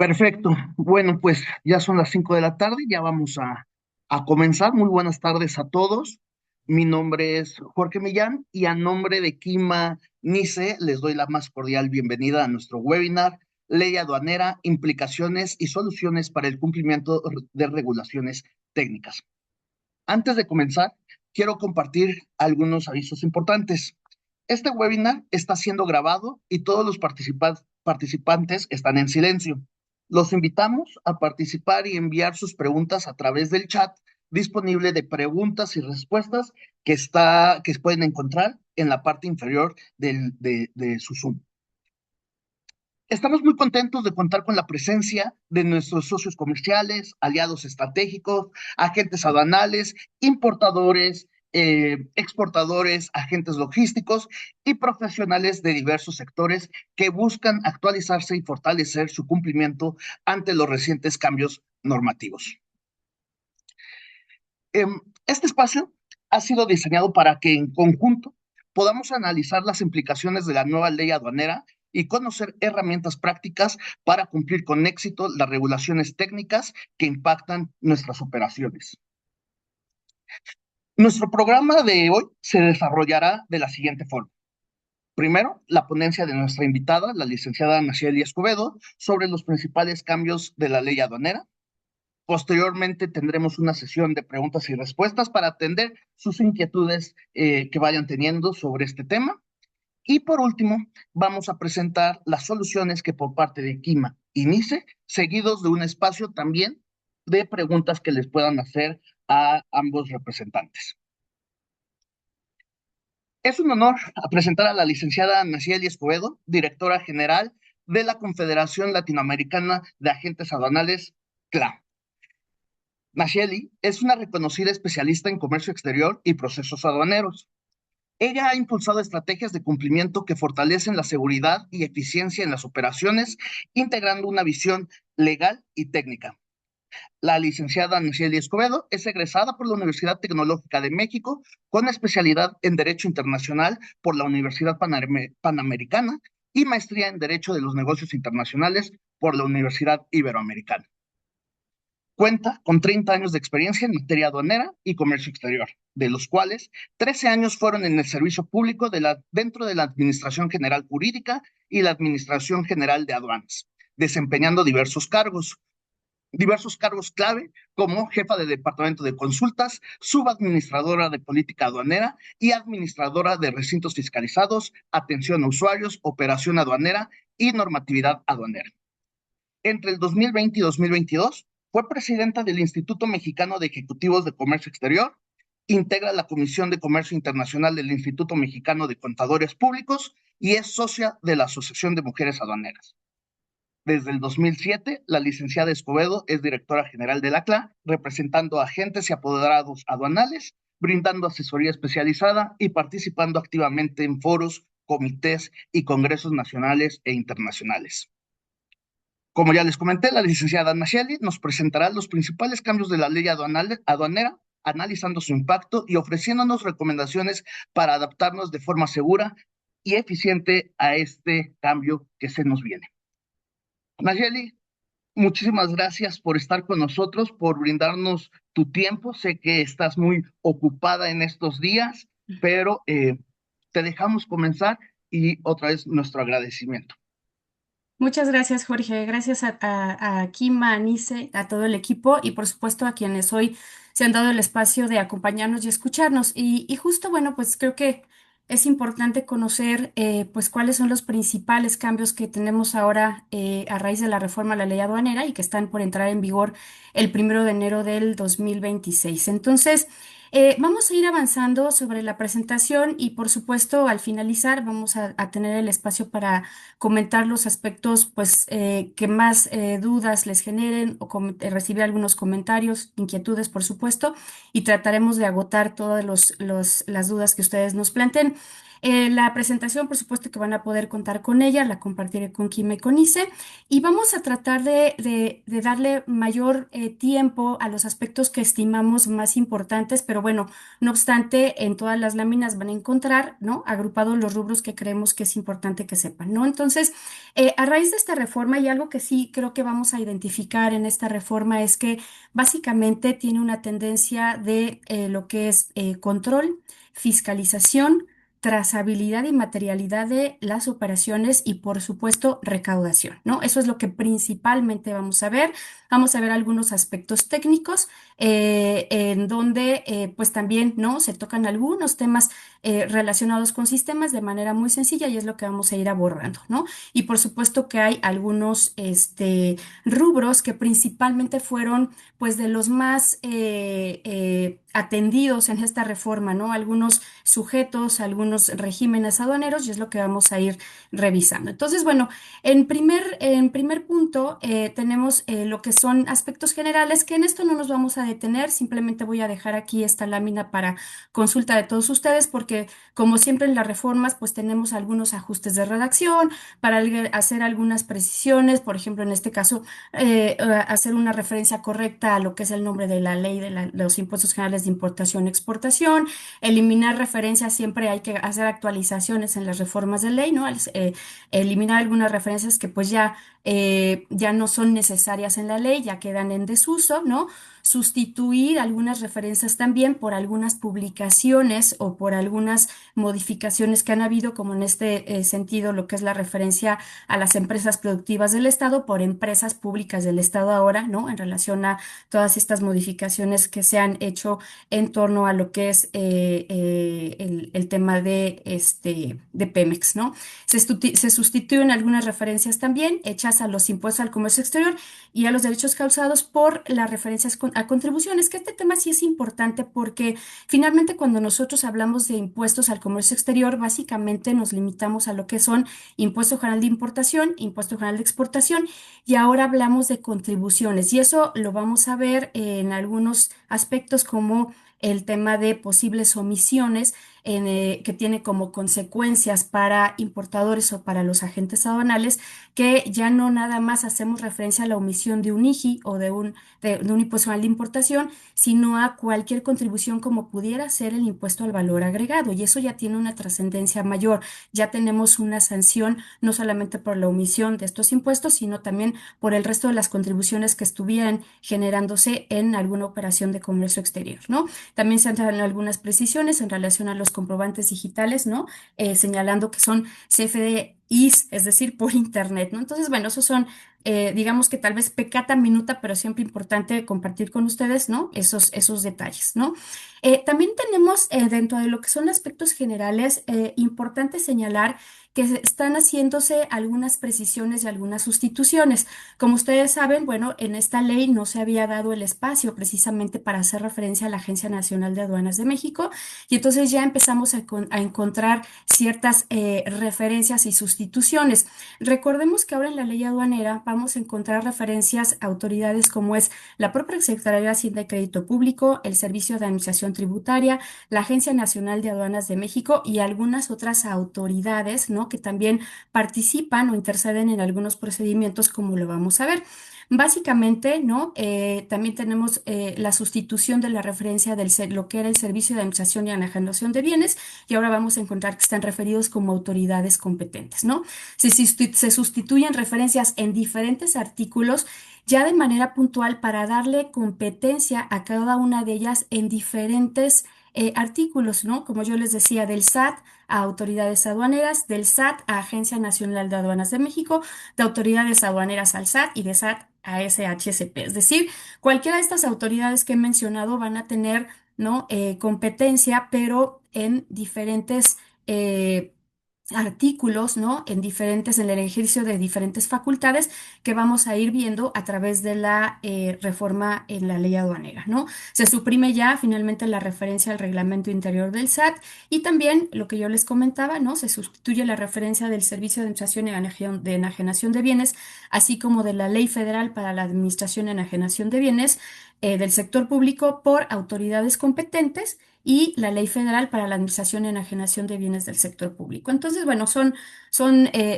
Perfecto. Bueno, pues ya son las 5 de la tarde, ya vamos a comenzar. Muy buenas tardes a todos. Mi nombre es Jorge Millán y a nombre de Kima Nice les doy la más cordial bienvenida a nuestro webinar Ley Aduanera, Implicaciones y Soluciones para el Cumplimiento de Regulaciones Técnicas. Antes de comenzar, quiero compartir algunos avisos importantes. Este webinar está siendo grabado y todos los participantes están en silencio. Los invitamos a participar y enviar sus preguntas a través del chat disponible de preguntas y respuestas que pueden encontrar en la parte inferior de su Zoom. Estamos muy contentos de contar con la presencia de nuestros socios comerciales, aliados estratégicos, agentes aduanales, importadores, exportadores, agentes logísticos y profesionales de diversos sectores que buscan actualizarse y fortalecer su cumplimiento ante los recientes cambios normativos. Este espacio ha sido diseñado para que en conjunto podamos analizar las implicaciones de la nueva ley aduanera y conocer herramientas prácticas para cumplir con éxito las regulaciones técnicas que impactan nuestras operaciones. Nuestro programa de hoy se desarrollará de la siguiente forma. Primero, la ponencia de nuestra invitada, la licenciada Nacheli Escobedo, sobre los principales cambios de la ley aduanera. Posteriormente tendremos una sesión de preguntas y respuestas para atender sus inquietudes que vayan teniendo sobre este tema. Y por último, vamos a presentar las soluciones que por parte de Kima y NICE, seguidos de un espacio también de preguntas que les puedan hacer a ambos representantes. Es un honor presentar a la licenciada Nacieli Escobedo, directora general de la Confederación Latinoamericana de Agentes Aduanales, CLA. Nacheli es una reconocida especialista en comercio exterior y procesos aduaneros. Ella ha impulsado estrategias de cumplimiento que fortalecen la seguridad y eficiencia en las operaciones, integrando una visión legal y técnica. La licenciada Nacheli Escobedo es egresada por la Universidad Tecnológica de México con especialidad en Derecho Internacional por la Universidad Panamericana y maestría en Derecho de los Negocios Internacionales por la Universidad Iberoamericana. Cuenta con 30 años de experiencia en materia aduanera y comercio exterior, de los cuales 13 años fueron en el servicio público dentro de la Administración General Jurídica y la Administración General de Aduanas, desempeñando diversos cargos clave como jefa de departamento de consultas, subadministradora de política aduanera y administradora de recintos fiscalizados, atención a usuarios, operación aduanera y normatividad aduanera. Entre el 2020 y 2022 fue presidenta del Instituto Mexicano de Ejecutivos de Comercio Exterior, integra la Comisión de Comercio Internacional del Instituto Mexicano de Contadores Públicos y es socia de la Asociación de Mujeres Aduaneras. Desde el 2007, la licenciada Escobedo es directora general de la CLA, representando a agentes y apoderados aduanales, brindando asesoría especializada y participando activamente en foros, comités y congresos nacionales e internacionales. Como ya les comenté, la licenciada Nacheli nos presentará los principales cambios de la ley aduanera, analizando su impacto y ofreciéndonos recomendaciones para adaptarnos de forma segura y eficiente a este cambio que se nos viene. Nacheli, muchísimas gracias por estar con nosotros, por brindarnos tu tiempo. Sé que estás muy ocupada en estos días, pero te dejamos comenzar y otra vez nuestro agradecimiento. Muchas gracias, Jorge. Gracias a Kima, a Nice, a todo el equipo y por supuesto a quienes hoy se han dado el espacio de acompañarnos y escucharnos. Y justo, bueno, pues creo que es importante conocer pues cuáles son los principales cambios que tenemos ahora a raíz de la reforma a la ley aduanera y que están por entrar en vigor el 1 de enero del 2026. Entonces, vamos a ir avanzando sobre la presentación y por supuesto al finalizar vamos a tener el espacio para comentar los aspectos pues que más dudas les generen o recibir algunos comentarios, inquietudes, por supuesto, y trataremos de agotar todas las dudas que ustedes nos planteen. La presentación, por supuesto que van a poder contar con ella, la compartiré con Kim y con Ice, y vamos a tratar de darle mayor tiempo a los aspectos que estimamos más importantes, pero bueno, no obstante, en todas las láminas van a encontrar, ¿no? Agrupados los rubros que creemos que es importante que sepan, ¿no? Entonces, a raíz de esta reforma, y algo que sí creo que vamos a identificar en esta reforma es que básicamente tiene una tendencia de lo que es control, fiscalización, trazabilidad y materialidad de las operaciones y, por supuesto, recaudación, ¿no? Eso es lo que principalmente vamos a ver. Vamos a ver algunos aspectos técnicos en donde, pues también, ¿no? Se tocan algunos temas relacionados con sistemas de manera muy sencilla y es lo que vamos a ir abordando, ¿no? Y por supuesto que hay algunos, rubros que principalmente fueron pues de los más atendidos en esta reforma, ¿no? Algunos sujetos, algunos regímenes aduaneros, y es lo que vamos a ir revisando. Entonces, bueno, en primer punto tenemos lo que son aspectos generales, que en esto no nos vamos a detener, simplemente voy a dejar aquí esta lámina para consulta de todos ustedes, porque como siempre en las reformas, pues tenemos algunos ajustes de redacción para hacer algunas precisiones, por ejemplo, en este caso, hacer una referencia correcta a lo que es el nombre de la ley de los impuestos generales de importación y exportación, eliminar referencias, siempre hay que hacer actualizaciones en las reformas de ley, ¿no? Eliminar algunas referencias que pues ya no son necesarias en la ley, ya quedan en desuso, ¿no? Sustituir algunas referencias también por algunas publicaciones o por algunas modificaciones que han habido, como en este sentido, lo que es la referencia a las empresas productivas del Estado por empresas públicas del Estado ahora, ¿no? En relación a todas estas modificaciones que se han hecho en torno a lo que es el tema de Pemex, ¿no? Se sustituyen algunas referencias también hechas a los impuestos al comercio exterior y a los derechos causados por las referencias a contribuciones, que este tema sí es importante porque finalmente cuando nosotros hablamos de impuestos al comercio exterior, básicamente nos limitamos a lo que son impuesto general de importación, impuesto general de exportación, y ahora hablamos de contribuciones. Y eso lo vamos a ver en algunos aspectos como el tema de posibles omisiones que tiene como consecuencias para importadores o para los agentes aduanales, que ya no nada más hacemos referencia a la omisión de un IGI o de un impuesto general de importación, sino a cualquier contribución como pudiera ser el impuesto al valor agregado. Y eso ya tiene una trascendencia mayor. Ya tenemos una sanción no solamente por la omisión de estos impuestos, sino también por el resto de las contribuciones que estuvieran generándose en alguna operación de comercio exterior, ¿no? También se han dado algunas precisiones en relación a los comprobantes digitales, ¿no? Señalando que son CFDIs, es decir, por Internet, ¿no? Entonces, bueno, esos son, digamos que tal vez pecata minuta, pero siempre importante compartir con ustedes, ¿no? Esos detalles, ¿no? También tenemos dentro de lo que son aspectos generales, importante señalar que están haciéndose algunas precisiones y algunas sustituciones. Como ustedes saben, bueno, en esta ley no se había dado el espacio precisamente para hacer referencia a la Agencia Nacional de Aduanas de México y entonces ya empezamos a encontrar ciertas referencias y sustituciones. Recordemos que ahora en la ley aduanera vamos a encontrar referencias a autoridades como es la propia Secretaría de Hacienda y Crédito Público, el Servicio de Administración Tributaria, la Agencia Nacional de Aduanas de México y algunas otras autoridades, ¿no? Que también participan o interceden en algunos procedimientos, como lo vamos a ver. Básicamente, ¿no? También tenemos la sustitución de la referencia lo que era el Servicio de Administración y Enajenación de Bienes, y ahora vamos a encontrar que están referidos como autoridades competentes, ¿no? Se sustituyen referencias en diferentes artículos ya de manera puntual para darle competencia a cada una de ellas en diferentes artículos, ¿no? Como yo les decía, del SAT a autoridades aduaneras, del SAT a Agencia Nacional de Aduanas de México, de autoridades aduaneras al SAT y de SAT a SHSP. Es decir, cualquiera de estas autoridades que he mencionado van a tener, ¿no? Competencia, pero en diferentes artículos, ¿no? En el ejercicio de diferentes facultades que vamos a ir viendo a través de la reforma en la ley aduanera, ¿no? Se suprime ya finalmente la referencia al reglamento interior del SAT y también lo que yo les comentaba, ¿no? Se sustituye la referencia del Servicio de Administración y de Enajenación de Bienes, así como de la Ley Federal para la Administración y Enajenación de Bienes del sector público por autoridades competentes y la Ley Federal para la Administración y Enajenación de Bienes del Sector Público. Entonces, bueno, son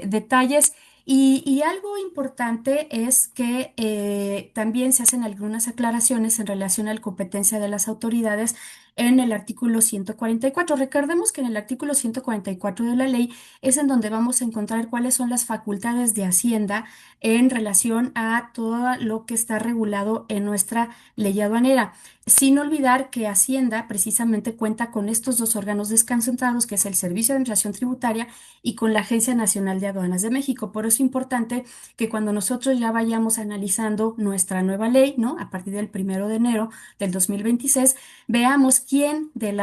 detalles. Y algo importante es que también se hacen algunas aclaraciones en relación a la competencia de las autoridades en el artículo 144. Recordemos que en el artículo 144 de la ley es en donde vamos a encontrar cuáles son las facultades de Hacienda en relación a todo lo que está regulado en nuestra ley aduanera. Sin olvidar que Hacienda precisamente cuenta con estos dos órganos desconcentrados, que es el Servicio de Administración Tributaria y con la Agencia Nacional de Aduanas de México. Por eso es importante que cuando nosotros ya vayamos analizando nuestra nueva ley, ¿no? A partir del 1 de enero del 2026, veamos quién de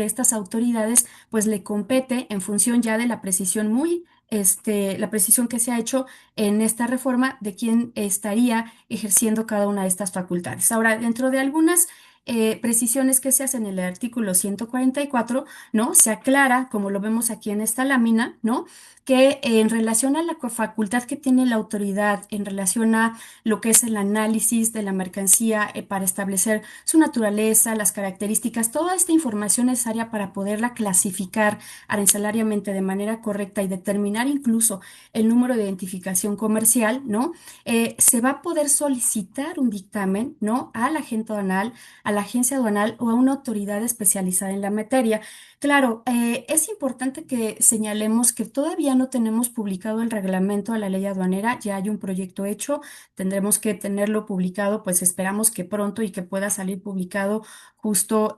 estas autoridades pues le compete en función ya de la precisión la precisión que se ha hecho en esta reforma de quién estaría ejerciendo cada una de estas facultades. Ahora, dentro de algunas precisiones que se hacen en el artículo 144, ¿no? Se aclara, como lo vemos aquí en esta lámina, ¿no? Que en relación a la facultad que tiene la autoridad en relación a lo que es el análisis de la mercancía para establecer su naturaleza, las características, toda esta información necesaria para poderla clasificar arancelariamente de manera correcta y determinar incluso el número de identificación comercial, ¿no? Se va a poder solicitar un dictamen, ¿no? Al agente aduanal, a la agencia aduanal o a una autoridad especializada en la materia. Claro, es importante que señalemos que todavía no tenemos publicado el reglamento de la ley aduanera, ya hay un proyecto hecho, tendremos que tenerlo publicado, pues esperamos que pronto y que pueda salir publicado justo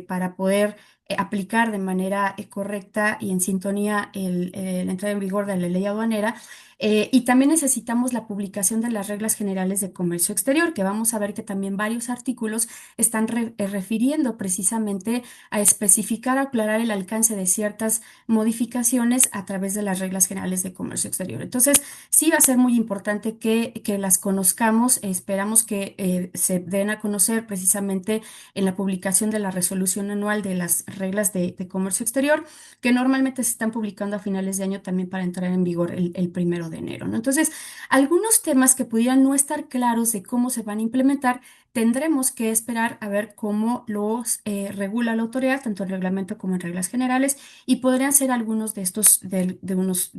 para poder aplicar de manera correcta y en sintonía la entrada en vigor de la ley aduanera. Y también necesitamos la publicación de las reglas generales de comercio exterior, que vamos a ver que también varios artículos están refiriendo precisamente a especificar, aclarar el alcance de ciertas modificaciones a través de las reglas generales de comercio exterior. Entonces, sí va a ser muy importante que las conozcamos. Esperamos que se den a conocer precisamente en la publicación de la resolución anual de las reglas de comercio exterior, que normalmente se están publicando a finales de año también para entrar en vigor el 1 de enero, ¿no? Entonces, algunos temas que pudieran no estar claros de cómo se van a implementar, tendremos que esperar a ver cómo los regula la autoridad, tanto en reglamento como en reglas generales, y podrían ser algunos de estos, de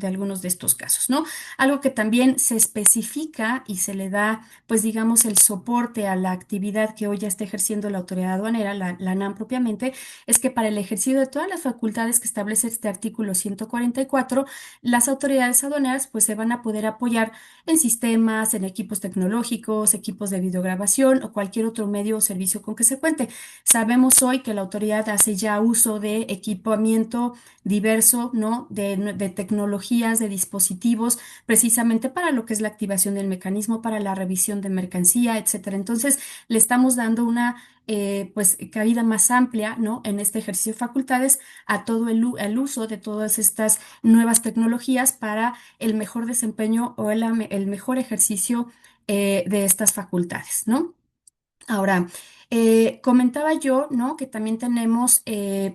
algunos de estos casos, ¿no? Algo que también se especifica y se le da, pues digamos, el soporte a la actividad que hoy ya está ejerciendo la autoridad aduanera, la ANAM propiamente, es que para el ejercicio de todas las facultades que establece este artículo 144, las autoridades aduaneras pues se van a poder apoyar en sistemas, en equipos tecnológicos, equipos de videograbación o cualquier otro medio o servicio con que se cuente. Sabemos hoy que la autoridad hace ya uso de equipamiento diverso, ¿no? De tecnologías, de dispositivos, precisamente para lo que es la activación del mecanismo, para la revisión de mercancía, etcétera. Entonces, le estamos dando una pues cabida más amplia, ¿no? En este ejercicio de facultades a todo el uso de todas estas nuevas tecnologías para el mejor desempeño o el mejor ejercicio de estas facultades, ¿no? Ahora, comentaba yo, ¿no? Que también tenemos,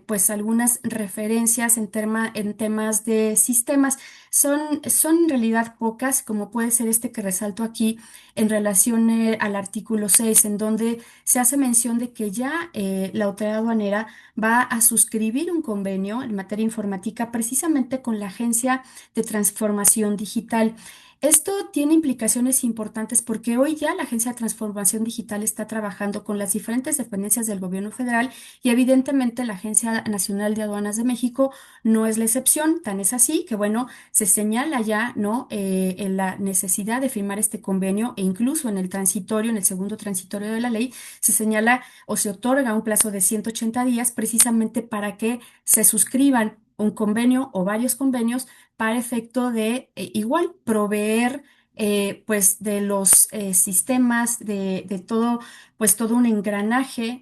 pues, algunas referencias en temas de sistemas. Son en realidad pocas, como puede ser este que resalto aquí en relación al artículo 6, en donde se hace mención de que ya la autoridad aduanera va a suscribir un convenio en materia informática precisamente con la Agencia de Transformación Digital. Esto tiene implicaciones importantes porque hoy ya la Agencia de Transformación Digital está trabajando con las diferentes dependencias del gobierno federal y evidentemente la Agencia Nacional de Aduanas de México no es la excepción. Tan es así que, bueno, se señala ya, ¿no? En la necesidad de firmar este convenio e incluso en el transitorio, en el segundo transitorio de la ley, se señala o se otorga un plazo de 180 días precisamente para que se suscriban un convenio o varios convenios para efecto de igual proveer pues de los sistemas de todo pues todo un engranaje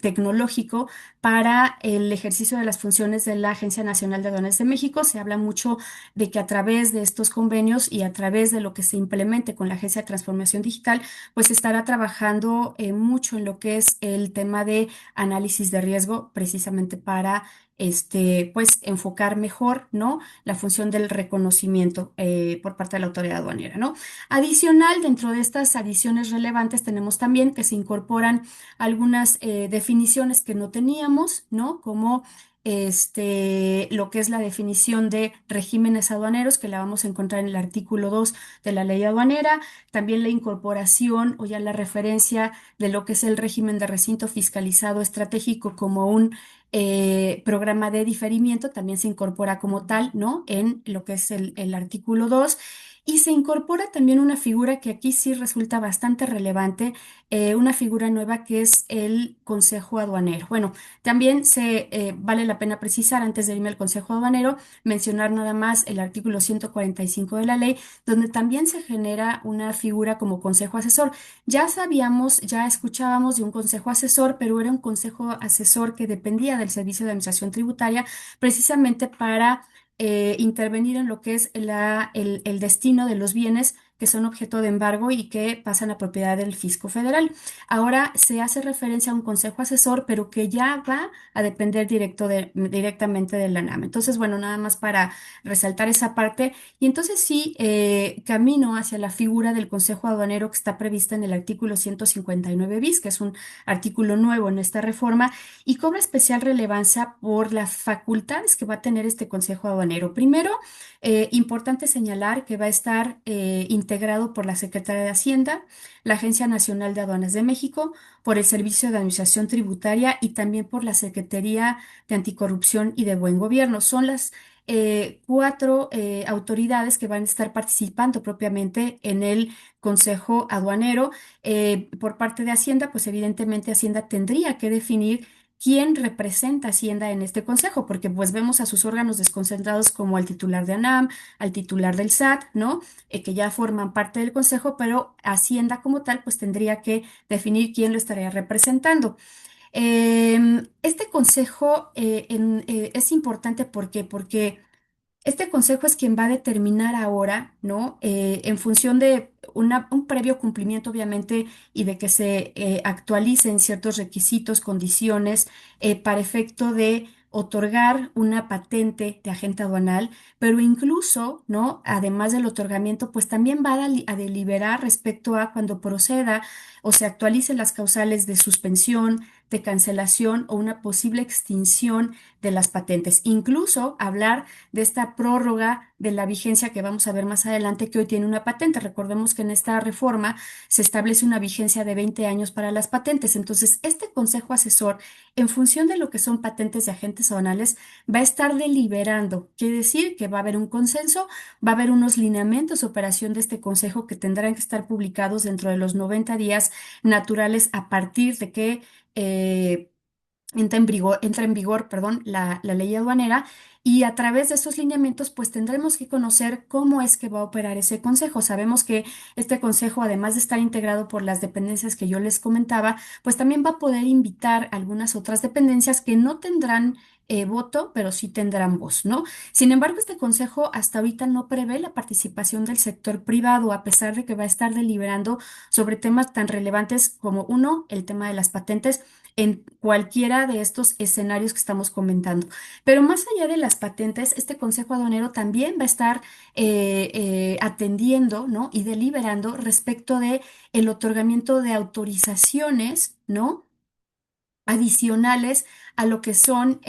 tecnológico para el ejercicio de las funciones de la Agencia Nacional de Aduanas de México. Se habla mucho de que a través de estos convenios y a través de lo que se implemente con la Agencia de Transformación Digital, pues estará trabajando mucho en lo que es el tema de análisis de riesgo precisamente para pues enfocar mejor, ¿no? La función del reconocimiento por parte de la autoridad aduanera, ¿no? Adicional, dentro de estas adiciones relevantes tenemos también que se incorporan algunas definiciones que no teníamos, ¿no? Como lo que es la definición de regímenes aduaneros, que la vamos a encontrar en el artículo 2 de la ley aduanera, también la incorporación o ya la referencia de lo que es el régimen de recinto fiscalizado estratégico como un programa de diferimiento, también se incorpora como tal, ¿no? En lo que es el artículo 2. Y se incorpora también una figura que aquí sí resulta bastante relevante, una figura nueva que es el Consejo Aduanero. Bueno, también vale la pena precisar, antes de irme al Consejo Aduanero, mencionar nada más el artículo 145 de la ley, donde también se genera una figura como consejo asesor. Ya sabíamos, ya escuchábamos de un consejo asesor, pero era un consejo asesor que dependía del Servicio de Administración Tributaria precisamente para intervenir en lo que es el destino de los bienes que son objeto de embargo y que pasan a propiedad del fisco federal. Ahora se hace referencia a un consejo asesor, pero que ya va a depender directamente de la NAM. Entonces, bueno, nada más para resaltar esa parte. Y entonces sí, camino hacia la figura del Consejo Aduanero que está prevista en el artículo 159 bis, que es un artículo nuevo en esta reforma y cobra especial relevancia por las facultades que va a tener este Consejo Aduanero. Primero, importante señalar que va a estar integrado por la Secretaría de Hacienda, la Agencia Nacional de Aduanas de México, por el Servicio de Administración Tributaria y también por la Secretaría de Anticorrupción y de Buen Gobierno. Son las cuatro autoridades que van a estar participando propiamente en el Consejo Aduanero. Por parte de Hacienda, pues evidentemente Hacienda tendría que definir quién representa a Hacienda en este consejo, porque pues vemos a sus órganos desconcentrados como al titular de ANAM, al titular del SAT, ¿no? Que ya forman parte del consejo, pero Hacienda como tal pues tendría que definir quién lo estaría representando. Este consejo es importante porque este consejo es quien va a determinar ahora, ¿no? En función de un previo cumplimiento, obviamente, y de que se actualicen ciertos requisitos, condiciones, para efecto de otorgar una patente de agente aduanal, pero incluso, ¿no? Además del otorgamiento, pues también va a deliberar respecto a cuando proceda o se actualicen las causales de suspensión, de cancelación o una posible extinción de las patentes. Incluso hablar de esta prórroga de la vigencia que vamos a ver más adelante, que hoy tiene una patente. Recordemos que en esta reforma se establece una vigencia de 20 años para las patentes. Entonces, este consejo asesor, en función de lo que son patentes de agentes aduanales, va a estar deliberando. Quiere decir que va a haber un consenso, va a haber unos lineamientos de operación de este consejo que tendrán que estar publicados dentro de los 90 días naturales a partir de que entra en vigor, perdón, la ley aduanera y a través de esos lineamientos pues tendremos que conocer cómo es que va a operar ese consejo. Sabemos que este consejo, además de estar integrado por las dependencias que yo les comentaba, pues también va a poder invitar algunas otras dependencias que no tendrán voto, pero sí tendrán voz, ¿no? Sin embargo, este consejo hasta ahorita no prevé la participación del sector privado, a pesar de que va a estar deliberando sobre temas tan relevantes como uno, el tema de las patentes en cualquiera de estos escenarios que estamos comentando. Pero más allá de las patentes, este Consejo Aduanero también va a estar atendiendo, ¿no? Y deliberando respecto de el otorgamiento de autorizaciones, ¿no? Adicionales a lo que son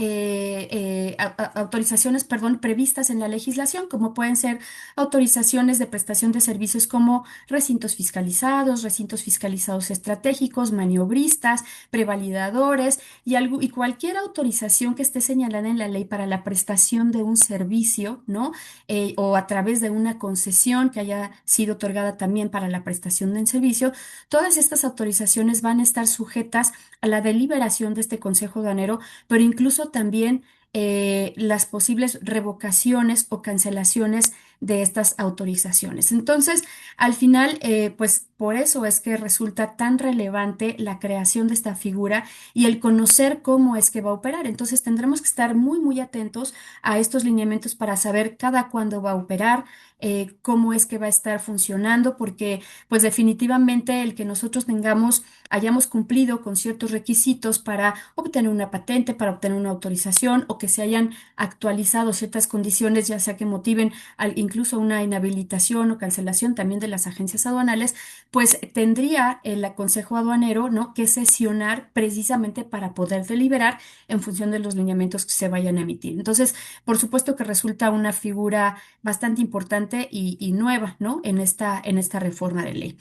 autorizaciones, perdón, previstas en la legislación, como pueden ser autorizaciones de prestación de servicios como recintos fiscalizados estratégicos, maniobristas, prevalidadores y cualquier autorización que esté señalada en la ley para la prestación de un servicio, ¿no? O a través de una concesión que haya sido otorgada también para la prestación de un servicio, todas estas autorizaciones van a estar sujetas a la deliberación de este Consejo Aduanero, pero incluso también las posibles revocaciones o cancelaciones de estas autorizaciones. Entonces, al final, pues por eso es que resulta tan relevante la creación de esta figura y el conocer cómo es que va a operar. Entonces tendremos que estar muy, muy atentos a estos lineamientos para saber cada cuándo va a operar, cómo es que va a estar funcionando, porque pues definitivamente el que nosotros hayamos cumplido con ciertos requisitos para obtener una patente, para obtener una autorización o que se hayan actualizado ciertas condiciones, ya sea que motiven incluso una inhabilitación o cancelación también de las agencias aduanales, pues tendría el Consejo Aduanero, ¿no?, que sesionar precisamente para poder deliberar en función de los lineamientos que se vayan a emitir. Entonces, por supuesto que resulta una figura bastante importante y nueva, ¿no?, en esta reforma de ley.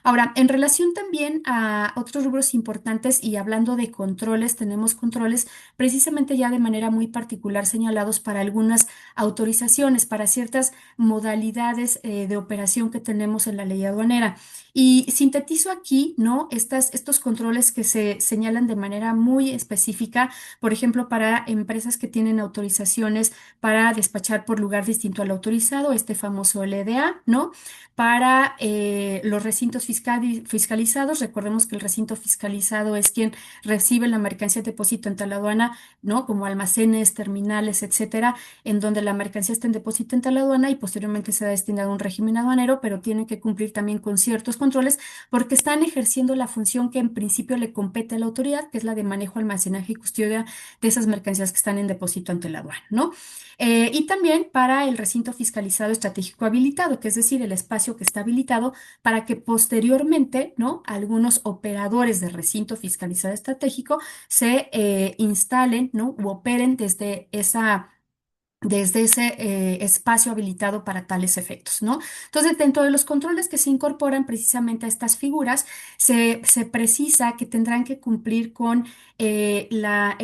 Ahora, en relación también a otros rubros importantes y hablando de controles, tenemos controles precisamente ya de manera muy particular señalados para algunas autorizaciones, para ciertas modalidades de operación que tenemos en la ley aduanera. Y sintetizo aquí, ¿no?, estos controles que se señalan de manera muy específica, por ejemplo, para empresas que tienen autorizaciones para despachar por lugar distinto al autorizado, este famoso LDA, ¿no? Para los recintos fiscalizados, recordemos que el recinto fiscalizado es quien recibe la mercancía de depósito en tal aduana, ¿no?, como almacenes, terminales, etcétera, en donde la mercancía está en depósito en tal aduana y posteriormente se ha destinado a un régimen aduanero, pero tienen que cumplir también con ciertos controles porque están ejerciendo la función que en principio le compete a la autoridad, que es la de manejo, almacenaje y custodia de esas mercancías que están en depósito ante la aduana, ¿no? Y también para el recinto fiscalizado estratégico habilitado, que es decir, el espacio que está habilitado para que posteriormente, ¿no?, algunos operadores de recinto fiscalizado estratégico se instalen, ¿no?, u operen desde ese espacio habilitado para tales efectos, ¿no? Entonces, dentro de los controles que se incorporan precisamente a estas figuras, se precisa que tendrán que cumplir con la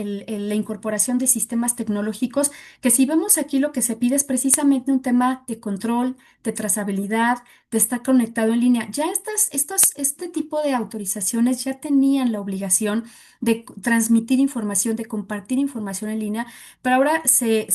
incorporación de sistemas tecnológicos, que si vemos aquí lo que se pide es precisamente un tema de control, de trazabilidad, de estar conectado en línea. Ya este tipo de autorizaciones ya tenían la obligación de transmitir información, de compartir información en línea, pero ahora se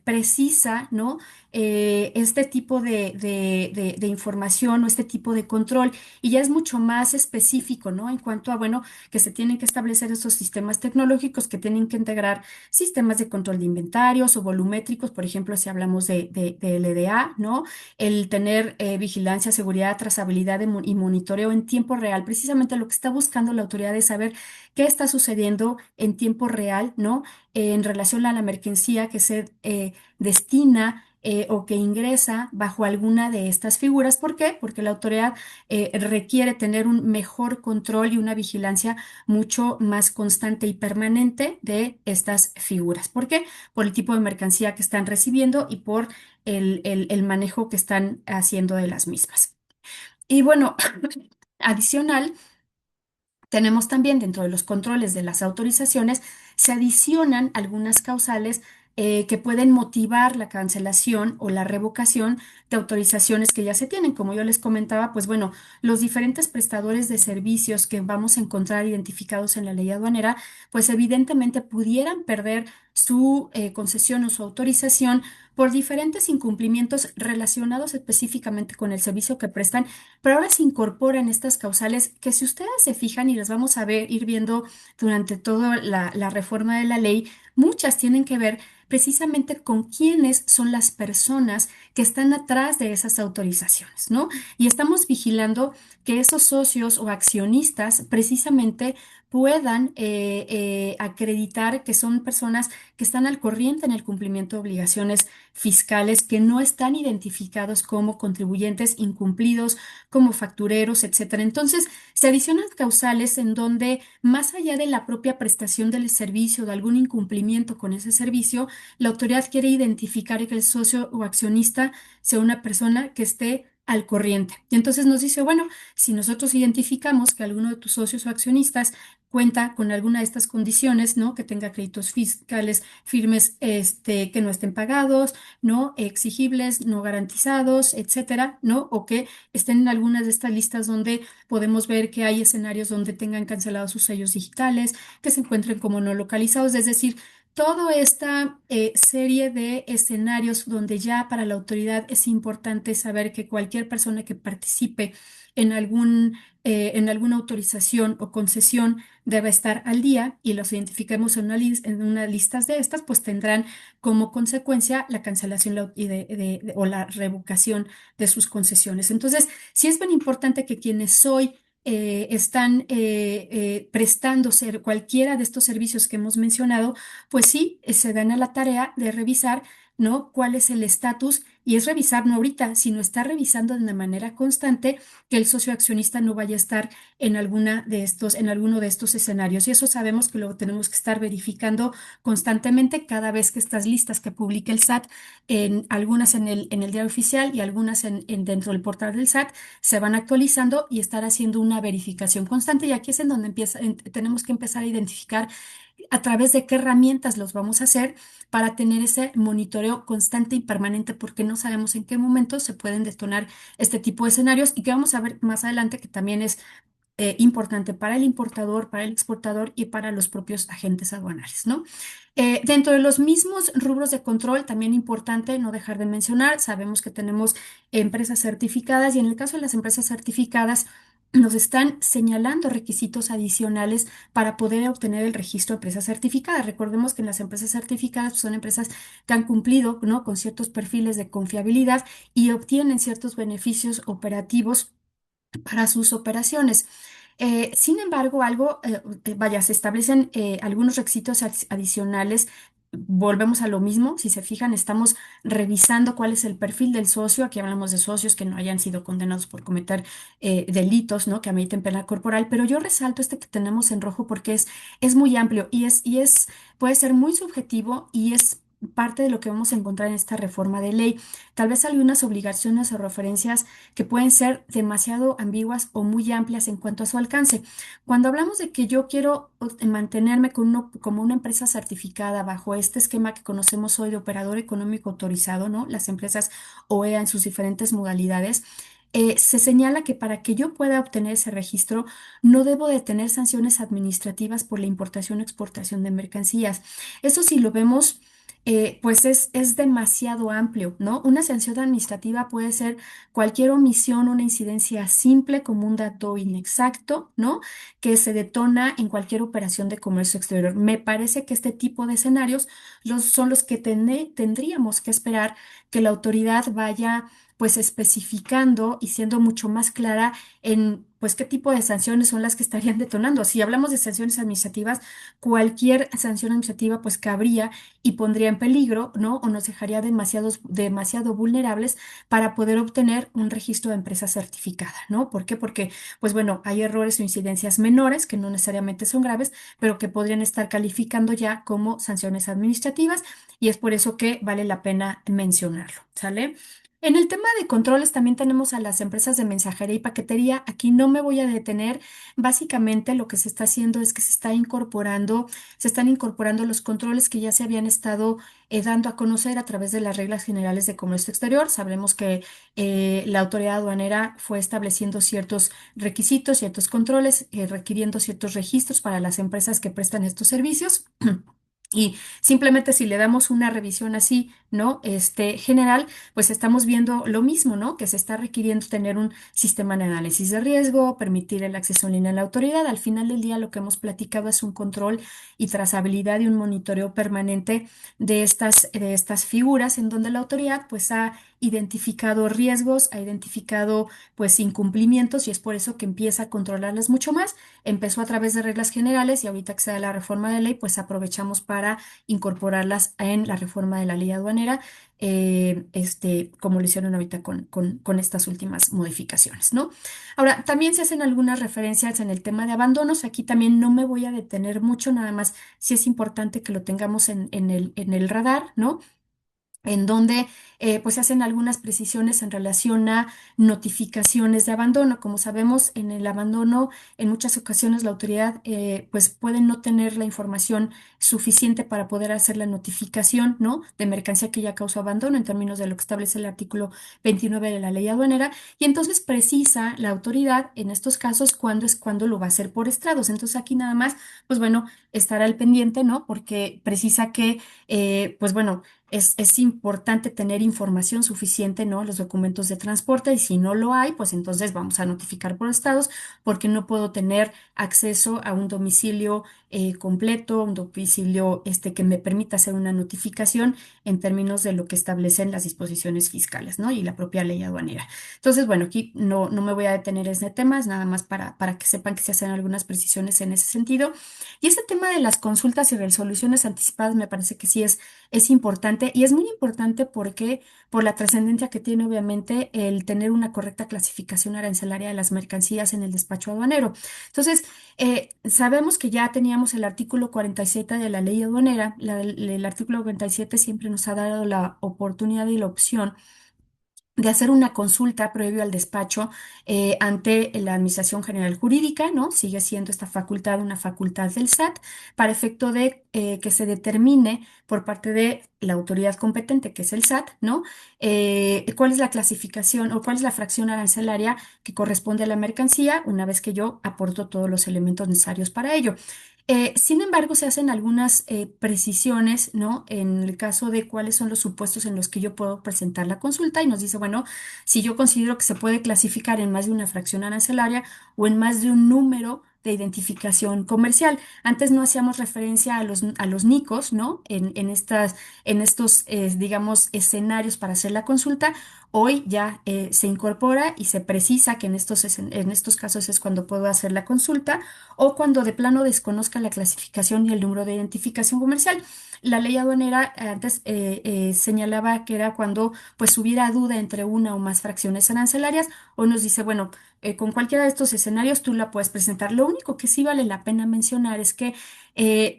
precisa, ¿no?, este tipo de información o este tipo de control y ya es mucho más específico, ¿no?, en cuanto a, bueno, que se tienen que establecer esos sistemas tecnológicos que tienen que integrar sistemas de control de inventarios o volumétricos, por ejemplo, si hablamos de LDA, ¿no?, el tener vigilancia, seguridad, trazabilidad y monitoreo en tiempo real. Precisamente lo que está buscando la autoridad es saber qué está sucediendo en tiempo real, ¿no?, en relación a la mercancía que se destina o que ingresa bajo alguna de estas figuras. ¿Por qué? Porque la autoridad requiere tener un mejor control y una vigilancia mucho más constante y permanente de estas figuras. ¿Por qué? Por el tipo de mercancía que están recibiendo y por el manejo que están haciendo de las mismas. Y bueno, adicional. Tenemos también dentro de los controles de las autorizaciones, se adicionan algunas causales que pueden motivar la cancelación o la revocación de autorizaciones que ya se tienen. Como yo les comentaba, pues bueno, los diferentes prestadores de servicios que vamos a encontrar identificados en la ley aduanera, pues evidentemente pudieran perder su concesión o su autorización por diferentes incumplimientos relacionados específicamente con el servicio que prestan, pero ahora se incorporan estas causales que si ustedes se fijan y las vamos a ir viendo durante toda la reforma de la ley, muchas tienen que ver precisamente con quiénes son las personas que están atrás de esas autorizaciones, ¿no? Y estamos vigilando que esos socios o accionistas precisamente puedan acreditar que son personas que están al corriente en el cumplimiento de obligaciones fiscales, que no están identificados como contribuyentes incumplidos, como factureros, etcétera. Entonces, se adicionan causales en donde, más allá de la propia prestación del servicio, de algún incumplimiento con ese servicio, la autoridad quiere identificar que el socio o accionista sea una persona que esté al corriente. Y entonces nos dice, bueno, si nosotros identificamos que alguno de tus socios o accionistas cuenta con alguna de estas condiciones, ¿no? Que tenga créditos fiscales firmes, que no estén pagados, ¿no? Exigibles, no garantizados, etcétera, ¿no? O que estén en algunas de estas listas donde podemos ver que hay escenarios donde tengan cancelados sus sellos digitales, que se encuentren como no localizados, es decir, toda esta serie de escenarios donde ya para la autoridad es importante saber que cualquier persona que participe en en alguna autorización o concesión debe estar al día y los identifiquemos en en una lista de estas, pues tendrán como consecuencia la cancelación o la revocación de sus concesiones. Entonces, sí es bien importante que quienes hoy están prestando cualquiera de estos servicios que hemos mencionado, pues sí, se dan a la tarea de revisar, ¿no? ¿Cuál es el estatus? Y es revisar no ahorita, sino estar revisando de una manera constante que el socio accionista no vaya a estar en en alguno de estos escenarios. Y eso sabemos que lo tenemos que estar verificando constantemente cada vez que estas listas que publique el SAT, algunas en el diario oficial y algunas dentro del portal del SAT, se van actualizando y estar haciendo una verificación constante. Y aquí es en donde tenemos que empezar a identificar a través de qué herramientas los vamos a hacer para tener ese monitoreo constante y permanente, porque no sabemos en qué momento se pueden detonar este tipo de escenarios y que vamos a ver más adelante que también es importante para el importador, para el exportador y para los propios agentes aduanales, ¿no? Dentro de los mismos rubros de control, también importante no dejar de mencionar, sabemos que tenemos empresas certificadas y en el caso de las empresas certificadas, nos están señalando requisitos adicionales para poder obtener el registro de empresas certificadas. Recordemos que en las empresas certificadas pues, son empresas que han cumplido, ¿no? Con ciertos perfiles de confiabilidad y obtienen ciertos beneficios operativos para sus operaciones. Sin embargo, vaya, se establecen algunos requisitos adicionales. Volvemos a lo mismo, si se fijan, estamos revisando cuál es el perfil del socio. Aquí hablamos de socios que no hayan sido condenados por cometer delitos, ¿no? Que ameriten pena corporal, pero yo resalto este que tenemos en rojo porque es muy amplio puede ser muy subjetivo y es parte de lo que vamos a encontrar en esta reforma de ley. Tal vez algunas obligaciones o referencias que pueden ser demasiado ambiguas o muy amplias en cuanto a su alcance. Cuando hablamos de que yo quiero mantenerme como una empresa certificada bajo este esquema que conocemos hoy de operador económico autorizado, ¿no? Las empresas OEA en sus diferentes modalidades. Se señala que para que yo pueda obtener ese registro no debo de tener sanciones administrativas por la importación o exportación de mercancías. Eso sí lo vemos pues es demasiado amplio, ¿no? Una sanción administrativa puede ser cualquier omisión, una incidencia simple como un dato inexacto, ¿no? Que se detona en cualquier operación de comercio exterior. Me parece que este tipo de escenarios son los que tendríamos que esperar que la autoridad vaya pues especificando y siendo mucho más clara en pues qué tipo de sanciones son las que estarían detonando. Si hablamos de sanciones administrativas, cualquier sanción administrativa pues cabría y pondría en peligro, ¿no? O nos dejaría demasiado vulnerables para poder obtener un registro de empresa certificada, ¿no? ¿Por qué? Porque, pues bueno, hay errores o incidencias menores que no necesariamente son graves, pero que podrían estar calificando ya como sanciones administrativas y es por eso que vale la pena mencionarlo, ¿sale? En el tema de controles también tenemos a las empresas de mensajería y paquetería. Aquí no me voy a detener. Básicamente lo que se está haciendo es que se están incorporando los controles que ya se habían estado dando a conocer a través de las reglas generales de comercio exterior. Sabremos que la autoridad aduanera fue estableciendo ciertos requisitos, ciertos controles, requiriendo ciertos registros para las empresas que prestan estos servicios. Y simplemente si le damos una revisión así, ¿no? General, pues estamos viendo lo mismo, ¿no? Que se está requiriendo tener un sistema de análisis de riesgo, permitir el acceso en línea a la autoridad. Al final del día, lo que hemos platicado es un control y trazabilidad y un monitoreo permanente de estas figuras en donde la autoridad, pues, ha identificado riesgos, ha identificado, pues, incumplimientos y es por eso que empieza a controlarlas mucho más. Empezó a través de reglas generales y ahorita que se da la reforma de ley, pues aprovechamos para incorporarlas en la reforma de la ley aduanera, como lo hicieron ahorita con estas últimas modificaciones, ¿no? Ahora, también se hacen algunas referencias en el tema de abandonos. Aquí también no me voy a detener mucho, nada más si es importante que lo tengamos en el radar, ¿no? En donde pues se hacen algunas precisiones en relación a notificaciones de abandono. Como sabemos, en el abandono, en muchas ocasiones la autoridad pues puede no tener la información suficiente para poder hacer la notificación, ¿no? De mercancía que ya causó abandono en términos de lo que establece el artículo 29 de la ley aduanera. Y entonces precisa la autoridad en estos casos cuándo lo va a hacer por estrados. Entonces aquí nada más, pues bueno, estar al pendiente, ¿no? Porque precisa que, pues bueno, es importante tener información suficiente, ¿no? Los documentos de transporte, y si no lo hay, pues entonces vamos a notificar por estados, porque no puedo tener acceso a un domicilio completo, un domicilio que me permita hacer una notificación en términos de lo que establecen las disposiciones fiscales, ¿no? Y la propia ley aduanera. Entonces, bueno, aquí no me voy a detener en ese tema, es nada más para que sepan que se hacen algunas precisiones en ese sentido. Y ese tema de las consultas y resoluciones anticipadas me parece que sí es importante, y es muy importante porque por la trascendencia que tiene obviamente el tener una correcta clasificación arancelaria de las mercancías en el despacho aduanero. Entonces, sabemos que ya teníamos el artículo 47 de la ley aduanera. El artículo 47 siempre nos ha dado la oportunidad y la opción de hacer una consulta previo al despacho ante la Administración General Jurídica, ¿no? Sigue siendo esta facultad una facultad del SAT para efecto de que se determine por parte de la autoridad competente, que es el SAT, ¿no? Cuál es la clasificación o cuál es la fracción arancelaria que corresponde a la mercancía una vez que yo aporto todos los elementos necesarios para ello. Sin embargo, se hacen algunas precisiones, ¿no? En el caso de cuáles son los supuestos en los que yo puedo presentar la consulta, y nos dice, bueno, si yo considero que se puede clasificar en más de una fracción arancelaria o en más de un número de identificación comercial. Antes no hacíamos referencia a los NICOs, ¿no? En estos, digamos, escenarios para hacer la consulta. Hoy ya se incorpora y se precisa que en estos casos es cuando puedo hacer la consulta, o cuando de plano desconozca la clasificación y el número de identificación comercial. La ley aduanera antes señalaba que era cuando pues hubiera duda entre una o más fracciones arancelarias. Hoy nos dice, bueno, con cualquiera de estos escenarios tú la puedes presentar. Lo único que sí vale la pena mencionar es que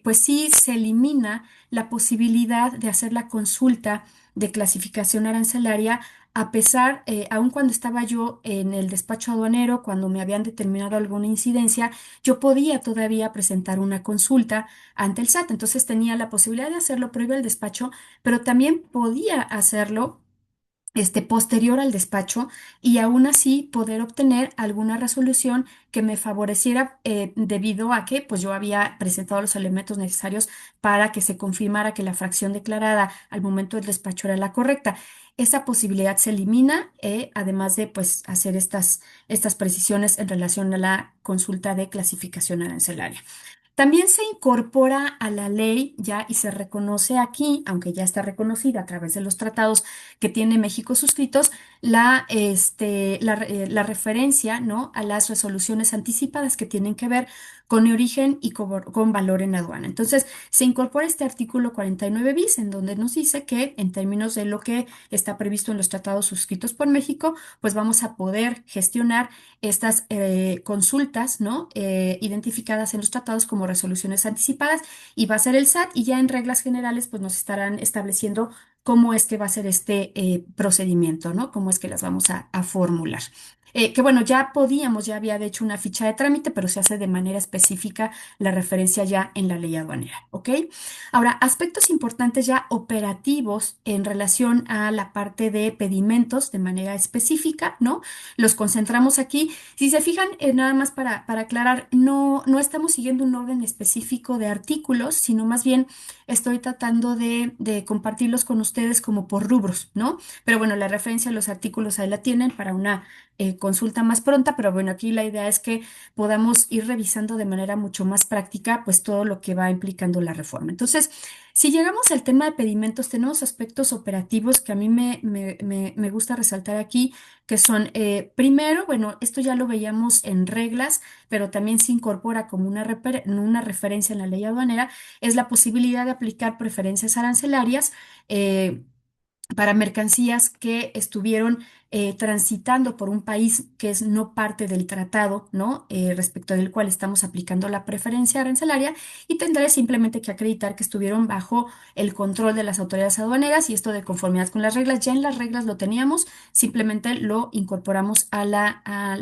pues sí se elimina la posibilidad de hacer la consulta de clasificación arancelaria, a pesar, aun cuando estaba yo en el despacho aduanero, cuando me habían determinado alguna incidencia, yo podía todavía presentar una consulta ante el SAT. Entonces tenía la posibilidad de hacerlo previo al despacho, pero también podía hacerlo posterior al despacho, y aún así poder obtener alguna resolución que me favoreciera, debido a que pues yo había presentado los elementos necesarios para que se confirmara que la fracción declarada al momento del despacho era la correcta. Esa posibilidad se elimina, además de pues hacer estas precisiones en relación a la consulta de clasificación arancelaria. También se incorpora a la ley ya y se reconoce aquí, aunque ya está reconocida a través de los tratados que tiene México suscritos, la referencia, ¿no? A las resoluciones anticipadas que tienen que ver con origen y con valor en aduana. Entonces, se incorpora este artículo 49 bis, en donde nos dice que en términos de lo que está previsto en los tratados suscritos por México, pues vamos a poder gestionar estas consultas, ¿no? Identificadas en los tratados como resoluciones anticipadas, y va a ser el SAT, y ya en reglas generales pues nos estarán estableciendo cómo es que va a ser este procedimiento, ¿no? Cómo es que las vamos a formular. Que bueno, ya había de hecho una ficha de trámite, pero se hace de manera específica la referencia ya en la ley aduanera, ¿ok? Ahora, aspectos importantes ya operativos en relación a la parte de pedimentos de manera específica, ¿no? Los concentramos aquí. Si se fijan, nada más para aclarar, no estamos siguiendo un orden específico de artículos, sino más bien estoy tratando de compartirlos con ustedes como por rubros, ¿no? Pero bueno, la referencia a los artículos ahí la tienen para una consulta más pronta, pero bueno, aquí la idea es que podamos ir revisando de manera mucho más práctica pues todo lo que va implicando la reforma. Entonces, si llegamos al tema de pedimentos, tenemos aspectos operativos que a mí me gusta resaltar aquí, que son, primero, bueno, esto ya lo veíamos en reglas, pero también se incorpora como una referencia en la ley aduanera, es la posibilidad de aplicar preferencias arancelarias. para mercancías que estuvieron transitando por un país que es no parte del tratado, ¿no? Respecto del cual estamos aplicando la preferencia arancelaria y tendré simplemente que acreditar que estuvieron bajo el control de las autoridades aduaneras y esto de conformidad con las reglas. Ya en las reglas lo teníamos, simplemente lo incorporamos a la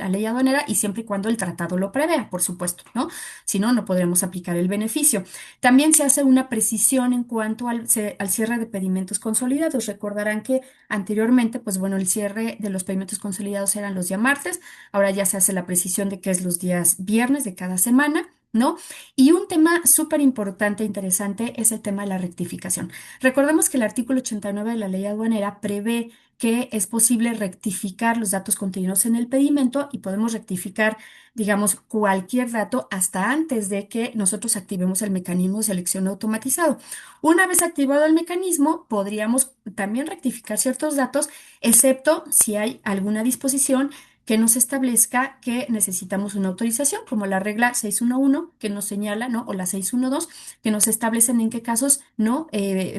ley aduanera y siempre y cuando el tratado lo prevea, por supuesto, ¿no? Si no, no podremos aplicar el beneficio. También se hace una precisión en cuanto al cierre de pedimentos consolidados. Recordarán que anteriormente, pues bueno, el cierre de los pedimentos consolidados eran los días martes, ahora ya se hace la precisión de que es los días viernes de cada semana. ¿No? Y un tema súper importante e interesante es el tema de la rectificación. Recordemos que el artículo 89 de la ley aduanera prevé que es posible rectificar los datos contenidos en el pedimento y podemos rectificar, digamos, cualquier dato hasta antes de que nosotros activemos el mecanismo de selección automatizado. Una vez activado el mecanismo, podríamos también rectificar ciertos datos, excepto si hay alguna disposición que nos establezca que necesitamos una autorización, como la regla 611 que nos señala, ¿no? O la 612 que nos establecen en qué casos no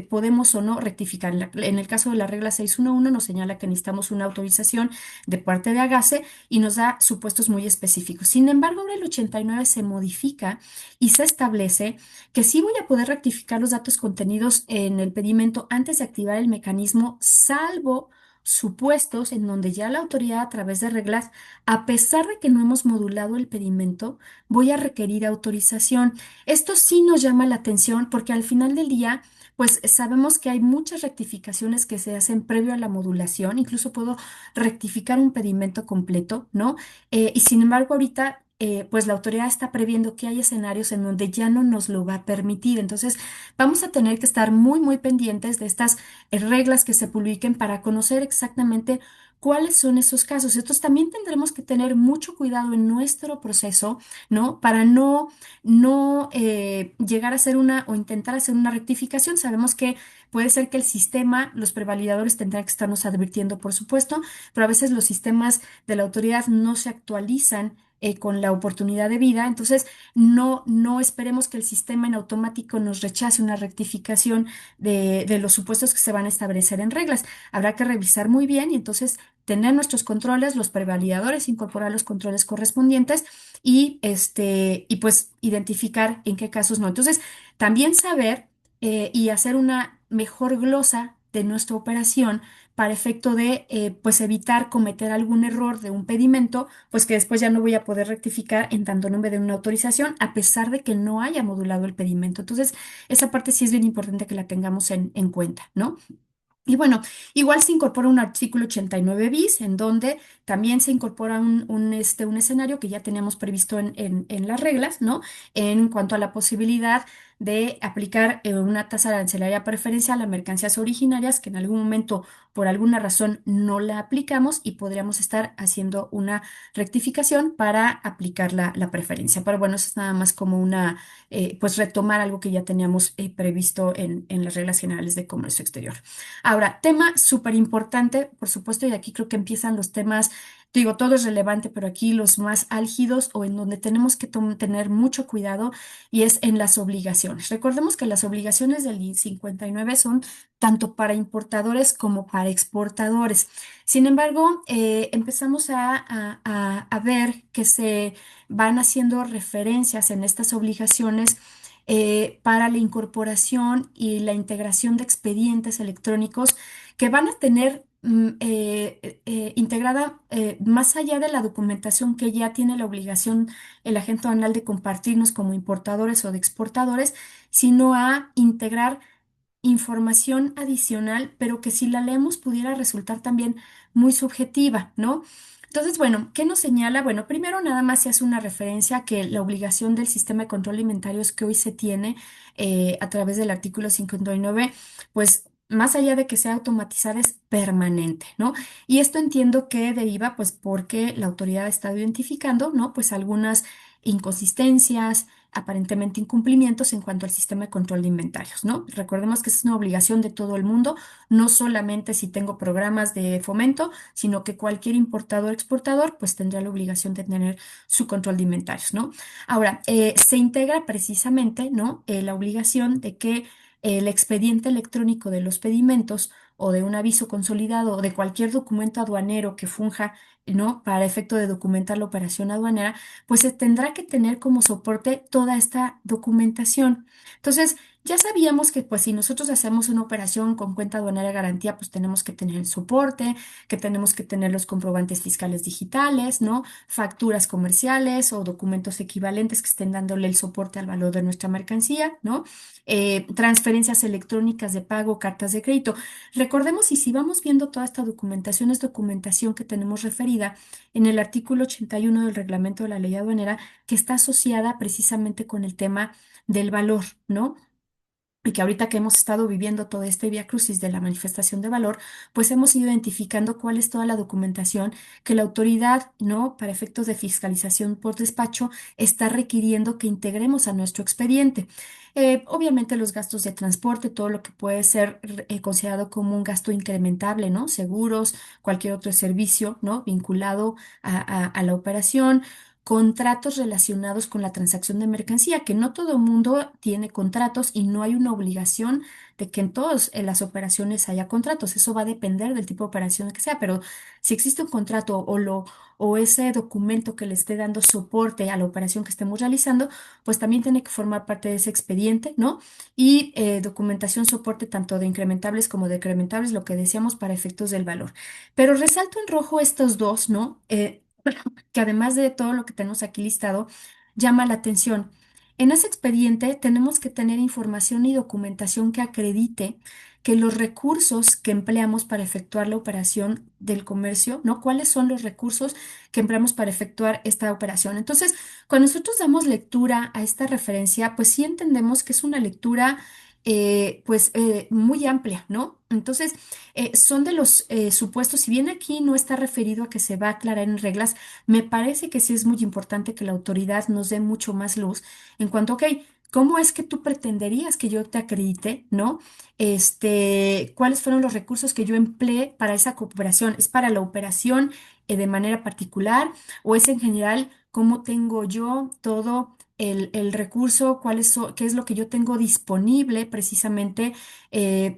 podemos o no rectificar. En el caso de la regla 611 nos señala que necesitamos una autorización de parte de Agase y nos da supuestos muy específicos. Sin embargo, ahora el 89 se modifica y se establece que sí voy a poder rectificar los datos contenidos en el pedimento antes de activar el mecanismo, salvo supuestos en donde ya la autoridad a través de reglas, a pesar de que no hemos modulado el pedimento, voy a requerir autorización. Esto sí nos llama la atención porque al final del día, pues sabemos que hay muchas rectificaciones que se hacen previo a la modulación, incluso puedo rectificar un pedimento completo, ¿no? Y sin embargo, ahorita, pues la autoridad está previendo que hay escenarios en donde ya no nos lo va a permitir. Entonces, vamos a tener que estar muy, muy pendientes de estas reglas que se publiquen para conocer exactamente cuáles son esos casos. Entonces, también tendremos que tener mucho cuidado en nuestro proceso, ¿no? Para no llegar a hacer una o intentar hacer una rectificación. Sabemos que puede ser que el sistema, los prevalidadores tendrán que estarnos advirtiendo, por supuesto, pero a veces los sistemas de la autoridad no se actualizan con la oportunidad de vida. Entonces, no esperemos que el sistema en automático nos rechace una rectificación de los supuestos que se van a establecer en reglas. Habrá que revisar muy bien y entonces tener nuestros controles, los prevalidadores, incorporar los controles correspondientes y pues identificar en qué casos no. Entonces, también saber y hacer una mejor glosa de nuestra operación para efecto de pues evitar cometer algún error de un pedimento, pues que después ya no voy a poder rectificar en tanto no me den una autorización, a pesar de que no haya modulado el pedimento. Entonces, esa parte sí es bien importante que la tengamos en cuenta, ¿no? Y bueno, igual se incorpora un artículo 89 bis, en donde también se incorpora un escenario que ya teníamos previsto en las reglas, ¿no? En cuanto a la posibilidad de aplicar una tasa arancelaria preferencial a mercancías originarias que en algún momento, por alguna razón, no la aplicamos y podríamos estar haciendo una rectificación para aplicar la preferencia. Pero bueno, eso es nada más como pues retomar algo que ya teníamos previsto en las reglas generales de comercio exterior. Ahora, tema súper importante, por supuesto, y aquí creo que empiezan los temas, digo, todo es relevante, pero aquí los más álgidos o en donde tenemos que tener mucho cuidado y es en las obligaciones. Recordemos que las obligaciones del I 59 son tanto para importadores como para exportadores. Sin embargo, empezamos a ver que se van haciendo referencias en estas obligaciones para la incorporación y la integración de expedientes electrónicos que van a tener integrada más allá de la documentación que ya tiene la obligación el agente aduanal de compartirnos como importadores o de exportadores, sino a integrar información adicional, pero que si la leemos pudiera resultar también muy subjetiva, ¿no? Entonces, bueno, ¿qué nos señala? Bueno, primero nada más se hace una referencia a que la obligación del sistema de control de inventarios que hoy se tiene a través del artículo 59, pues más allá de que sea automatizada, es permanente, ¿no? Y esto entiendo que deriva, pues, porque la autoridad ha estado identificando, ¿no? Pues algunas inconsistencias, aparentemente incumplimientos en cuanto al sistema de control de inventarios, ¿no? Recordemos que es una obligación de todo el mundo, no solamente si tengo programas de fomento, sino que cualquier importador, exportador, pues tendrá la obligación de tener su control de inventarios, ¿no? Ahora, se integra precisamente, ¿no? La obligación de que el expediente electrónico de los pedimentos o de un aviso consolidado o de cualquier documento aduanero que funja, ¿no? Para efecto de documentar la operación aduanera, pues se tendrá que tener como soporte toda esta documentación. Entonces, ya sabíamos que pues si nosotros hacemos una operación con cuenta aduanera de garantía, pues tenemos que tener el soporte, que tenemos que tener los comprobantes fiscales digitales, ¿no? Facturas comerciales o documentos equivalentes que estén dándole el soporte al valor de nuestra mercancía, ¿no? Transferencias electrónicas de pago, cartas de crédito. Recordemos, y si vamos viendo toda esta documentación, es documentación que tenemos referida en el artículo 81 del reglamento de la ley aduanera, que está asociada precisamente con el tema del valor, ¿no? Y que ahorita que hemos estado viviendo todo este vía crucis de la manifestación de valor, pues hemos ido identificando cuál es toda la documentación que la autoridad, ¿no? Para efectos de fiscalización por despacho, está requiriendo que integremos a nuestro expediente. Obviamente los gastos de transporte, todo lo que puede ser considerado como un gasto incrementable, ¿no? Seguros, cualquier otro servicio, ¿no? Vinculado a la operación, contratos relacionados con la transacción de mercancía, que no todo el mundo tiene contratos y no hay una obligación de que en todas las operaciones haya contratos. Eso va a depender del tipo de operación que sea, pero si existe un contrato o ese documento que le esté dando soporte a la operación que estemos realizando, pues también tiene que formar parte de ese expediente, ¿no? Y documentación soporte tanto de incrementables como decrementables, lo que decíamos para efectos del valor. Pero resalto en rojo estos dos, ¿no? Que además de todo lo que tenemos aquí listado, llama la atención. En ese expediente tenemos que tener información y documentación que acredite que los recursos que empleamos para efectuar la operación del comercio, ¿no? ¿Cuáles son los recursos que empleamos para efectuar esta operación? Entonces, cuando nosotros damos lectura a esta referencia, pues sí entendemos que es una lectura, muy amplia, ¿no? Entonces, son de los supuestos, si bien aquí no está referido a que se va a aclarar en reglas, me parece que sí es muy importante que la autoridad nos dé mucho más luz en cuanto, ok, ¿cómo es que tú pretenderías que yo te acredite, ¿no? ¿Cuáles fueron los recursos que yo empleé para esa cooperación? ¿Es para la operación de manera particular o es en general cómo tengo yo todo el recurso, qué es lo que yo tengo disponible precisamente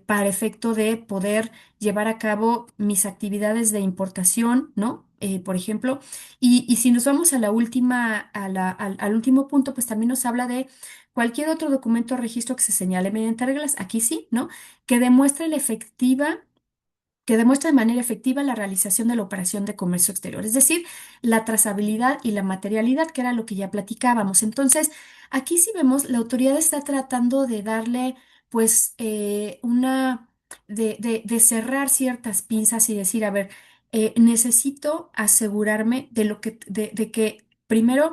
para efecto de poder llevar a cabo mis actividades de importación, ¿no? Por ejemplo, y si nos vamos a la última, al último punto, pues también nos habla de cualquier otro documento o registro que se señale mediante reglas, aquí sí, ¿no? Que demuestre la efectiva que demuestra de manera efectiva la realización de la operación de comercio exterior, es decir, la trazabilidad y la materialidad, que era lo que ya platicábamos. Entonces, aquí sí vemos, la autoridad está tratando de darle, pues, de cerrar ciertas pinzas y decir, a ver, necesito asegurarme de de que primero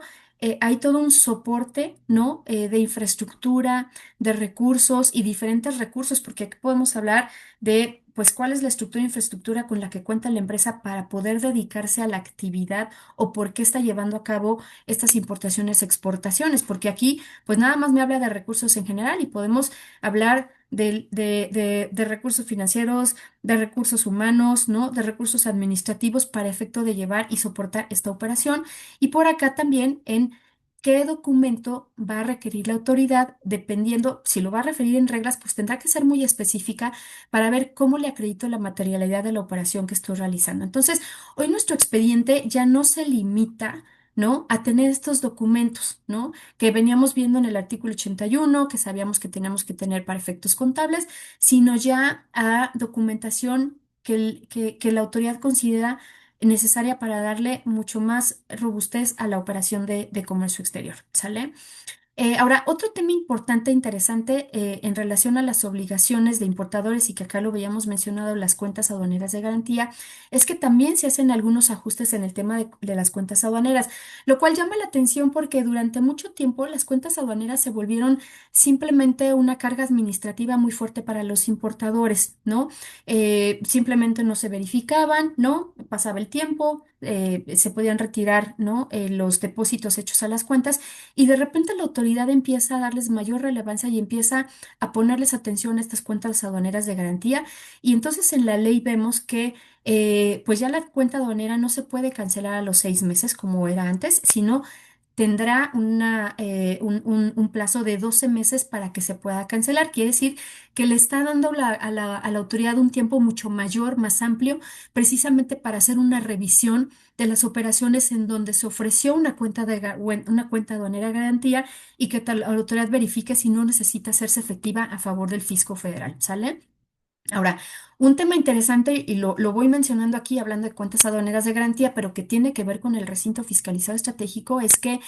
hay todo un soporte, ¿no? De infraestructura, de recursos y diferentes recursos, porque aquí podemos hablar de, pues, cuál es la estructura e infraestructura con la que cuenta la empresa para poder dedicarse a la actividad o por qué está llevando a cabo estas importaciones, exportaciones, porque aquí, pues, nada más me habla de recursos en general y podemos hablar de recursos financieros, de recursos humanos, ¿no? De recursos administrativos para efecto de llevar y soportar esta operación. Y por acá también en qué documento va a requerir la autoridad, dependiendo, si lo va a referir en reglas, pues tendrá que ser muy específica para ver cómo le acredito la materialidad de la operación que estoy realizando. Entonces, hoy nuestro expediente ya no se limita, ¿no? A tener estos documentos, ¿no? Que veníamos viendo en el artículo 81, que sabíamos que teníamos que tener para efectos contables, sino ya a documentación que la autoridad considera necesaria para darle mucho más robustez a la operación de comercio exterior, ¿sale? Ahora, otro tema importante e interesante en relación a las obligaciones de importadores y que acá lo veíamos mencionado, las cuentas aduaneras de garantía, es que también se hacen algunos ajustes en el tema de las cuentas aduaneras, lo cual llama la atención porque durante mucho tiempo las cuentas aduaneras se volvieron simplemente una carga administrativa muy fuerte para los importadores, ¿no? Simplemente no se verificaban, ¿no? Pasaba el tiempo, se podían retirar, ¿no? Los depósitos hechos a las cuentas y de repente la autoridad empieza a darles mayor relevancia y empieza a ponerles atención a estas cuentas aduaneras de garantía. Y entonces en la ley vemos que pues ya la cuenta aduanera no se puede cancelar a los 6 meses como era antes, sino tendrá un plazo de 12 meses para que se pueda cancelar. Quiere decir que le está dando a la autoridad un tiempo mucho mayor, más amplio, precisamente para hacer una revisión de las operaciones en donde se ofreció una cuenta aduanera de garantía y que tal la autoridad verifique si no necesita hacerse efectiva a favor del fisco federal. ¿Sale? Ahora, un tema interesante, y lo voy mencionando aquí hablando de cuentas aduaneras de garantía, pero que tiene que ver con el recinto fiscalizado estratégico, es que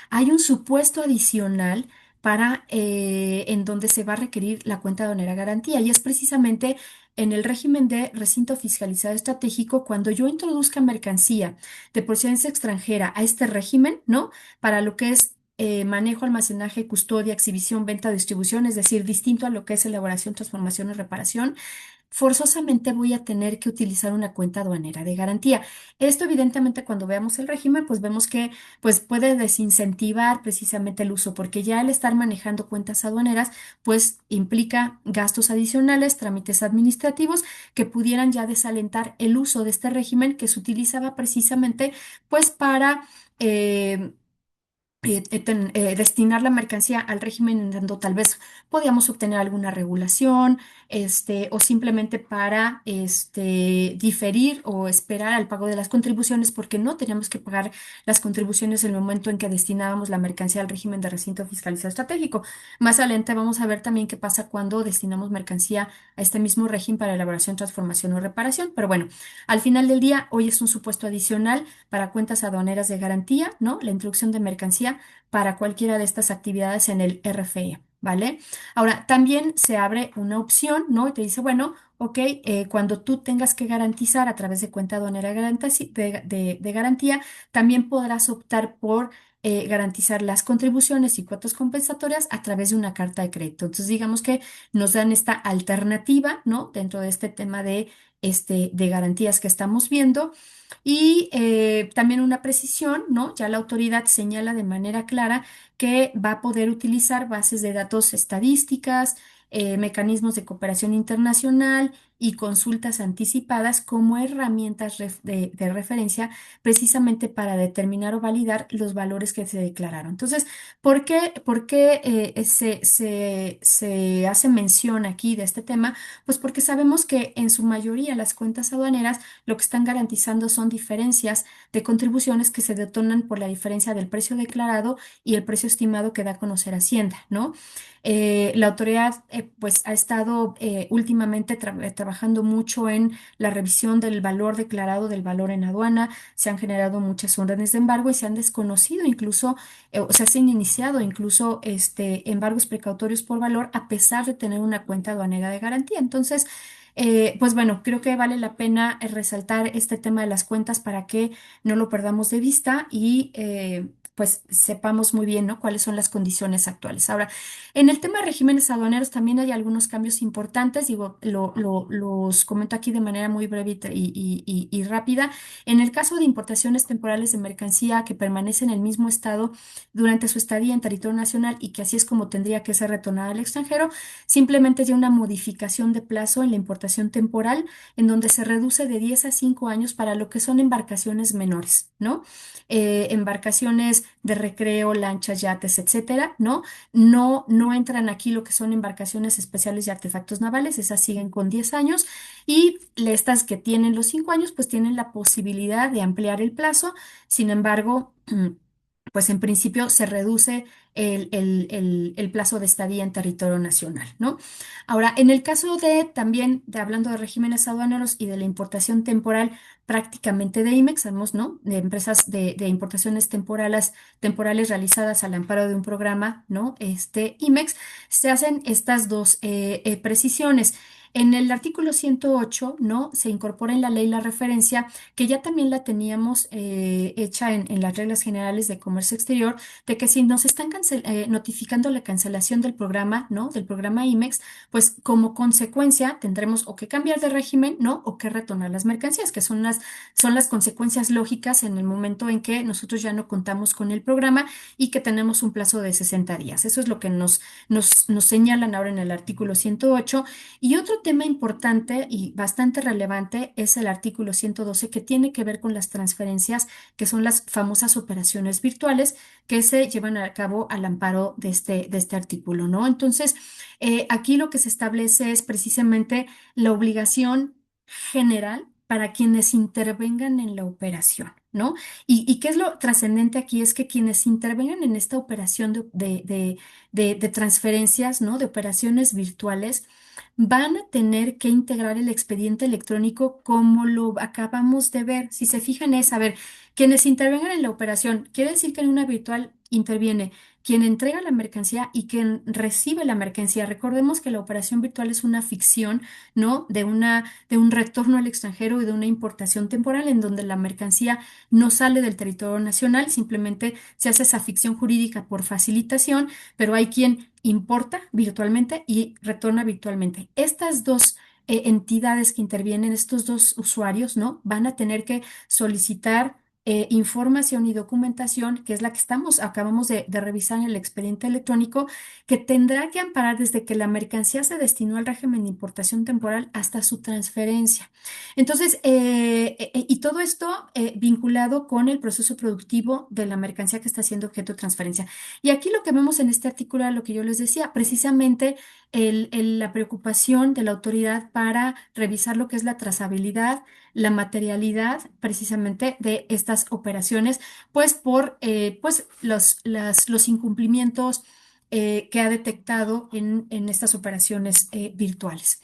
hay un supuesto adicional para en donde se va a requerir la cuenta aduanera garantía, y es precisamente en el régimen de recinto fiscalizado estratégico cuando yo introduzca mercancía de procedencia extranjera a este régimen, ¿no? Para lo que es manejo, almacenaje, custodia, exhibición, venta, distribución, es decir, distinto a lo que es elaboración, transformación y reparación, forzosamente voy a tener que utilizar una cuenta aduanera de garantía. Esto evidentemente cuando veamos el régimen, pues vemos que pues puede desincentivar precisamente el uso, porque ya al estar manejando cuentas aduaneras, pues implica gastos adicionales, trámites administrativos que pudieran ya desalentar el uso de este régimen que se utilizaba precisamente pues para destinar la mercancía al régimen en donde tal vez podíamos obtener alguna regulación, o simplemente para diferir o esperar al pago de las contribuciones, porque no teníamos que pagar las contribuciones en el momento en que destinábamos la mercancía al régimen de recinto fiscalizado estratégico. Más adelante vamos a ver también qué pasa cuando destinamos mercancía a este mismo régimen para elaboración, transformación o reparación. Pero bueno, al final del día, hoy es un supuesto adicional para cuentas aduaneras de garantía, ¿no? La introducción de mercancía para cualquiera de estas actividades en el RFE, ¿vale? Ahora, también se abre una opción, ¿no? Y te dice, bueno, ok, cuando tú tengas que garantizar a través de cuenta aduanera de garantía, también podrás optar por garantizar las contribuciones y cuotas compensatorias a través de una carta de crédito. Entonces, digamos que nos dan esta alternativa, ¿no? Dentro de este tema de garantías que estamos viendo. Y también una precisión, ¿no? Ya la autoridad señala de manera clara que va a poder utilizar bases de datos estadísticas, mecanismos de cooperación internacional y consultas anticipadas como herramientas de referencia precisamente para determinar o validar los valores que se declararon. Entonces, ¿por qué se hace mención aquí de este tema? Pues porque sabemos que en su mayoría las cuentas aduaneras lo que están garantizando son diferencias de contribuciones que se detonan por la diferencia del precio declarado y el precio estimado que da a conocer Hacienda, ¿no? La autoridad pues ha estado últimamente trabajando mucho en la revisión del valor declarado, del valor en aduana. Se han generado muchas órdenes de embargo y se han desconocido incluso, o sea, se han iniciado incluso embargos precautorios por valor a pesar de tener una cuenta aduanera de garantía. Entonces, pues bueno, creo que vale la pena resaltar este tema de las cuentas para que no lo perdamos de vista y pues sepamos muy bien, ¿no? Cuáles son las condiciones actuales. Ahora, en el tema de regímenes aduaneros también hay algunos cambios importantes, digo, los comento aquí de manera muy breve y rápida. En el caso de importaciones temporales de mercancía que permanecen en el mismo estado durante su estadía en territorio nacional y que así es como tendría que ser retornada al extranjero, simplemente es ya una modificación de plazo en la importación temporal, en donde se reduce de 10 a 5 años para lo que son embarcaciones menores, ¿no? Embarcaciones de recreo, lanchas, yates, etcétera, ¿no? No entran aquí lo que son embarcaciones especiales y artefactos navales, esas siguen con 10 años, y estas que tienen los 5 años, pues tienen la posibilidad de ampliar el plazo. Sin embargo, pues en principio se reduce el plazo de estadía en territorio nacional, ¿no? Ahora, en el caso de también, hablando de regímenes aduaneros y de la importación temporal prácticamente de IMEX, sabemos, ¿no? De empresas de importaciones temporales realizadas al amparo de un programa, ¿no? IMEX, se hacen estas dos precisiones. En el artículo 108, ¿no? Se incorpora en la ley la referencia que ya también la teníamos hecha en las reglas generales de comercio exterior, de que si nos están notificando la cancelación del programa, ¿no? Del programa IMEX, pues como consecuencia tendremos o que cambiar de régimen, ¿no? O que retornar las mercancías, que son las consecuencias lógicas en el momento en que nosotros ya no contamos con el programa y que tenemos un plazo de 60 días. Eso es lo que nos señalan ahora en el artículo 108. Y otro tema importante y bastante relevante es el artículo 112 que tiene que ver con las transferencias, que son las famosas operaciones virtuales que se llevan a cabo al amparo de este artículo, ¿no? Entonces, aquí lo que se establece es precisamente la obligación general para quienes intervengan en la operación, ¿no? Y qué es lo trascendente aquí es que quienes intervengan en esta operación de transferencias, ¿no? De operaciones virtuales, van a tener que integrar el expediente electrónico como lo acabamos de ver. Si se fijan es, a ver, quienes intervengan en la operación, quiere decir que en una virtual interviene quien entrega la mercancía y quien recibe la mercancía. Recordemos que la operación virtual es una ficción, ¿no? De un retorno al extranjero y de una importación temporal en donde la mercancía no sale del territorio nacional, simplemente se hace esa ficción jurídica por facilitación, pero hay quien importa virtualmente y retorna virtualmente. Estas dos entidades que intervienen, estos dos usuarios, ¿no? Van a tener que solicitar información y documentación, que es la que acabamos de revisar en el expediente electrónico, que tendrá que amparar desde que la mercancía se destinó al régimen de importación temporal hasta su transferencia. Entonces, y todo esto vinculado con el proceso productivo de la mercancía que está siendo objeto de transferencia. Y aquí lo que vemos en este artículo era lo que yo les decía, precisamente la preocupación de la autoridad para revisar lo que es la trazabilidad, la materialidad precisamente de estas operaciones, pues por pues los incumplimientos que ha detectado en estas operaciones virtuales.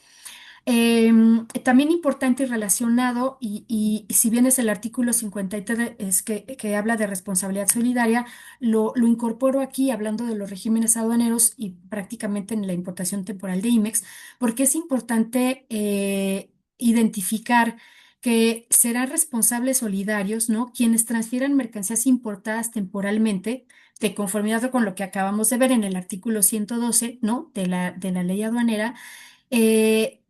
También importante y relacionado, y si bien es el artículo 53 que habla de responsabilidad solidaria, lo incorporo aquí hablando de los regímenes aduaneros y prácticamente en la importación temporal de IMEX, porque es importante identificar que serán responsables solidarios, ¿no? Quienes transfieran mercancías importadas temporalmente, de conformidad con lo que acabamos de ver en el artículo 112, ¿no? De la ley aduanera. eh,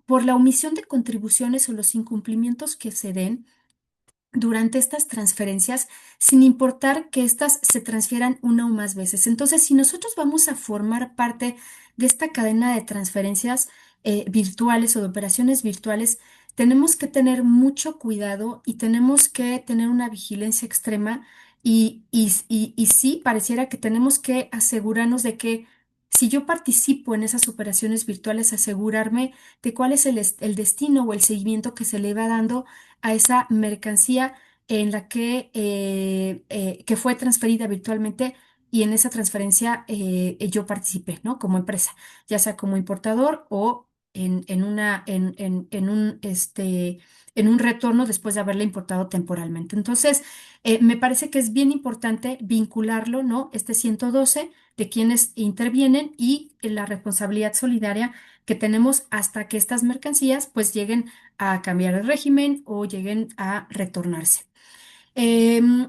por la omisión de contribuciones o los incumplimientos que se den durante estas transferencias, sin importar que éstas se transfieran una o más veces. Entonces, si nosotros vamos a formar parte de esta cadena de transferencias virtuales o de operaciones virtuales, tenemos que tener mucho cuidado y tenemos que tener una vigilancia extrema y sí, pareciera que tenemos que asegurarnos de que si yo participo en esas operaciones virtuales, asegurarme de cuál es el destino o el seguimiento que se le va dando a esa mercancía en la que fue transferida virtualmente y en esa transferencia yo participé, ¿no? Como empresa, ya sea como importador o en un retorno después de haberla importado temporalmente. Entonces, me parece que es bien importante vincularlo, ¿no? Este 112 de quienes intervienen y la responsabilidad solidaria que tenemos hasta que estas mercancías pues lleguen a cambiar el régimen o lleguen a retornarse.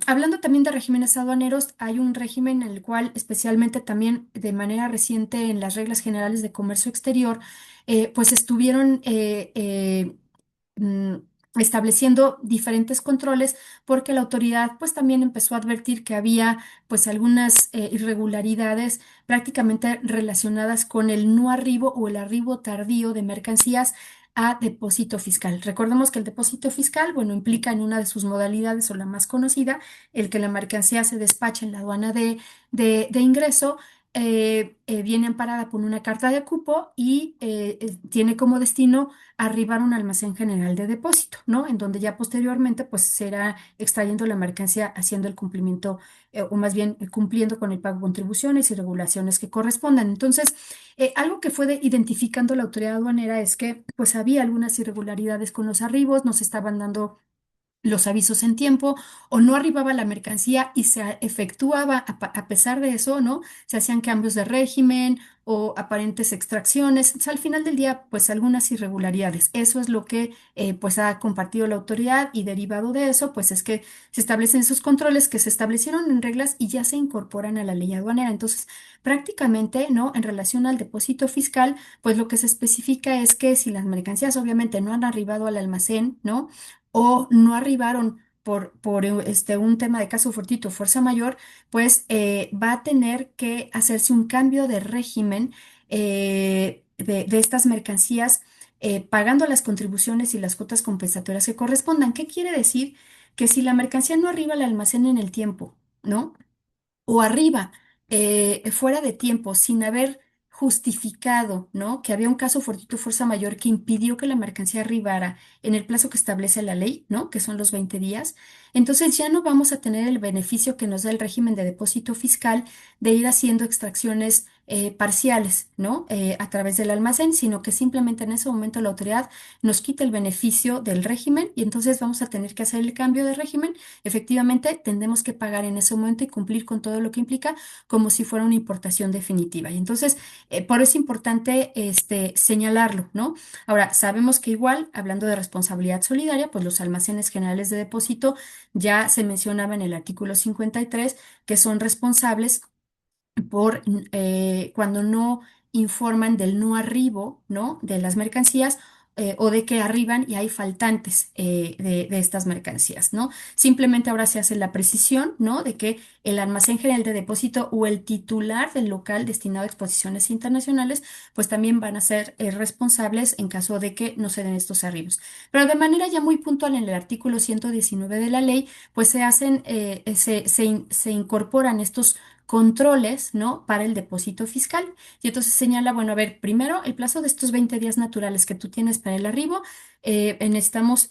Hablando también de regímenes aduaneros, hay un régimen en el cual, especialmente también de manera reciente en las reglas generales de comercio exterior, pues estuvieron mm, estableciendo diferentes controles porque la autoridad pues también empezó a advertir que había pues algunas irregularidades prácticamente relacionadas con el no arribo o el arribo tardío de mercancías a depósito fiscal. Recordemos que el depósito fiscal, bueno, implica en una de sus modalidades o la más conocida, el que la mercancía se despacha en la aduana de ingreso, viene amparada por una carta de cupo y tiene como destino arribar a un almacén general de depósito, ¿no? En donde ya posteriormente pues será extrayendo la mercancía haciendo el cumplimiento o más bien cumpliendo con el pago de contribuciones y regulaciones que correspondan. Entonces, algo que fue identificando la autoridad aduanera es que pues había algunas irregularidades con los arribos, nos estaban dando los avisos en tiempo o no arribaba la mercancía y se efectuaba, a pesar de eso, ¿no? Se hacían cambios de régimen o aparentes extracciones. O sea, al final del día, pues algunas irregularidades. Eso es lo que pues ha compartido la autoridad y derivado de eso, pues es que se establecen esos controles que se establecieron en reglas y ya se incorporan a la ley aduanera. Entonces, prácticamente, ¿no? En relación al depósito fiscal, pues lo que se especifica es que si las mercancías obviamente no han arribado al almacén, ¿no? O no arribaron por un tema de caso fortuito, fuerza mayor, pues va a tener que hacerse un cambio de régimen de estas mercancías pagando las contribuciones y las cuotas compensatorias que correspondan. ¿Qué quiere decir? Que si la mercancía no arriba al almacén en el tiempo, ¿no? O arriba, fuera de tiempo, sin haber justificado, ¿no? Que había un caso fortuito fuerza mayor que impidió que la mercancía arribara en el plazo que establece la ley, ¿no? Que son los 20 días. Entonces ya no vamos a tener el beneficio que nos da el régimen de depósito fiscal de ir haciendo extracciones parciales, ¿no? A través del almacén, sino que simplemente en ese momento la autoridad nos quita el beneficio del régimen y entonces vamos a tener que hacer el cambio de régimen. Efectivamente, tendremos que pagar en ese momento y cumplir con todo lo que implica como si fuera una importación definitiva. Y entonces, por eso es importante señalarlo, ¿no? Ahora, sabemos que igual, hablando de responsabilidad solidaria, pues los almacenes generales de depósito ya se mencionaba en el artículo 53 que son responsables por cuando no informan del no arribo, ¿no? De las mercancías o de que arriban y hay faltantes de estas mercancías, ¿no? Simplemente ahora se hace la precisión, ¿no? De que el almacén general de depósito o el titular del local destinado a exposiciones internacionales, pues también van a ser responsables en caso de que no se den estos arribos. Pero de manera ya muy puntual en el artículo 119 de la ley, pues se hacen, se incorporan estos controles, ¿no? Para el depósito fiscal. Y entonces señala, bueno, a ver, primero, el plazo de estos 20 días naturales que tú tienes para el arribo, necesitamos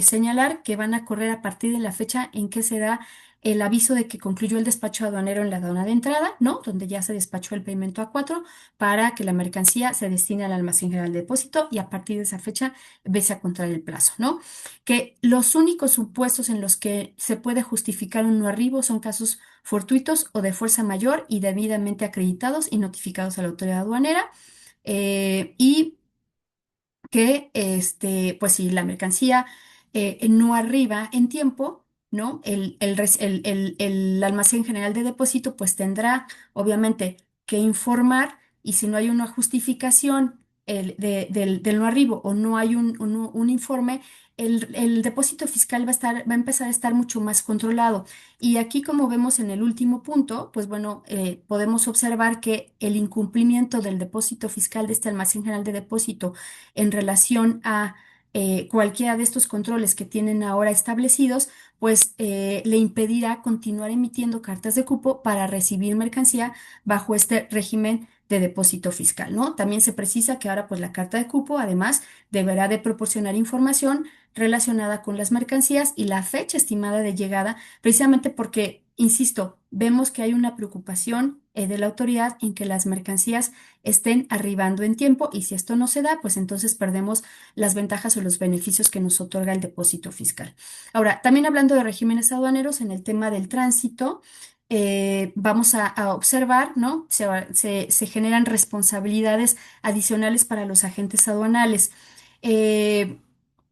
señalar que van a correr a partir de la fecha en que se da el aviso de que concluyó el despacho aduanero en la aduana de entrada, ¿no? Donde ya se despachó el pedimento A4 para que la mercancía se destine al almacén general de depósito y a partir de esa fecha vese a contar el plazo, ¿no? Que los únicos supuestos en los que se puede justificar un no arribo son casos fortuitos o de fuerza mayor y debidamente acreditados y notificados a la autoridad aduanera. Y que, pues si la mercancía no arriba en tiempo, ¿no? El almacén general de depósito, pues tendrá, obviamente, que informar y si no hay una justificación del no arribo o no hay un informe, el depósito fiscal va a empezar a estar mucho más controlado. Y aquí, como vemos en el último punto, pues bueno, podemos observar que el incumplimiento del depósito fiscal de este almacén general de depósito en relación a cualquiera de estos controles que tienen ahora establecidos, pues le impedirá continuar emitiendo cartas de cupo para recibir mercancía bajo este régimen de depósito fiscal, ¿no? También se precisa que ahora pues la carta de cupo además deberá de proporcionar información relacionada con las mercancías y la fecha estimada de llegada, precisamente porque, insisto, vemos que hay una preocupación de la autoridad en que las mercancías estén arribando en tiempo y si esto no se da, pues entonces perdemos las ventajas o los beneficios que nos otorga el depósito fiscal. Ahora, también hablando de regímenes aduaneros, en el tema del tránsito, vamos a observar, ¿no? Se generan responsabilidades adicionales para los agentes aduanales. Eh,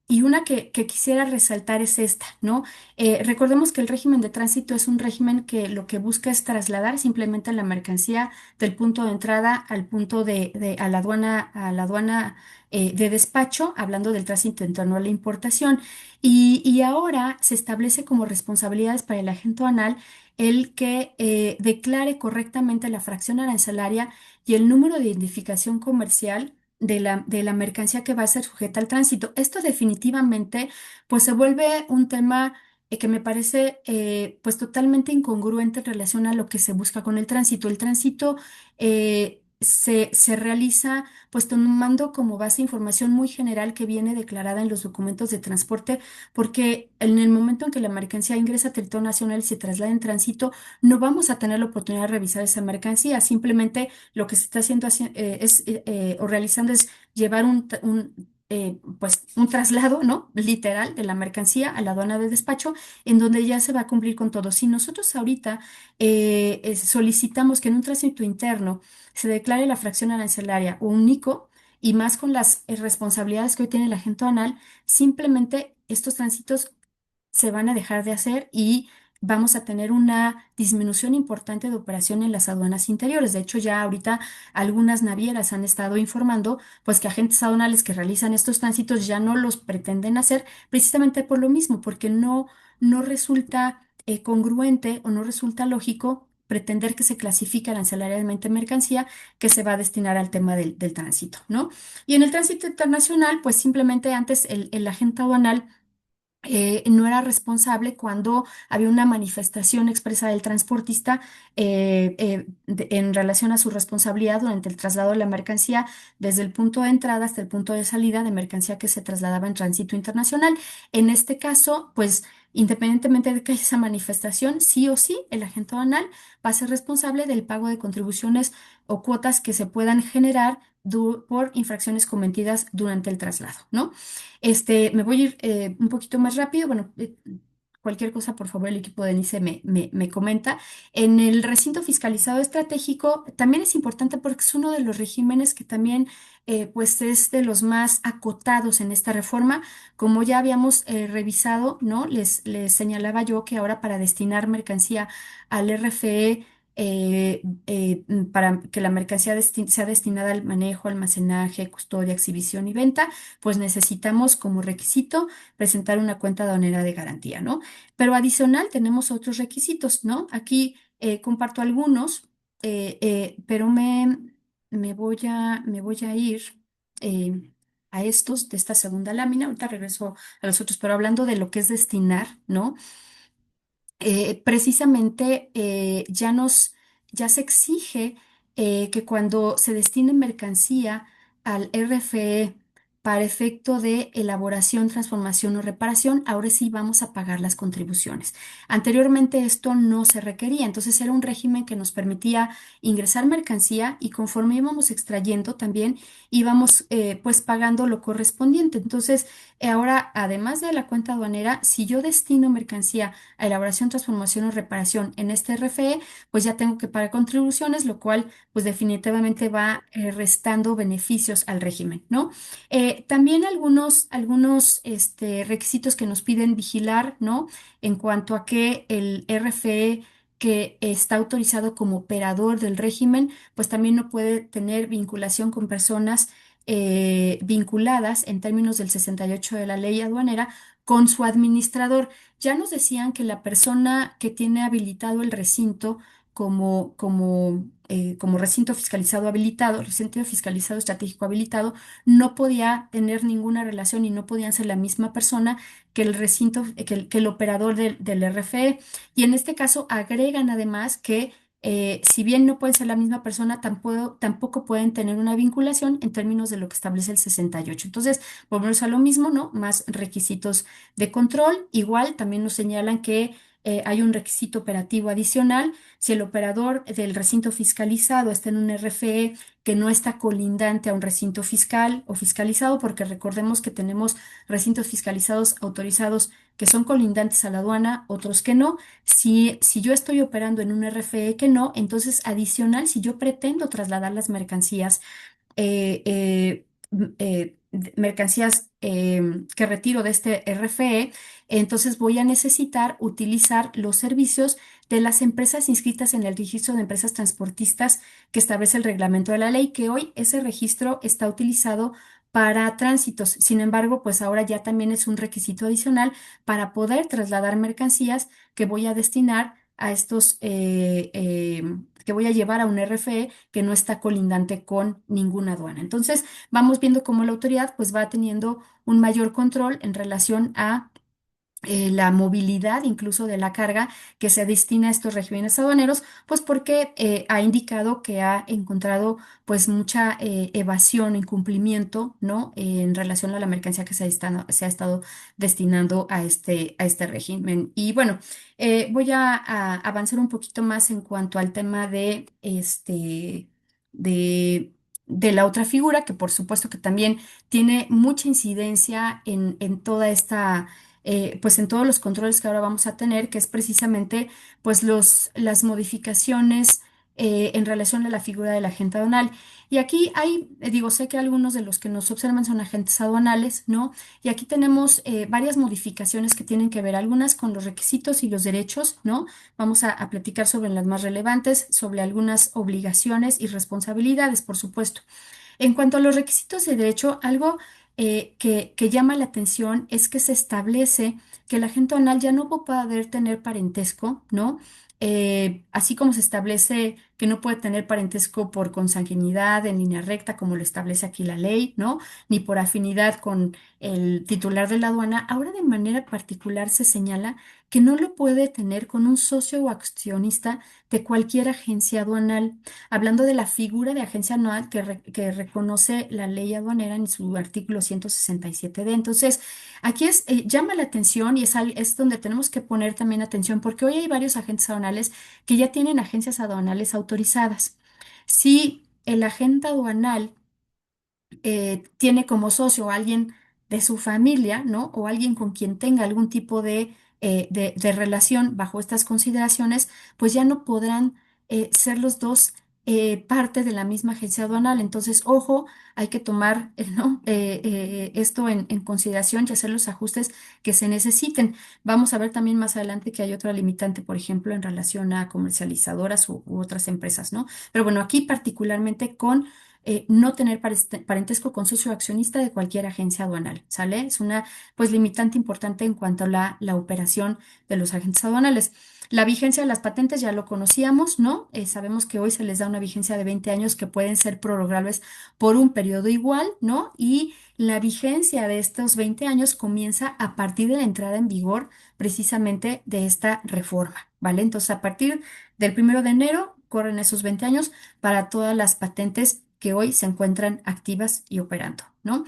y una que quisiera resaltar es esta, ¿no? Recordemos que el régimen de tránsito es un régimen que lo que busca es trasladar simplemente la mercancía del punto de entrada al punto a la aduana de despacho, hablando del tránsito interno a la importación. Y ahora se establece como responsabilidades para el agente aduanal el que declare correctamente la fracción arancelaria y el número de identificación comercial de la mercancía que va a ser sujeta al tránsito. Esto definitivamente pues se vuelve un tema que me parece pues totalmente incongruente en relación a lo que se busca con el tránsito. El tránsito se realiza pues tomando como base información muy general que viene declarada en los documentos de transporte, porque en el momento en que la mercancía ingresa a territorio nacional y se traslada en tránsito, no vamos a tener la oportunidad de revisar esa mercancía. Simplemente lo que se está haciendo o realizando es llevar pues un traslado, ¿no? Literal de la mercancía a la aduana de despacho, en donde ya se va a cumplir con todo. Si nosotros ahorita solicitamos que en un tránsito interno se declare la fracción arancelaria o un ICO, y más con las responsabilidades que hoy tiene la agente aduanal, simplemente estos tránsitos se van a dejar de hacer y vamos a tener una disminución importante de operación en las aduanas interiores. De hecho, ya ahorita algunas navieras han estado informando, pues que agentes aduanales que realizan estos tránsitos ya no los pretenden hacer precisamente por lo mismo, porque no resulta congruente o no resulta lógico pretender que se clasifique arancelariamente mercancía que se va a destinar al tema del tránsito, ¿no? Y en el tránsito internacional, pues simplemente antes el agente aduanal no era responsable cuando había una manifestación expresa del transportista en relación a su responsabilidad durante el traslado de la mercancía desde el punto de entrada hasta el punto de salida de mercancía que se trasladaba en tránsito internacional. En este caso, pues independientemente de que haya esa manifestación, sí o sí, el agente aduanal va a ser responsable del pago de contribuciones o cuotas que se puedan generar por infracciones cometidas durante el traslado, ¿no? Me voy a ir un poquito más rápido. Bueno, cualquier cosa, por favor, el equipo de Nice me comenta. En el recinto fiscalizado estratégico también es importante porque es uno de los regímenes que también pues es de los más acotados en esta reforma. Como ya habíamos revisado, ¿no? Les señalaba yo que ahora para destinar mercancía al RFE, para que la mercancía sea destinada al manejo, almacenaje, custodia, exhibición y venta, pues necesitamos como requisito presentar una cuenta aduanera de garantía, ¿no? Pero adicional tenemos otros requisitos, ¿no? Aquí comparto algunos, pero me voy a ir eh, a estos de esta segunda lámina. Ahorita regreso a los otros, pero hablando de lo que es destinar, ¿no? Precisamente ya se exige que cuando se destine mercancía al RFE para efecto de elaboración, transformación o reparación, ahora sí vamos a pagar las contribuciones. Anteriormente esto no se requería, entonces era un régimen que nos permitía ingresar mercancía y conforme íbamos extrayendo también íbamos pues pagando lo correspondiente. Entonces, ahora, además de la cuenta aduanera, si yo destino mercancía a elaboración, transformación o reparación en este RFE, pues ya tengo que pagar contribuciones, lo cual pues definitivamente va restando beneficios al régimen, ¿no? También algunos requisitos que nos piden vigilar, ¿no? En cuanto a que el RFE que está autorizado como operador del régimen, pues también no puede tener vinculación con personas vinculadas en términos del 68 de la ley aduanera con su administrador. Ya nos decían que la persona que tiene habilitado el recinto como recinto fiscalizado habilitado, recinto fiscalizado estratégico habilitado, no podía tener ninguna relación y no podían ser la misma persona que el recinto, que el operador del RFE. Y en este caso agregan además que si bien no pueden ser la misma persona, tampoco pueden tener una vinculación en términos de lo que establece el 68. Entonces, volvemos a lo mismo, ¿no? Más requisitos de control. Igual también nos señalan que hay un requisito operativo adicional. Si el operador del recinto fiscalizado está en un RFE que no está colindante a un recinto fiscal o fiscalizado, porque recordemos que tenemos recintos fiscalizados autorizados que son colindantes a la aduana, otros que no. Si yo estoy operando en un RFE que no, entonces adicional, si yo pretendo trasladar las mercancías mercancías que retiro de este RFE, entonces voy a necesitar utilizar los servicios de las empresas inscritas en el registro de empresas transportistas que establece el reglamento de la ley, que hoy ese registro está utilizado para tránsitos. Sin embargo, pues ahora ya también es un requisito adicional para poder trasladar mercancías que voy a destinar a estos que voy a llevar a un RFE que no está colindante con ninguna aduana. Entonces, vamos viendo cómo la autoridad pues va teniendo un mayor control en relación a la movilidad incluso de la carga que se destina a estos regímenes aduaneros, pues porque ha indicado que ha encontrado pues mucha evasión, incumplimiento, ¿no? En relación a la mercancía que se ha estado destinando a este régimen. Y bueno, voy a avanzar un poquito más en cuanto al tema de, de la otra figura, que por supuesto que también tiene mucha incidencia en toda esta pues en todos los controles que ahora vamos a tener, que es precisamente pues las modificaciones en relación a la figura del agente aduanal. Y aquí hay, digo, sé que algunos de los que nos observan son agentes aduanales, ¿no? Y aquí tenemos varias modificaciones que tienen que ver, algunas con los requisitos y los derechos, ¿no? Vamos a platicar sobre las más relevantes, sobre algunas obligaciones y responsabilidades, por supuesto. En cuanto a los requisitos de derecho, algo que llama la atención es que se establece que el agente aduanal ya no va a poder tener parentesco, ¿no? Así como se establece que no puede tener parentesco por consanguinidad en línea recta, como lo establece aquí la ley, ¿no? Ni por afinidad con el titular de la aduana, ahora de manera particular se señala que no lo puede tener con un socio o accionista de cualquier agencia aduanal, hablando de la figura de agencia anual que reconoce la ley aduanera en su artículo 167D. Entonces, aquí llama la atención y es donde tenemos que poner también atención porque hoy hay varios agentes aduanales que ya tienen agencias aduanales autorizadas. Si el agente aduanal tiene como socio a alguien de su familia, ¿no? O alguien con quien tenga algún tipo de relación bajo estas consideraciones, pues ya no podrán ser los dos parte de la misma agencia aduanal. Entonces, ojo, hay que tomar, ¿no? Esto en consideración y hacer los ajustes que se necesiten. Vamos a ver también más adelante que hay otra limitante, por ejemplo, en relación a comercializadoras u otras empresas, ¿no? Pero bueno, aquí particularmente con no tener parentesco con socio accionista de cualquier agencia aduanal, ¿sale? Es una, pues, limitante importante en cuanto a la operación de los agentes aduanales. La vigencia de las patentes ya lo conocíamos, ¿no? Sabemos que hoy se les da una vigencia de 20 años que pueden ser prorrogables por un periodo igual, ¿no? Y la vigencia de estos 20 años comienza a partir de la entrada en vigor precisamente de esta reforma, ¿vale? Entonces, a partir del 1 de enero corren esos 20 años para todas las patentes que hoy se encuentran activas y operando, ¿no?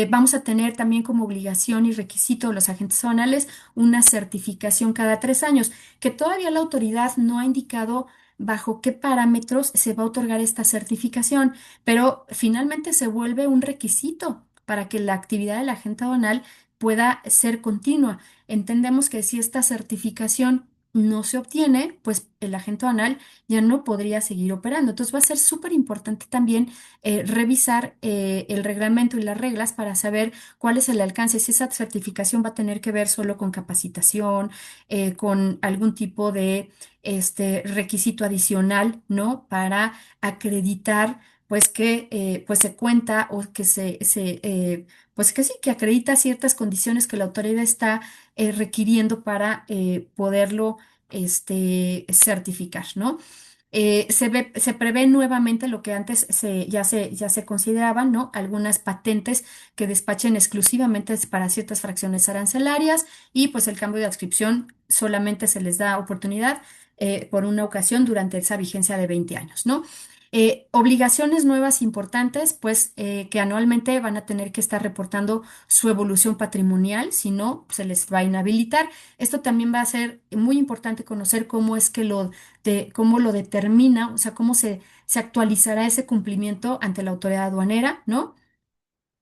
Vamos a tener también como obligación y requisito de los agentes aduanales una certificación cada 3 años, que todavía la autoridad no ha indicado bajo qué parámetros se va a otorgar esta certificación, pero finalmente se vuelve un requisito para que la actividad del agente aduanal pueda ser continua. Entendemos que si esta certificación no se obtiene, pues el agente aduanal ya no podría seguir operando. Entonces va a ser súper importante también revisar el reglamento y las reglas para saber cuál es el alcance, si esa certificación va a tener que ver solo con capacitación, con algún tipo de requisito adicional, ¿no? Para acreditar. Pues que pues se cuenta o que pues que sí, que acredita ciertas condiciones que la autoridad está requiriendo para poderlo certificar, ¿no? Se prevé nuevamente lo que antes ya se consideraban, ¿no? Algunas patentes que despachen exclusivamente para ciertas fracciones arancelarias y pues el cambio de adscripción solamente se les da oportunidad por una ocasión durante esa vigencia de 20 años, ¿no? Obligaciones nuevas importantes, pues que anualmente van a tener que estar reportando su evolución patrimonial, si no, se les va a inhabilitar. Esto también va a ser muy importante conocer cómo es que cómo lo determina, o sea, cómo se actualizará ese cumplimiento ante la autoridad aduanera, ¿no?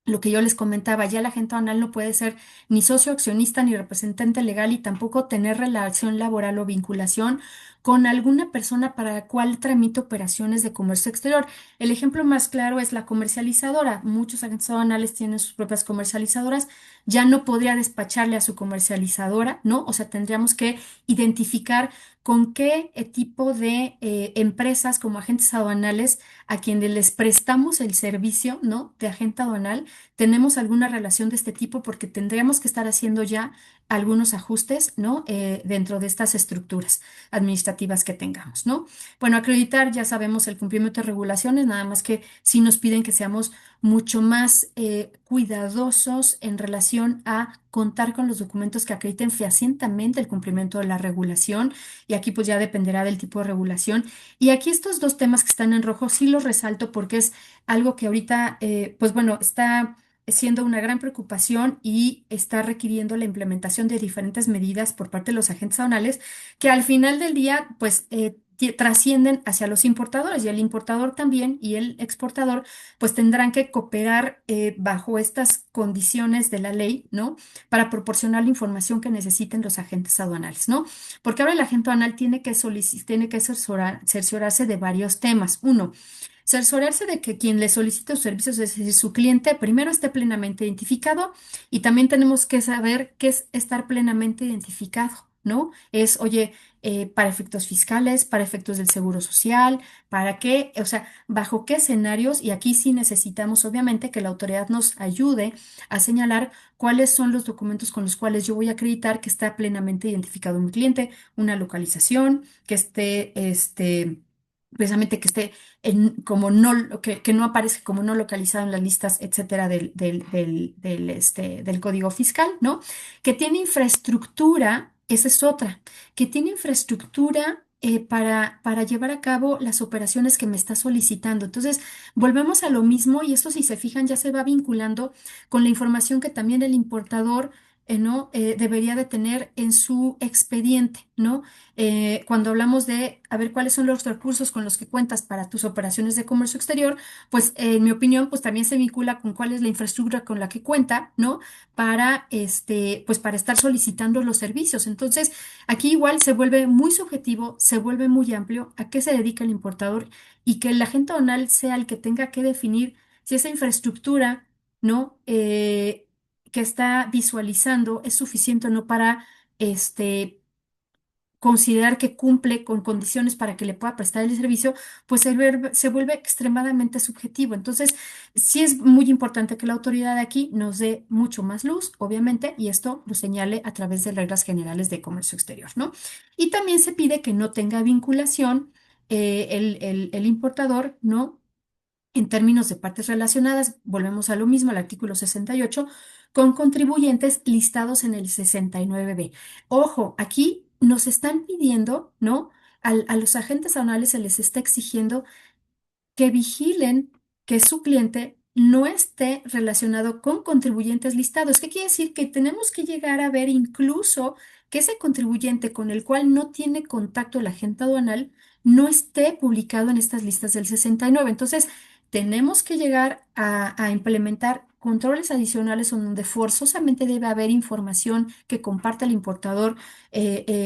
Lo que yo les comentaba, ya el agente aduanal no puede ser ni socio accionista ni representante legal y tampoco tener relación laboral o vinculación con alguna persona para la cual tramite operaciones de comercio exterior. El ejemplo más claro es la comercializadora. Muchos agentes aduanales tienen sus propias comercializadoras. Ya no podría despacharle a su comercializadora, ¿no? O sea, tendríamos que identificar con qué tipo de empresas como agentes aduanales a quienes les prestamos el servicio, ¿no? De agente aduanal tenemos alguna relación de este tipo porque tendríamos que estar haciendo ya algunos ajustes, ¿no? Dentro de estas estructuras administrativas que tengamos, ¿no? Bueno, acreditar, ya sabemos el cumplimiento de regulaciones, nada más que sí nos piden que seamos mucho más cuidadosos en relación a contar con los documentos que acrediten fehacientemente el cumplimiento de la regulación y aquí pues ya dependerá del tipo de regulación. Y aquí estos dos temas que están en rojo sí los resalto porque es algo que ahorita, pues bueno, está siendo una gran preocupación y está requiriendo la implementación de diferentes medidas por parte de los agentes aduanales que al final del día, pues, trascienden hacia los importadores y el importador también y el exportador, pues tendrán que cooperar bajo estas condiciones de la ley, ¿no? Para proporcionar la información que necesiten los agentes aduanales, ¿no? Porque ahora el agente aduanal tiene que cerciorarse de varios temas. Uno, cerciorarse de que quien le solicita sus servicios, es decir, su cliente, primero esté plenamente identificado y también tenemos que saber qué es estar plenamente identificado. ¿no? Es, oye, para efectos fiscales, para efectos del seguro social, para qué, o sea, bajo qué escenarios, y aquí sí necesitamos obviamente que la autoridad nos ayude a señalar cuáles son los documentos con los cuales yo voy a acreditar que está plenamente identificado mi cliente, una localización, que esté, precisamente que esté como no, que no aparezca como no localizado en las listas, etcétera, del código fiscal, ¿no? Que tiene infraestructura, esa es otra, que tiene infraestructura para llevar a cabo las operaciones que me está solicitando. Entonces, volvemos a lo mismo y esto, si se fijan, ya se va vinculando con la información que también el importador, ¿no? Debería de tener en su expediente, ¿no? Cuando hablamos de a ver cuáles son los recursos con los que cuentas para tus operaciones de comercio exterior, pues en mi opinión, pues también se vincula con cuál es la infraestructura con la que cuenta, ¿no? Para pues para estar solicitando los servicios. Entonces, aquí igual se vuelve muy subjetivo, se vuelve muy amplio a qué se dedica el importador y que el agente aduanal sea el que tenga que definir si esa infraestructura, ¿no? Que está visualizando es suficiente o no para considerar que cumple con condiciones para que le pueda prestar el servicio, pues se vuelve extremadamente subjetivo. Entonces, sí es muy importante que la autoridad aquí nos dé mucho más luz, obviamente, y esto lo señale a través de reglas generales de comercio exterior, ¿no? Y también se pide que no tenga vinculación el importador, ¿no? En términos de partes relacionadas, volvemos a lo mismo, al artículo 68, con contribuyentes listados en el 69b. Ojo, aquí nos están pidiendo, ¿no? A los agentes aduanales se les está exigiendo que vigilen que su cliente no esté relacionado con contribuyentes listados. ¿Qué quiere decir? Que tenemos que llegar a ver incluso que ese contribuyente con el cual no tiene contacto el agente aduanal no esté publicado en estas listas del 69. Entonces, tenemos que llegar a implementar controles adicionales en donde forzosamente debe haber información que comparta el importador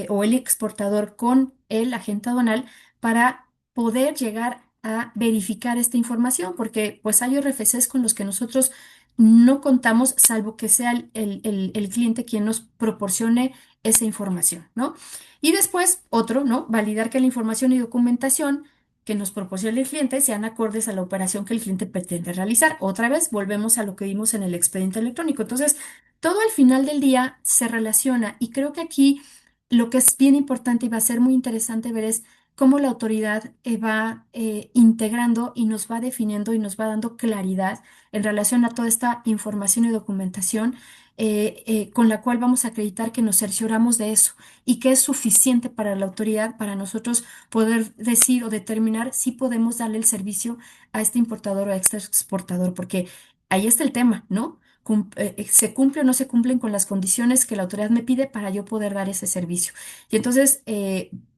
o el exportador con el agente aduanal para poder llegar a verificar esta información, porque pues hay RFCs con los que nosotros no contamos, salvo que sea el cliente quien nos proporcione esa información, ¿no? Y después, otro, ¿no? Validar que la información y documentación que nos proporcione el cliente sean acordes a la operación que el cliente pretende realizar. Otra vez, volvemos a lo que vimos en el expediente electrónico. Entonces, todo al final del día se relaciona y creo que aquí lo que es bien importante y va a ser muy interesante ver es cómo la autoridad va integrando y nos va definiendo y nos va dando claridad en relación a toda esta información y documentación con la cual vamos a acreditar que nos cercioramos de eso y que es suficiente para la autoridad, para nosotros poder decir o determinar si podemos darle el servicio a este importador o a este exportador, porque ahí está el tema, ¿no? ¿Se cumple o no se cumplen con las condiciones que la autoridad me pide para yo poder dar ese servicio? Y entonces,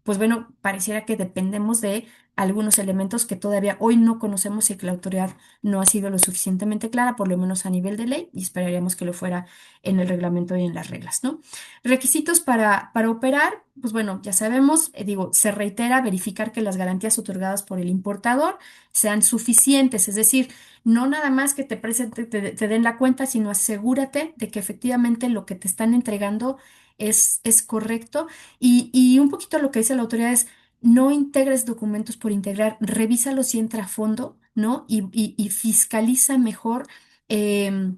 pues bueno, pareciera que dependemos de algunos elementos que todavía hoy no conocemos y que la autoridad no ha sido lo suficientemente clara, por lo menos a nivel de ley, y esperaríamos que lo fuera en el reglamento y en las reglas, ¿no? Requisitos para operar, pues bueno, ya sabemos, digo, se reitera verificar que las garantías otorgadas por el importador sean suficientes, es decir, no nada más que te den la cuenta, sino asegúrate de que efectivamente lo que te están entregando es correcto y un poquito lo que dice la autoridad es, no integres documentos por integrar, revísalos y entra a fondo, ¿no? Y fiscaliza mejor em,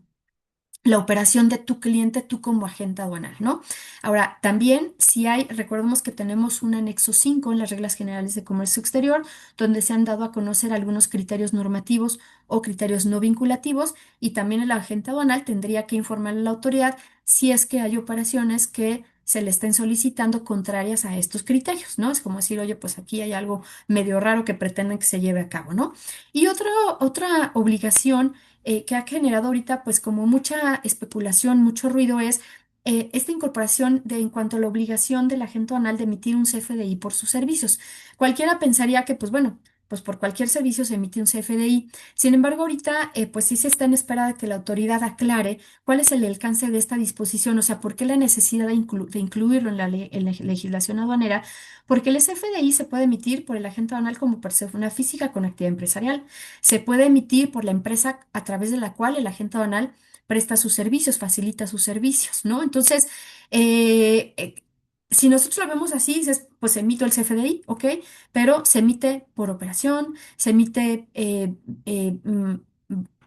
la operación de tu cliente, tú como agente aduanal, ¿no? Ahora, también si hay, recordemos que tenemos un anexo 5 en las reglas generales de comercio exterior, donde se han dado a conocer algunos criterios normativos o criterios no vinculativos, y también el agente aduanal tendría que informar a la autoridad si es que hay operaciones que se le estén solicitando contrarias a estos criterios, ¿no? Es como decir, oye, pues aquí hay algo medio raro que pretenden que se lleve a cabo, ¿no? Y otra obligación que ha generado ahorita pues como mucha especulación, mucho ruido es esta incorporación de en cuanto a la obligación del agente aduanal de emitir un CFDI por sus servicios. Cualquiera pensaría que pues bueno, pues por cualquier servicio se emite un CFDI. Sin embargo, ahorita pues sí se está en espera de que la autoridad aclare cuál es el alcance de esta disposición, o sea, por qué la necesidad de incluirlo en en la legislación aduanera, porque el CFDI se puede emitir por el agente aduanal como persona física con actividad empresarial. Se puede emitir por la empresa a través de la cual el agente aduanal presta sus servicios, facilita sus servicios, ¿no? Entonces, eh, eh, si nosotros lo vemos así, dices, pues emito el CFDI, ¿ok? Pero se emite por operación, se emite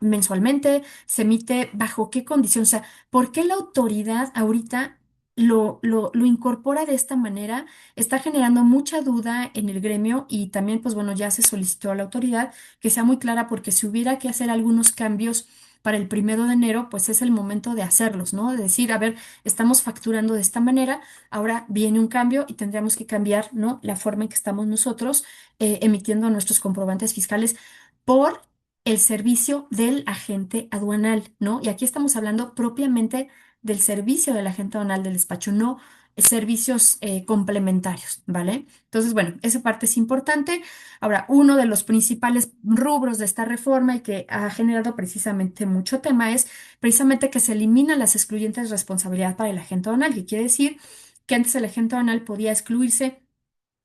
mensualmente, se emite bajo qué condición, o sea, ¿por qué la autoridad ahorita lo incorpora de esta manera? Está generando mucha duda en el gremio y también, pues bueno, ya se solicitó a la autoridad que sea muy clara porque si hubiera que hacer algunos cambios para el 1 de enero, pues es el momento de hacerlos, ¿no? De decir, a ver, estamos facturando de esta manera. Ahora viene un cambio y tendríamos que cambiar, ¿no? La forma en que estamos nosotros emitiendo nuestros comprobantes fiscales por el servicio del agente aduanal, ¿no? Y aquí estamos hablando propiamente del servicio del agente aduanal del despacho, no servicios complementarios, ¿vale? Entonces, bueno, esa parte es importante. Ahora, uno de los principales rubros de esta reforma y que ha generado precisamente mucho tema es precisamente que se eliminan las excluyentes de responsabilidad para el agente aduanal, que quiere decir que antes el agente aduanal podía excluirse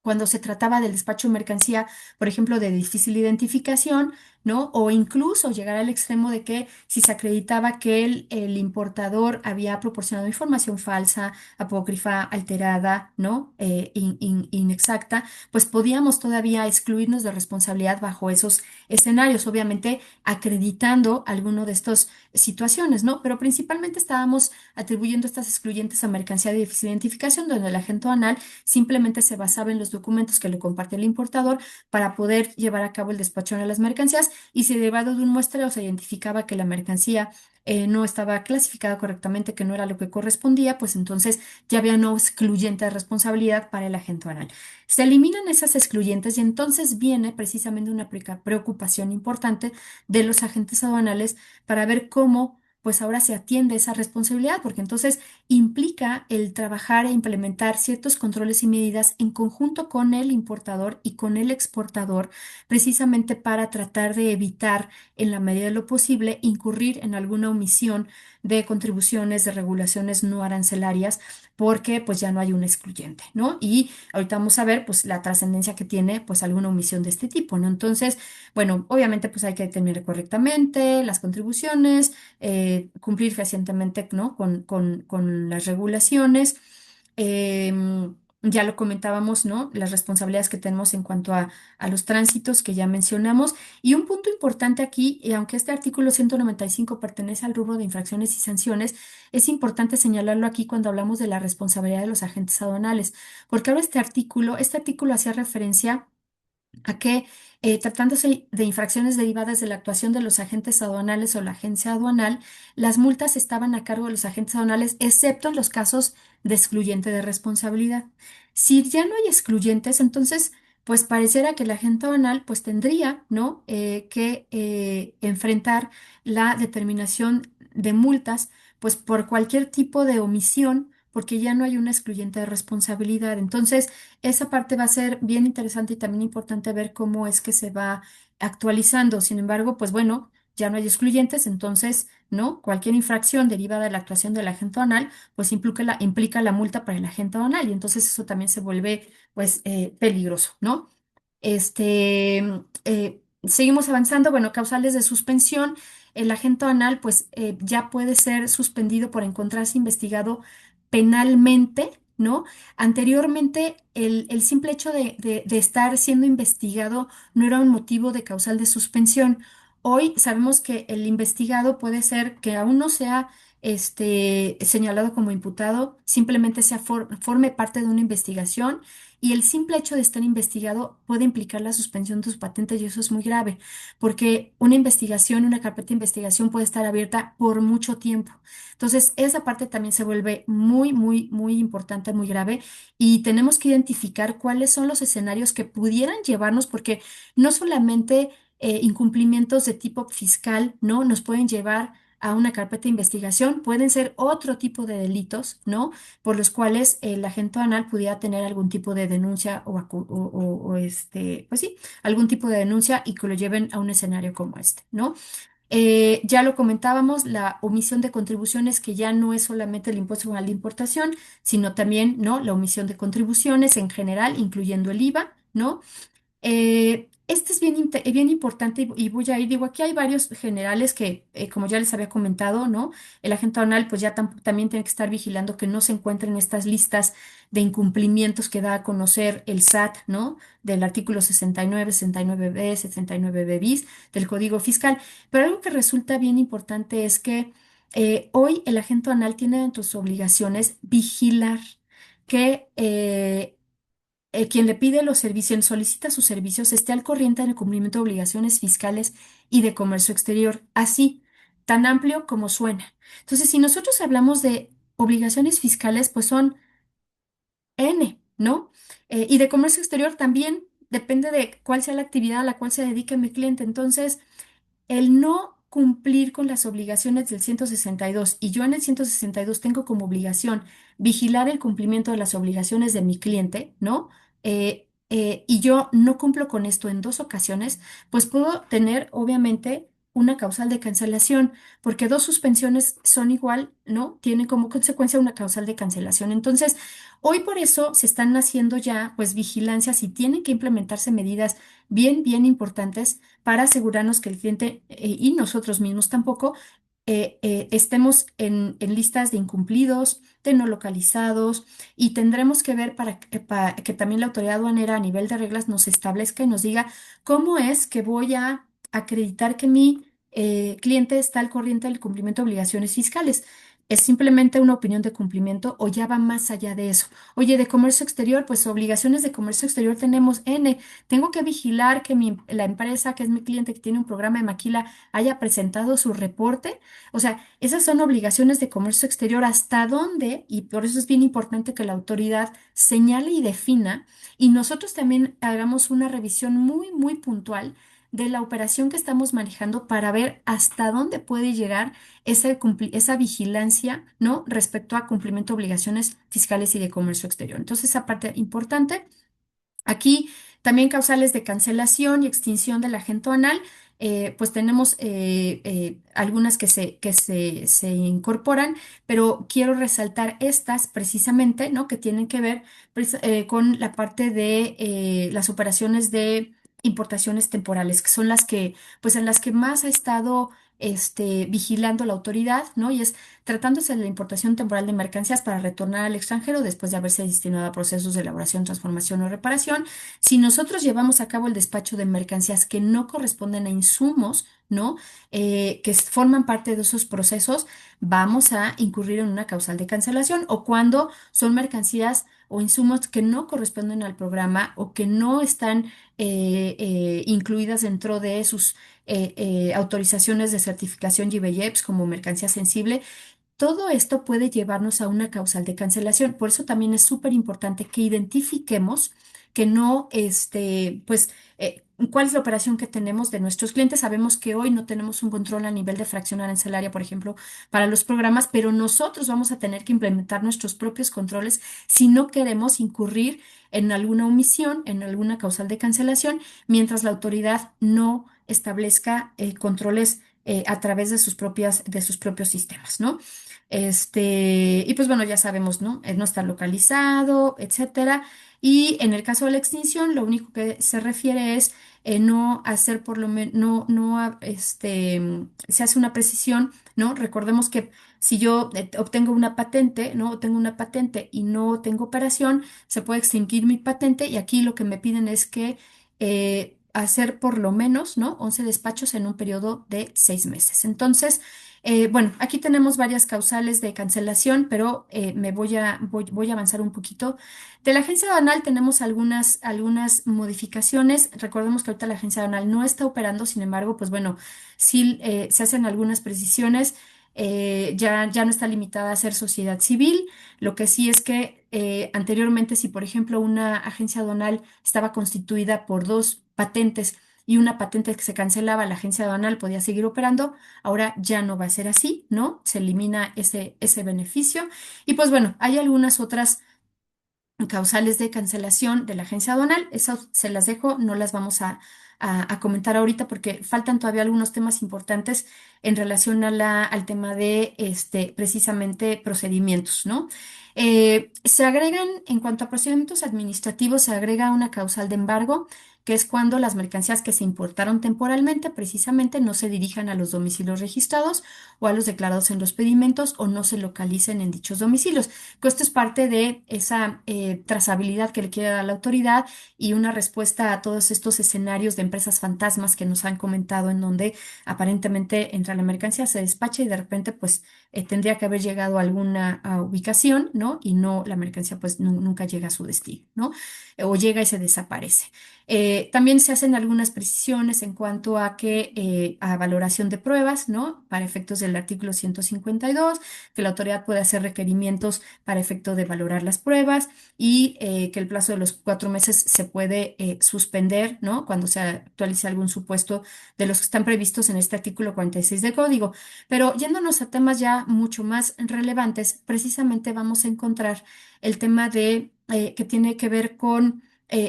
cuando se trataba del despacho de mercancía, por ejemplo, de difícil identificación, ¿no? O incluso llegar al extremo de que si se acreditaba que el importador había proporcionado información falsa, apócrifa, alterada, ¿no? Inexacta, pues podíamos todavía excluirnos de responsabilidad bajo esos escenarios, obviamente acreditando alguno de estas situaciones, ¿no? Pero principalmente estábamos atribuyendo estas excluyentes a mercancía de difícil identificación, donde el agente aduanal simplemente se basaba en los documentos que le compartía el importador para poder llevar a cabo el despacho de las mercancías y si derivado de un muestreo se identificaba que la mercancía no estaba clasificada correctamente, que no era lo que correspondía, pues entonces ya había no excluyente de responsabilidad para el agente aduanal. Se eliminan esas excluyentes y entonces viene precisamente una preocupación importante de los agentes aduanales para ver cómo pues ahora se atiende esa responsabilidad, porque entonces implica el trabajar e implementar ciertos controles y medidas en conjunto con el importador y con el exportador, precisamente para tratar de evitar, en la medida de lo posible, incurrir en alguna omisión de contribuciones, de regulaciones no arancelarias, porque pues ya no hay un excluyente, ¿no? Y ahorita vamos a ver pues la trascendencia que tiene pues alguna omisión de este tipo, ¿no? Entonces, bueno, obviamente pues hay que determinar correctamente las contribuciones, cumplir fehacientemente, ¿no? Con las regulaciones. Ya lo comentábamos, ¿no? Las responsabilidades que tenemos en cuanto a los tránsitos que ya mencionamos. Y un punto importante aquí, y aunque este artículo 195 pertenece al rubro de infracciones y sanciones, es importante señalarlo aquí cuando hablamos de la responsabilidad de los agentes aduanales, porque ahora este artículo hacía referencia a que tratándose de infracciones derivadas de la actuación de los agentes aduanales o la agencia aduanal, las multas estaban a cargo de los agentes aduanales, excepto en los casos de excluyente de responsabilidad. Si ya no hay excluyentes, entonces, pues pareciera que el agente aduanal pues tendría, ¿no? Que enfrentar la determinación de multas, pues por cualquier tipo de omisión, porque ya no hay una excluyente de responsabilidad. Entonces, esa parte va a ser bien interesante y también importante ver cómo es que se va actualizando. Sin embargo, pues bueno, ya no hay excluyentes, entonces, ¿no? Cualquier infracción derivada de la actuación del agente aduanal, pues implica la multa para el agente aduanal y entonces eso también se vuelve, pues, peligroso, ¿no? Este, seguimos avanzando. Bueno, causales de suspensión. El agente aduanal, pues, ya puede ser suspendido por encontrarse investigado penalmente, ¿no? Anteriormente, el simple hecho de estar siendo investigado no era un motivo de causal de suspensión. Hoy sabemos que el investigado puede ser que aún no sea señalado como imputado, simplemente forme parte de una investigación y el simple hecho de estar investigado puede implicar la suspensión de su patente y eso es muy grave, porque una investigación, una carpeta de investigación puede estar abierta por mucho tiempo. Entonces, esa parte también se vuelve muy, muy, muy importante, muy grave y tenemos que identificar cuáles son los escenarios que pudieran llevarnos, porque no solamente incumplimientos de tipo fiscal, ¿no? Nos pueden llevar a una carpeta de investigación, pueden ser otro tipo de delitos, ¿no? Por los cuales el agente anal pudiera tener algún tipo de denuncia pues sí, algún tipo de denuncia y que lo lleven a un escenario como este, ¿no? Ya lo comentábamos, la omisión de contribuciones, que ya no es solamente el impuesto a la importación, sino también, ¿no? La omisión de contribuciones en general, incluyendo el IVA, ¿no? este es bien importante y voy a ir, digo, aquí hay varios generales que, como ya les había comentado, ¿no? El agente aduanal pues ya también tiene que estar vigilando que no se encuentren estas listas de incumplimientos que da a conocer el SAT, ¿no? Del artículo 69, 69B, 69B bis del Código Fiscal. Pero algo que resulta bien importante es que hoy el agente aduanal tiene entre sus obligaciones vigilar que quien le pide los servicios, solicita sus servicios, esté al corriente en el cumplimiento de obligaciones fiscales y de comercio exterior, así, tan amplio como suena. Entonces, si nosotros hablamos de obligaciones fiscales, pues son N, ¿no? Y de comercio exterior también depende de cuál sea la actividad a la cual se dedique mi cliente. Entonces, el no cumplir con las obligaciones del 162 y yo en el 162 tengo como obligación vigilar el cumplimiento de las obligaciones de mi cliente, ¿no? Y yo no cumplo con esto en dos ocasiones, pues puedo tener obviamente una causal de cancelación, porque dos suspensiones son igual, ¿no? Tienen como consecuencia una causal de cancelación. Entonces, hoy por eso se están haciendo ya, pues, vigilancias y tienen que implementarse medidas bien importantes para asegurarnos que el cliente y nosotros mismos tampoco estemos en listas de incumplidos, de no localizados y tendremos que ver para que también la autoridad aduanera a nivel de reglas nos establezca y nos diga cómo es que voy a acreditar que mi cliente está al corriente del cumplimiento de obligaciones fiscales. ¿Es simplemente una opinión de cumplimiento o ya va más allá de eso? Oye, de comercio exterior, pues obligaciones de comercio exterior tenemos N. Tengo que vigilar que la empresa, que es mi cliente, que tiene un programa de maquila, haya presentado su reporte. O sea, esas son obligaciones de comercio exterior. ¿Hasta dónde? Y por eso es bien importante que la autoridad señale y defina y nosotros también hagamos una revisión muy puntual de la operación que estamos manejando para ver hasta dónde puede llegar esa vigilancia, ¿no? Respecto a cumplimiento de obligaciones fiscales y de comercio exterior. Entonces, esa parte importante. Aquí también causales de cancelación y extinción del agente anal, pues tenemos algunas se incorporan, pero quiero resaltar estas precisamente, ¿no? Que tienen que ver con la parte de las operaciones de importaciones temporales, que son las que, pues en las que más ha estado vigilando la autoridad, ¿no? Y es tratándose de la importación temporal de mercancías para retornar al extranjero después de haberse destinado a procesos de elaboración, transformación o reparación. Si nosotros llevamos a cabo el despacho de mercancías que no corresponden a insumos, ¿no? Forman parte de esos procesos, vamos a incurrir en una causal de cancelación o cuando son mercancías o insumos que no corresponden al programa o que no están incluidas dentro de sus autorizaciones de certificación GBEPS como mercancía sensible. Todo esto puede llevarnos a una causal de cancelación. Por eso también es súper importante que identifiquemos que no, pues, cuál es la operación que tenemos de nuestros clientes. Sabemos que hoy no tenemos un control a nivel de fracción arancelaria, por ejemplo, para los programas, pero nosotros vamos a tener que implementar nuestros propios controles si no queremos incurrir en alguna omisión, en alguna causal de cancelación, mientras la autoridad no establezca controles a través de sus propios sistemas, ¿no? Y pues bueno, ya sabemos, ¿no? No está localizado, etcétera. Y en el caso de la extinción, lo único que se refiere es no hacer por lo menos, se hace una precisión, ¿no? Recordemos que si yo obtengo una patente, ¿no? O tengo una patente y no tengo operación, se puede extinguir mi patente y aquí lo que me piden es que hacer por lo menos, ¿no? 11 despachos en un periodo de 6 meses. Entonces, bueno, aquí tenemos varias causales de cancelación, pero voy a avanzar un poquito. De la agencia aduanal tenemos algunas modificaciones. Recordemos que ahorita la agencia aduanal no está operando, sin embargo, pues bueno, sí se hacen algunas precisiones. Ya no está limitada a ser sociedad civil. Lo que sí es que anteriormente, si por ejemplo una agencia aduanal estaba constituida por dos patentes y una patente que se cancelaba, la agencia aduanal podía seguir operando. Ahora ya no va a ser así, ¿no? Se elimina ese beneficio. Y pues bueno, hay algunas otras causales de cancelación de la agencia aduanal. Esas se las dejo, no las vamos a comentar ahorita porque faltan todavía algunos temas importantes en relación a al tema de precisamente procedimientos, ¿no? Se agregan, en cuanto a procedimientos administrativos, se agrega una causal de embargo, que es cuando las mercancías que se importaron temporalmente precisamente no se dirijan a los domicilios registrados o a los declarados en los pedimentos o no se localicen en dichos domicilios. Que esto es parte de esa trazabilidad que le quiere dar la autoridad y una respuesta a todos estos escenarios de empresas fantasmas que nos han comentado en donde aparentemente entra la mercancía, se despacha y de repente pues tendría que haber llegado a alguna ubicación, ¿no? Y no, la mercancía pues nunca llega a su destino, ¿no? O llega y se desaparece. También se hacen algunas precisiones en cuanto a que a valoración de pruebas, ¿no? Para efectos del artículo 152, que la autoridad puede hacer requerimientos para efecto de valorar las pruebas y que el plazo de los 4 meses se puede suspender, ¿no? Cuando se actualice algún supuesto de los que están previstos en este artículo 46 del Código. Pero yéndonos a temas ya mucho más relevantes, precisamente vamos a encontrar el tema de que tiene que ver con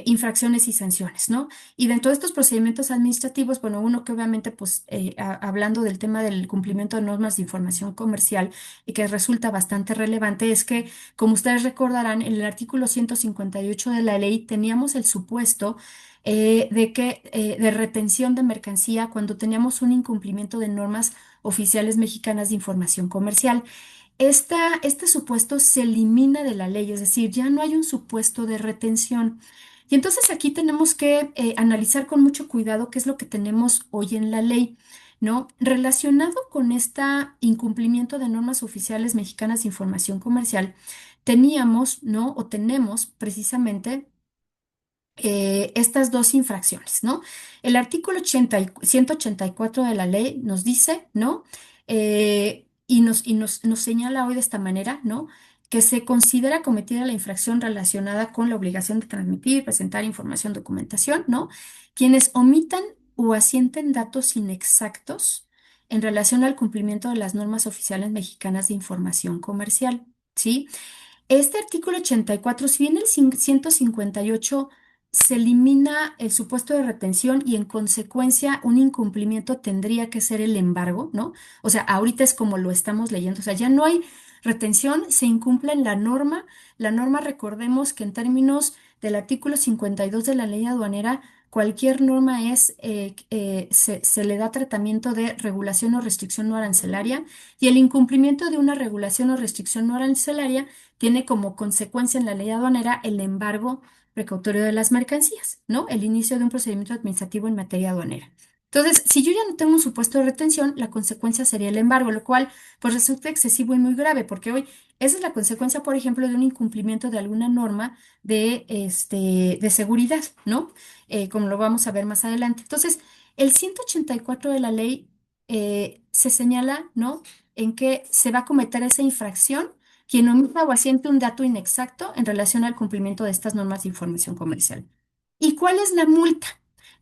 infracciones y sanciones, ¿no? Y dentro de estos procedimientos administrativos, bueno, uno que obviamente, pues, hablando del tema del cumplimiento de normas de información comercial y que resulta bastante relevante, es que, como ustedes recordarán, en el artículo 158 de la ley teníamos el supuesto de retención de mercancía cuando teníamos un incumplimiento de normas oficiales mexicanas de información comercial. Este supuesto se elimina de la ley, es decir, ya no hay un supuesto de retención. Y entonces aquí tenemos que analizar con mucho cuidado qué es lo que tenemos hoy en la ley, ¿no? Relacionado con este incumplimiento de normas oficiales mexicanas de información comercial, teníamos, ¿no? O tenemos precisamente estas dos infracciones, ¿no? El artículo 184 de la ley nos dice, ¿no? Nos señala hoy de esta manera, ¿no? Que se considera cometida la infracción relacionada con la obligación de transmitir, presentar información, documentación, ¿no? Quienes omitan o asienten datos inexactos en relación al cumplimiento de las normas oficiales mexicanas de información comercial, ¿sí? Este artículo 84, si bien el 158 se elimina el supuesto de retención y en consecuencia un incumplimiento tendría que ser el embargo, ¿no? O sea, ahorita es como lo estamos leyendo, o sea, ya no hay retención, se incumple en la norma. La norma, recordemos que en términos del artículo 52 de la ley aduanera, cualquier norma se le da tratamiento de regulación o restricción no arancelaria y el incumplimiento de una regulación o restricción no arancelaria tiene como consecuencia en la ley aduanera el embargo precautorio de las mercancías, ¿no? El inicio de un procedimiento administrativo en materia aduanera. Entonces, si yo ya no tengo un supuesto de retención, la consecuencia sería el embargo, lo cual pues resulta excesivo y muy grave, porque hoy esa es la consecuencia, por ejemplo, de un incumplimiento de alguna norma de seguridad, ¿no? Como lo vamos a ver más adelante. Entonces, el 184 de la ley se señala, ¿no? En que se va a cometer esa infracción quien omita o asiente un dato inexacto en relación al cumplimiento de estas normas de información comercial. ¿Y cuál es la multa?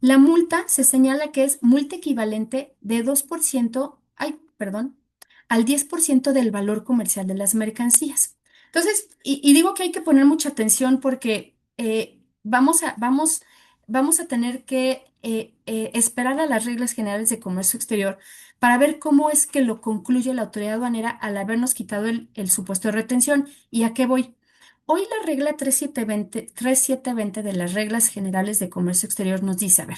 La multa se señala que es multa equivalente de 2%, ay, perdón, al 10% del valor comercial de las mercancías. Entonces, y digo que hay que poner mucha atención porque vamos a tener que esperar a las reglas generales de comercio exterior para ver cómo es que lo concluye la autoridad aduanera al habernos quitado el supuesto de retención. ¿Y a qué voy? Hoy la regla 3720 de las reglas generales de comercio exterior nos dice, a ver,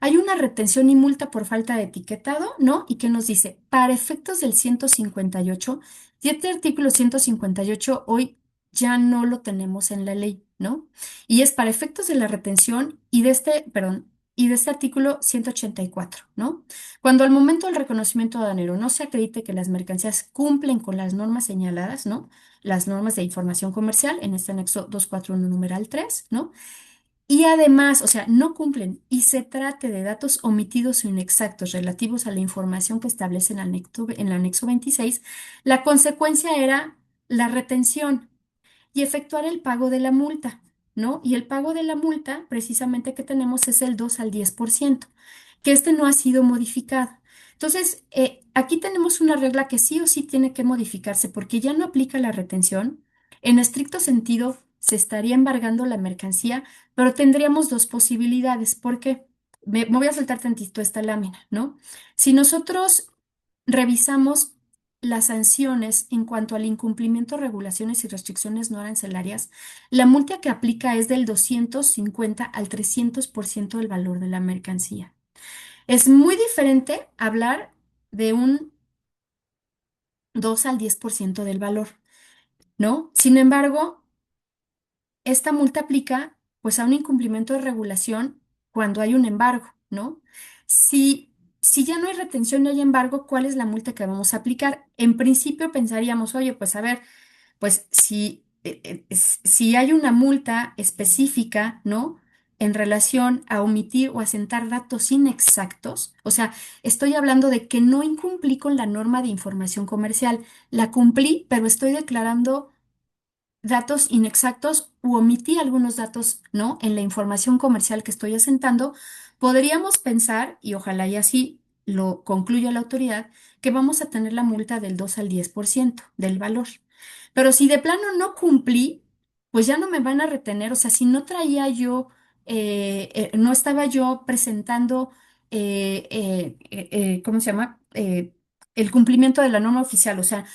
hay una retención y multa por falta de etiquetado, ¿no? ¿Y qué nos dice? Para efectos del 158, y este artículo 158 hoy ya no lo tenemos en la ley, ¿no? Y es para efectos de la retención y perdón, y de este artículo 184, ¿no? Cuando al momento del reconocimiento aduanero no se acredite que las mercancías cumplen con las normas señaladas, ¿no? Las normas de información comercial en este anexo 241 numeral 3, ¿no? Y además, o sea, no cumplen y se trate de datos omitidos o inexactos relativos a la información que establece en el anexo 26, la consecuencia era la retención y efectuar el pago de la multa, ¿no? Y el pago de la multa, precisamente que tenemos, es el 2 al 10%, que este no ha sido modificado. Entonces, aquí tenemos una regla que sí o sí tiene que modificarse porque ya no aplica la retención. En estricto sentido, se estaría embargando la mercancía, pero tendríamos dos posibilidades. ¿Por qué? me voy a saltar tantito esta lámina, ¿no? Si nosotros revisamos las sanciones en cuanto al incumplimiento de regulaciones y restricciones no arancelarias, la multa que aplica es del 250 al 300% del valor de la mercancía. Es muy diferente hablar de un 2 al 10% del valor, ¿no? Sin embargo, esta multa aplica pues a un incumplimiento de regulación cuando hay un embargo, ¿no? Si, si ya no hay retención y hay embargo, ¿cuál es la multa que vamos a aplicar? En principio pensaríamos, oye, pues a ver, pues si hay una multa específica, ¿no? En relación a omitir o asentar datos inexactos, o sea, estoy hablando de que no incumplí con la norma de información comercial, la cumplí, pero estoy declarando datos inexactos u omití algunos datos, ¿no? En la información comercial que estoy asentando, podríamos pensar, y ojalá y así lo concluya la autoridad, que vamos a tener la multa del 2 al 10% del valor. Pero si de plano no cumplí, pues ya no me van a retener. O sea, si no traía yo, no estaba yo presentando, ¿cómo se llama? El cumplimiento de la norma oficial. O sea,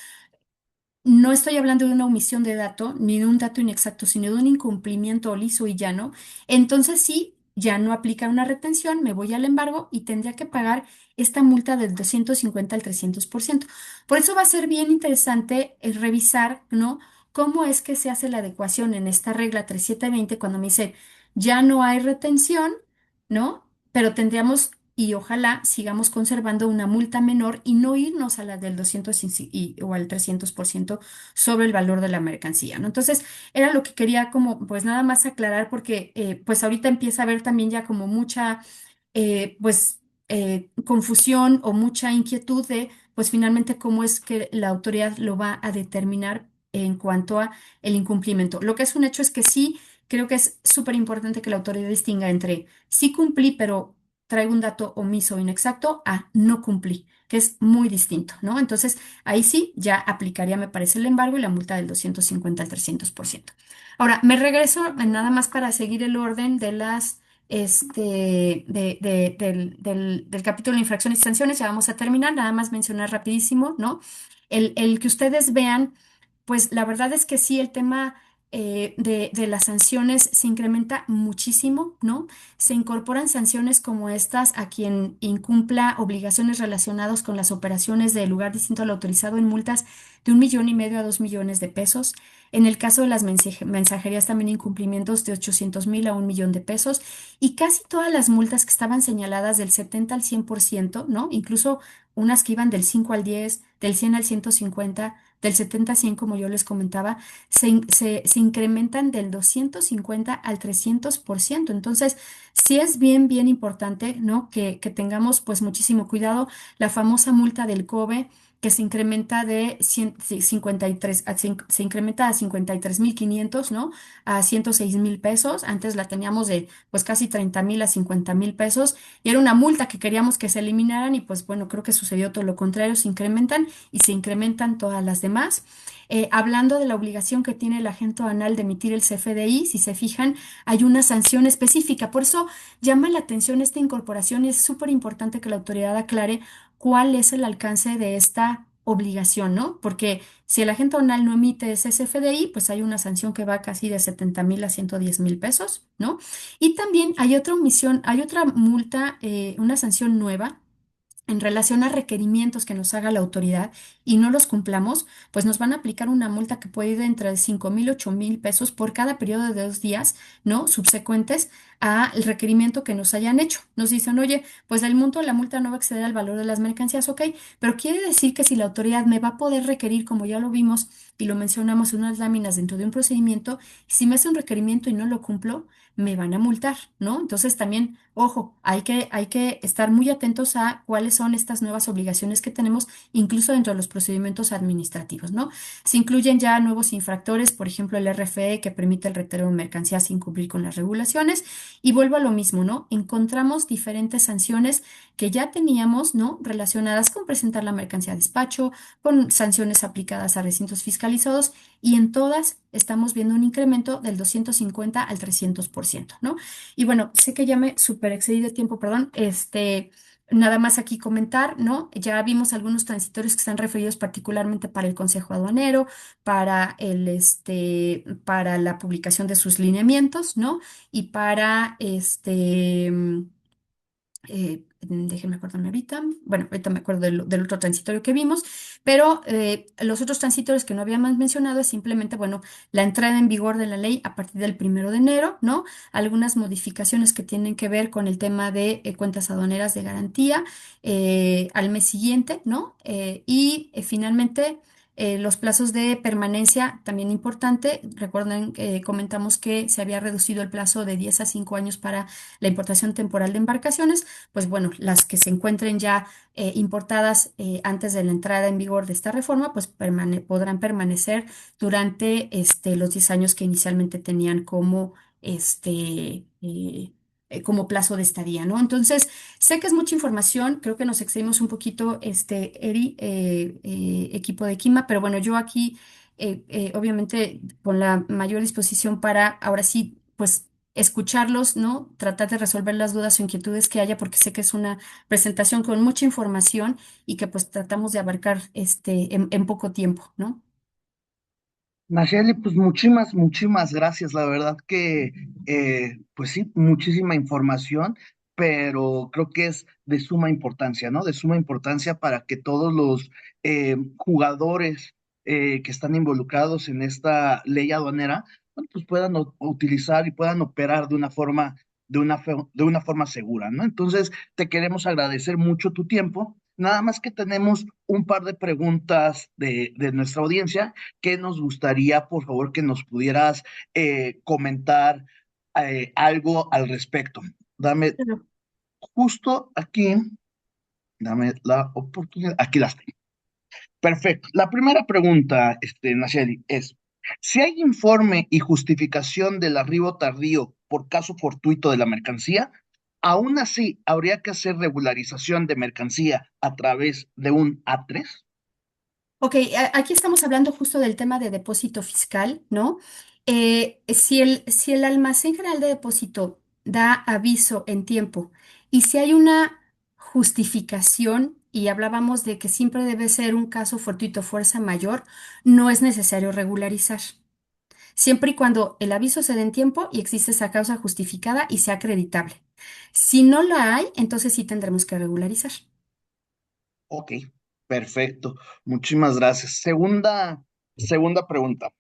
no estoy hablando de una omisión de dato ni de un dato inexacto, sino de un incumplimiento liso y llano. Entonces sí, ya no aplica una retención, me voy al embargo y tendría que pagar esta multa del 250 al 300%. Por eso va a ser bien interesante revisar, ¿no? Cómo es que se hace la adecuación en esta regla 3720 cuando me dice ya no hay retención, ¿no? Pero tendríamos, y ojalá sigamos conservando una multa menor y no irnos a la del 200 o al 300% sobre el valor de la mercancía, ¿no? Entonces, era lo que quería como, pues nada más aclarar porque, pues ahorita empieza a haber también ya como mucha, pues, confusión o mucha inquietud de, pues finalmente, cómo es que la autoridad lo va a determinar en cuanto a el incumplimiento. Lo que es un hecho es que sí, creo que es súper importante que la autoridad distinga entre sí cumplí, pero traigo un dato omiso o inexacto a no cumplí, que es muy distinto, ¿no? Entonces, ahí sí, ya aplicaría, me parece, el embargo y la multa del 250 al 300%. Ahora, me regreso nada más para seguir el orden de las, del capítulo de infracciones y sanciones, ya vamos a terminar, nada más mencionar rapidísimo, ¿no? El que ustedes vean, pues la verdad es que sí, el tema de las sanciones se incrementa muchísimo, ¿no? Se incorporan sanciones como estas a quien incumpla obligaciones relacionadas con las operaciones de lugar distinto al autorizado en multas de 1,5 millones a 2 millones de pesos. En el caso de las mensajerías, también incumplimientos de 800,000 a 1 millón de pesos. Y casi todas las multas que estaban señaladas del 70 al 100%, ¿no? Incluso unas que iban del 5 al 10, del 100 al 150, del 70 a 100, como yo les comentaba, se incrementan del 250 al 300%. Entonces, sí es bien, bien importante, ¿no? Que tengamos pues muchísimo cuidado. La famosa multa del COBE que se incrementa de 53, se incrementa a 53,500, ¿no? A 106,000 pesos. Antes la teníamos de pues casi 30,000 a 50,000 pesos y era una multa que queríamos que se eliminaran y pues bueno, creo que sucedió todo lo contrario, se incrementan y se incrementan todas las demás. Hablando de la obligación que tiene el agente aduanal de emitir el CFDI, si se fijan, hay una sanción específica. Por eso llama la atención esta incorporación y es súper importante que la autoridad aclare cuál es el alcance de esta obligación, ¿no? Porque si el agente aduanal no emite ese CFDI, pues hay una sanción que va casi de 70,000 a 110,000 pesos, ¿no? Y también hay otra omisión, hay otra multa, una sanción nueva en relación a requerimientos que nos haga la autoridad y no los cumplamos, pues nos van a aplicar una multa que puede ir de entre 5,000 y 8,000 pesos por cada periodo de 2 días, ¿no? Subsecuentes al requerimiento que nos hayan hecho. Nos dicen, oye, pues el monto de la multa no va a exceder al valor de las mercancías, ok, pero quiere decir que si la autoridad me va a poder requerir, como ya lo vimos y lo mencionamos en unas láminas dentro de un procedimiento, si me hace un requerimiento y no lo cumplo, me van a multar, ¿no? Entonces también, ojo, hay que estar muy atentos a cuáles cuáles son estas nuevas obligaciones que tenemos, incluso dentro de los procedimientos administrativos, ¿no? Se incluyen ya nuevos infractores, por ejemplo, el RFE que permite el retorno de mercancías sin cumplir con las regulaciones. Y vuelvo a lo mismo, ¿no? Encontramos diferentes sanciones que ya teníamos, ¿no? Relacionadas con presentar la mercancía a despacho, con sanciones aplicadas a recintos fiscalizados y en todas estamos viendo un incremento del 250 al 300%, ¿no? Y bueno, sé que ya me super excedí de tiempo, perdón, nada más aquí comentar, ¿no? Ya vimos algunos transitorios que están referidos particularmente para el Consejo Aduanero, para la publicación de sus lineamientos, ¿no? Y para déjenme acordarme ahorita. Bueno, ahorita me acuerdo del otro transitorio que vimos, pero los otros transitorios que no habíamos mencionado es simplemente, bueno, la entrada en vigor de la ley a partir del 1 de enero, ¿no? Algunas modificaciones que tienen que ver con el tema de cuentas aduaneras de garantía al mes siguiente, ¿no? Finalmente. Los plazos de permanencia, también importante. Recuerden, comentamos que se había reducido el plazo de 10 a 5 años para la importación temporal de embarcaciones, pues bueno, las que se encuentren ya importadas antes de la entrada en vigor de esta reforma, pues podrán permanecer durante los 10 años que inicialmente tenían como plazo de estadía, ¿no? Entonces, sé que es mucha información, creo que nos excedimos un poquito, Eri, equipo de Kima, pero bueno, yo aquí, obviamente, con la mayor disposición para, ahora sí, pues escucharlos, ¿no? Tratar de resolver las dudas o inquietudes que haya, porque sé que es una presentación con mucha información y que pues tratamos de abarcar en poco tiempo, ¿no? Nayeli, pues muchísimas gracias. La verdad que, pues sí, muchísima información, pero creo que es de suma importancia, ¿no? De suma importancia para que todos los jugadores que están involucrados en esta ley aduanera, bueno, pues puedan utilizar y puedan operar de una forma, de una forma segura, ¿no? Entonces, te queremos agradecer mucho tu tiempo. Nada más que tenemos un par de preguntas de nuestra audiencia que nos gustaría, por favor, que nos pudieras comentar algo al respecto. Dame Claro. justo aquí, dame la oportunidad, aquí las tengo. Perfecto. La primera pregunta, Nacheli, es, si hay informe y justificación del arribo tardío por caso fortuito de la mercancía, aún así habría que hacer regularización de mercancía a través de un A3. Ok, aquí estamos hablando justo del tema de depósito fiscal, ¿no? Si el Almacén General de Depósito da aviso en tiempo y si hay una justificación, y hablábamos de que siempre debe ser un caso fortuito, fuerza mayor, no es necesario regularizar. Siempre y cuando el aviso se dé en tiempo y existe esa causa justificada y sea acreditable. Si no la hay, entonces sí tendremos que regularizar. Ok, perfecto. Muchísimas gracias. Segunda pregunta.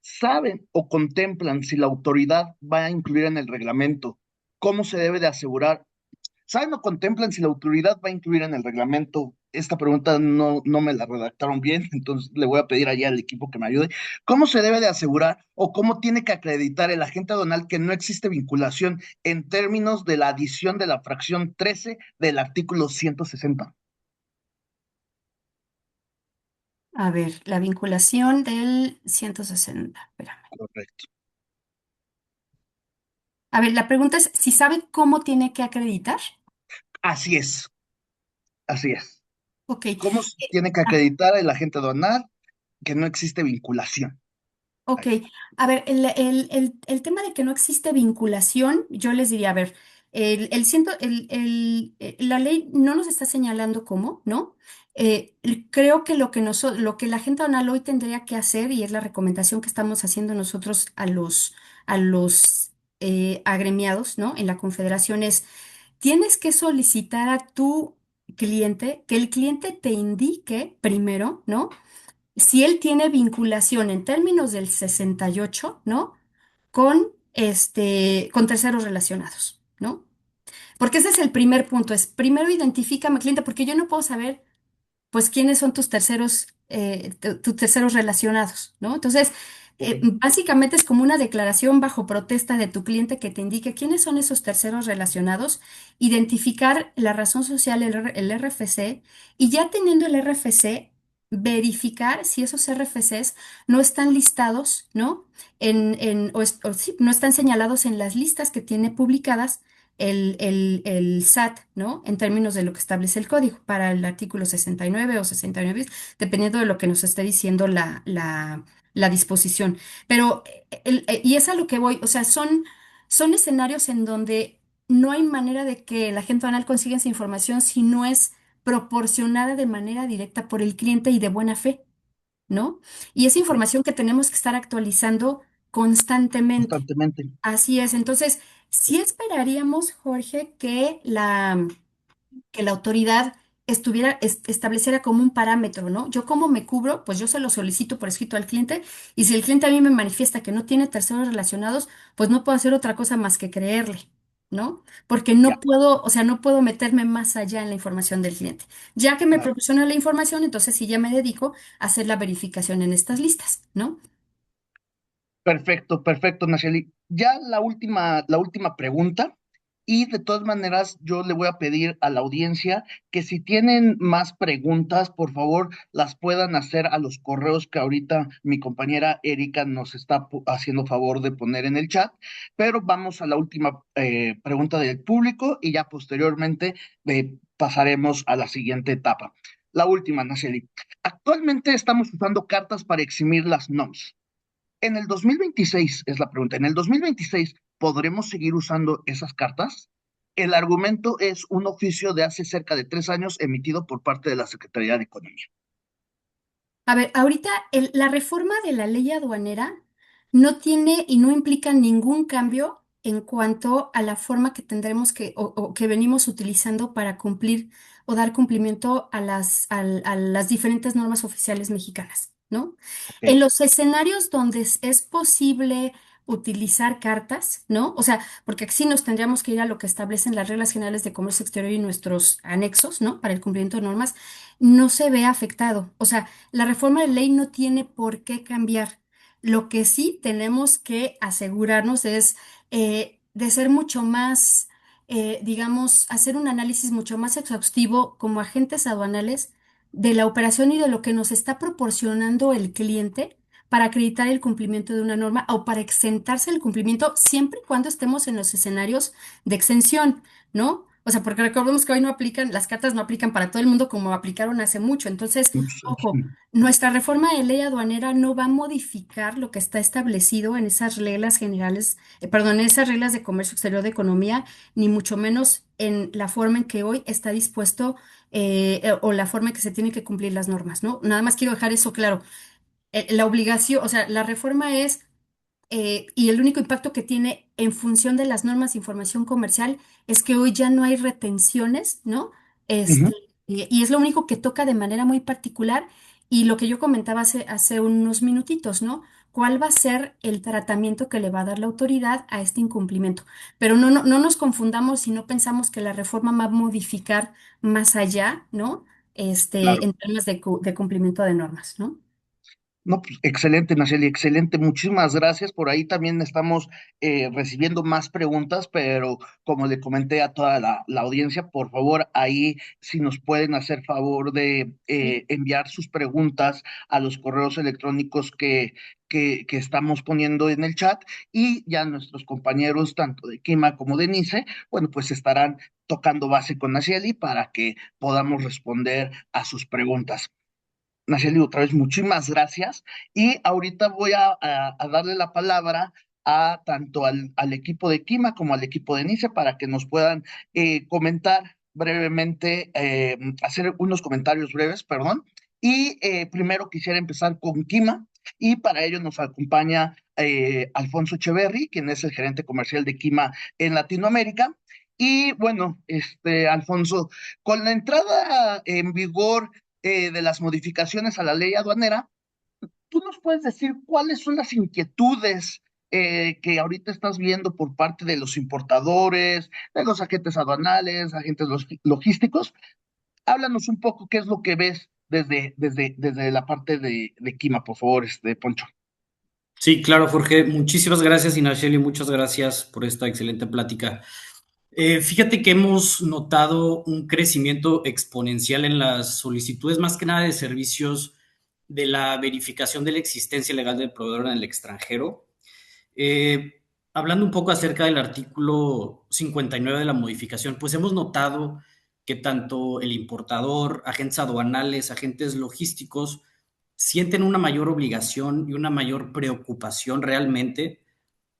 ¿Saben o contemplan si la autoridad va a incluir en el reglamento cómo se debe de asegurar? ¿Saben o contemplan si la autoridad va a incluir en el reglamento? Esta pregunta no me la redactaron bien, entonces le voy a pedir allá al equipo que me ayude. ¿Cómo se debe de asegurar o cómo tiene que acreditar el agente aduanal que no existe vinculación en términos de la adición de la fracción 13 del artículo 160? A ver, la vinculación del 160. Espérame. Correcto. A ver, la pregunta es si sabe cómo tiene que acreditar. Así es, así es. Ok. ¿Cómo se tiene que Ah, acreditar el agente aduanal que no existe vinculación? ok. A ver, el tema de que no existe vinculación, yo les diría, a ver, la ley no nos está señalando cómo, ¿no? Creo que lo que la gente aduanal hoy tendría que hacer, y es la recomendación que estamos haciendo nosotros a los agremiados, ¿no? En la confederación es, tienes que solicitar a tu cliente que el cliente te indique primero, ¿no? Si él tiene vinculación en términos del 68, ¿no? Con terceros relacionados, ¿no? Porque ese es el primer punto, es primero identifícame cliente, porque yo no puedo saber, pues, quiénes son tus terceros relacionados, ¿no? Entonces, Básicamente es como una declaración bajo protesta de tu cliente que te indique quiénes son esos terceros relacionados, identificar la razón social, el RFC, y ya teniendo el RFC, verificar si esos RFCs no están listados, ¿no? O sí, no están señalados en las listas que tiene publicadas el SAT, ¿no? En términos de lo que establece el código para el artículo 69 o 69, dependiendo de lo que nos esté diciendo la disposición. Pero, y es a lo que voy, o sea, son escenarios en donde no hay manera de que la gente banal consiga esa información si no es proporcionada de manera directa por el cliente y de buena fe, ¿no? Y esa ¿Sí? información que tenemos que estar actualizando constantemente. Constantemente. Así es. Entonces, sí esperaríamos, Jorge, que la autoridad estableciera como un parámetro, ¿no? Yo cómo me cubro, pues yo se lo solicito por escrito al cliente y si el cliente a mí me manifiesta que no tiene terceros relacionados, pues no puedo hacer otra cosa más que creerle, ¿no? Porque Ya, no puedo, o sea, no puedo meterme más allá en la información del cliente. Ya que me claro. proporciona la información, entonces sí ya me dedico a hacer la verificación en estas listas, ¿no? Perfecto, perfecto, Nacheli. Ya la última pregunta, y de todas maneras yo le voy a pedir a la audiencia que si tienen más preguntas, por favor, las puedan hacer a los correos que ahorita mi compañera Erika nos está haciendo favor de poner en el chat, pero vamos a la última pregunta del público y ya posteriormente pasaremos a la siguiente etapa. La última, Nacheli. Actualmente estamos usando cartas para eximir las NOMS. En el 2026 es la pregunta. ¿En el 2026 podremos seguir usando esas cartas? El argumento es un oficio de hace cerca de 3 años emitido por parte de la Secretaría de Economía. A ver, ahorita la reforma de la ley aduanera no tiene y no implica ningún cambio en cuanto a la forma que tendremos o que venimos utilizando para cumplir o dar cumplimiento a las diferentes normas oficiales mexicanas, ¿no? Ok, En los escenarios donde es posible utilizar cartas, ¿no? O sea, porque aquí sí nos tendríamos que ir a lo que establecen las reglas generales de comercio exterior y nuestros anexos, ¿no? Para el cumplimiento de normas, no se ve afectado. O sea, la reforma de ley no tiene por qué cambiar. Lo que sí tenemos que asegurarnos es de ser mucho más, digamos, hacer un análisis mucho más exhaustivo como agentes aduanales de la operación y de lo que nos está proporcionando el cliente para acreditar el cumplimiento de una norma o para exentarse del cumplimiento siempre y cuando estemos en los escenarios de exención, ¿no? O sea, porque recordemos que hoy no aplican, las cartas no aplican para todo el mundo como aplicaron hace mucho. Entonces, muchos años. ojo, nuestra reforma de ley aduanera no va a modificar lo que está establecido en esas reglas generales, perdón, en esas reglas de comercio exterior de economía, ni mucho menos en la forma en que hoy está dispuesto o la forma en que se tienen que cumplir las normas, ¿no? Nada más quiero dejar eso claro. La obligación, o sea, la reforma es y el único impacto que tiene en función de las normas de información comercial es que hoy ya no hay retenciones, ¿no? Este, Ujú, y es lo único que toca de manera muy particular. Y lo que yo comentaba hace unos minutitos, ¿no? ¿Cuál va a ser el tratamiento que le va a dar la autoridad a este incumplimiento? Pero no nos confundamos si no pensamos que la reforma va a modificar más allá, ¿no? claro. En términos de cumplimiento de normas, ¿no? No, pues excelente, Nacheli, excelente. Muchísimas gracias. Por ahí también estamos recibiendo más preguntas, pero como le comenté a toda la audiencia, por favor, ahí si nos pueden hacer favor de Sí. enviar sus preguntas a los correos electrónicos que estamos poniendo en el chat y ya nuestros compañeros, tanto de Kima como de Nice, bueno, pues estarán tocando base con Nacheli para que podamos responder a sus preguntas. Nacheli, otra vez muchísimas gracias. Y ahorita voy a darle la palabra a tanto al equipo de Kima como al equipo de Nice para que nos puedan comentar brevemente, hacer unos comentarios breves, perdón. Y primero quisiera empezar con Kima, y para ello nos acompaña Alfonso Echeverry, quien es el gerente comercial de Kima en Latinoamérica. Y bueno, Alfonso, con la entrada en vigor de las modificaciones a la ley aduanera, ¿tú nos puedes decir cuáles son las inquietudes que ahorita estás viendo por parte de los importadores, de los agentes aduanales, agentes logísticos? Háblanos un poco qué es lo que ves desde la parte de Kima, por favor, Poncho. Sí, claro, Jorge. Muchísimas gracias, Inacheli. Muchas gracias por esta excelente plática. Fíjate que hemos notado un crecimiento exponencial en las solicitudes, más que nada de servicios de la verificación de la existencia legal del proveedor en el extranjero. Hablando un poco acerca del artículo 59 de la modificación, pues hemos notado que tanto el importador, agentes aduanales, agentes logísticos, sienten una mayor obligación y una mayor preocupación realmente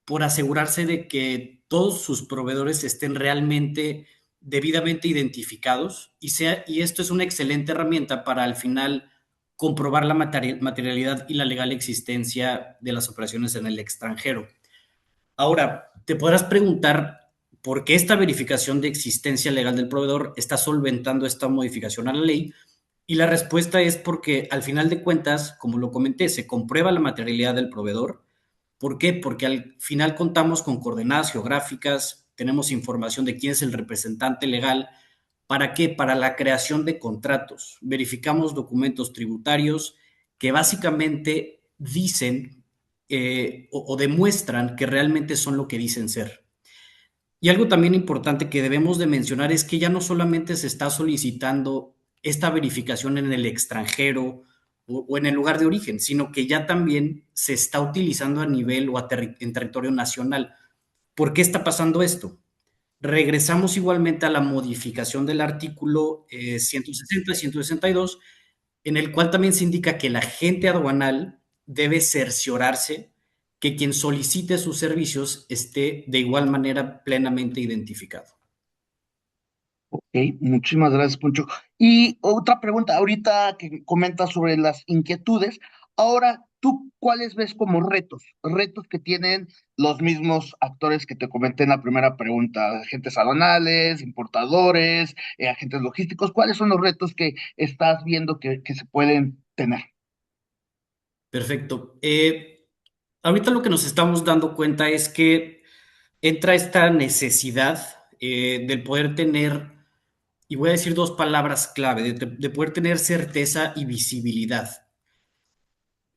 por asegurarse de que todos sus proveedores estén realmente debidamente identificados y esto es una excelente herramienta para al final comprobar la materialidad y la legal existencia de las operaciones en el extranjero. Ahora, te podrás preguntar por qué esta verificación de existencia legal del proveedor está solventando esta modificación a la ley. Y la respuesta es porque al final de cuentas, como lo comenté, se comprueba la materialidad del proveedor. ¿Por qué? Porque al final contamos con coordenadas geográficas, tenemos información de quién es el representante legal. ¿Para qué? Para la creación de contratos. Verificamos documentos tributarios que básicamente dicen o demuestran que realmente son lo que dicen ser. Y algo también importante que debemos de mencionar es que ya no solamente se está solicitando esta verificación en el extranjero o en el lugar de origen, sino que ya también se está utilizando a nivel o en territorio nacional. ¿Por qué está pasando esto? Regresamos igualmente a la modificación del artículo 160 y 162, en el cual también se indica que el agente aduanal debe cerciorarse que quien solicite sus servicios esté de igual manera plenamente identificado. Ok, muchísimas gracias, Poncho. Y otra pregunta, ahorita que comentas sobre las inquietudes, ahora, ¿tú cuáles ves como retos? Retos que tienen los mismos actores que te comenté en la primera pregunta, agentes aduanales, importadores, agentes logísticos, ¿cuáles son los retos que estás viendo que se pueden tener? Perfecto. Ahorita lo que nos estamos dando cuenta es que entra esta necesidad del poder tener, y voy a decir dos palabras clave, de poder tener certeza y visibilidad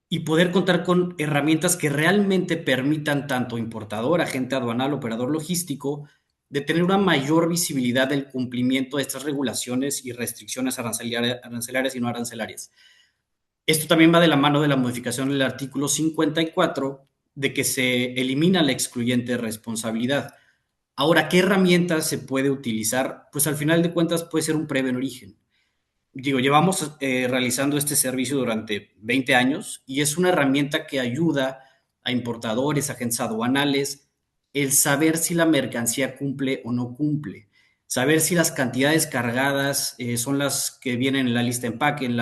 y poder contar con herramientas que realmente permitan tanto importador, agente aduanal, operador logístico, de tener una mayor visibilidad del cumplimiento de estas regulaciones y restricciones arancelarias y no arancelarias. Esto también va de la mano de la modificación del artículo 54, de que se elimina la excluyente responsabilidad. Ahora, ¿qué herramientas se puede utilizar? Pues al final de cuentas puede ser un previo en origen. Digo, llevamos realizando este servicio durante 20 años y es una herramienta que ayuda a importadores, agentes aduanales, el saber si la mercancía cumple o no cumple, saber si las cantidades cargadas son las que vienen en la lista de empaque, en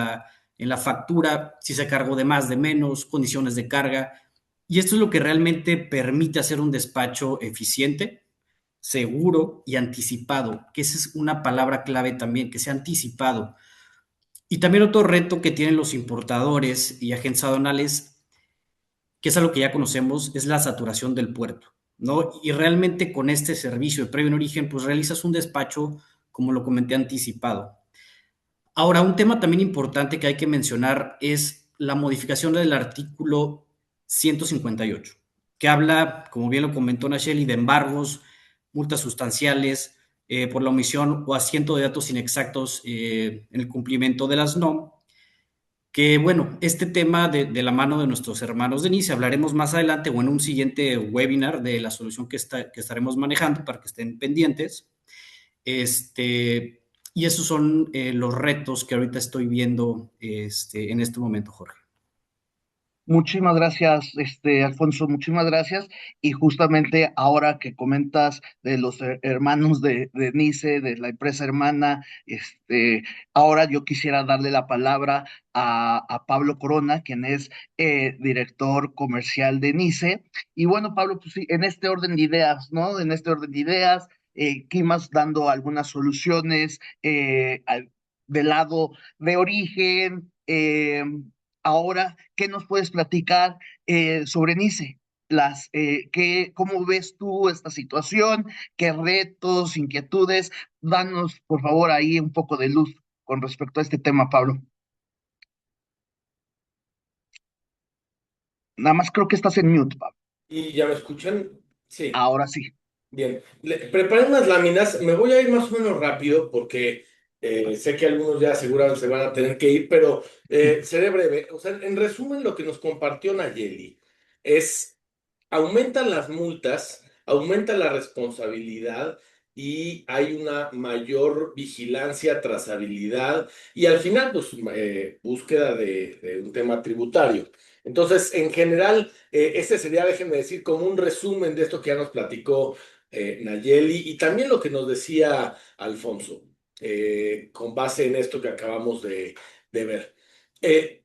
la factura, si se cargó de más, de menos, condiciones de carga. Y esto es lo que realmente permite hacer un despacho eficiente, seguro y anticipado, que esa es una palabra clave también, que sea anticipado. Y también otro reto que tienen los importadores y agentes aduanales, que es algo que ya conocemos, es la saturación del puerto, ¿no? Y realmente con este servicio de previo en origen, pues realizas un despacho, como lo comenté, anticipado. Ahora, un tema también importante que hay que mencionar es la modificación del artículo 158, que habla, como bien lo comentó Nacheli, de embargos, multas sustanciales por la omisión o asiento de datos inexactos en el cumplimiento de las NOM. Que bueno, este tema de la mano de nuestros hermanos de Nice hablaremos más adelante o en un siguiente webinar de la solución que estaremos manejando para que estén pendientes. Y esos son los retos que ahorita estoy viendo en este momento, Jorge. Muchísimas gracias, Alfonso, muchísimas gracias. Y justamente ahora que comentas de los hermanos de Nice, de la empresa hermana, ahora yo quisiera darle la palabra a Pablo Corona, quien es director comercial de Nice. Y bueno, Pablo, pues sí, en este orden de ideas, ¿no? En este orden de ideas, Kimas dando algunas soluciones del lado de origen. Ahora, ¿qué nos puedes platicar sobre Nice? ¿Cómo ves tú esta situación? ¿Qué retos, inquietudes? Danos, por favor, ahí un poco de luz con respecto a este tema, Pablo. Nada más creo que estás en mute, Pablo. ¿Y ya me escuchan? Sí, Ahora sí. bien. Preparé unas láminas, me voy a ir más o menos rápido porque sé que algunos ya seguramente se van a tener que ir, pero seré breve. O sea, en resumen, lo que nos compartió Nayeli es: aumentan las multas, aumenta la responsabilidad y hay una mayor vigilancia, trazabilidad y al final, pues, búsqueda de un tema tributario. Entonces, en general, este sería, déjenme decir, como un resumen de esto que ya nos platicó Nayeli y también lo que nos decía Alfonso, con base en esto que acabamos de ver. Eh,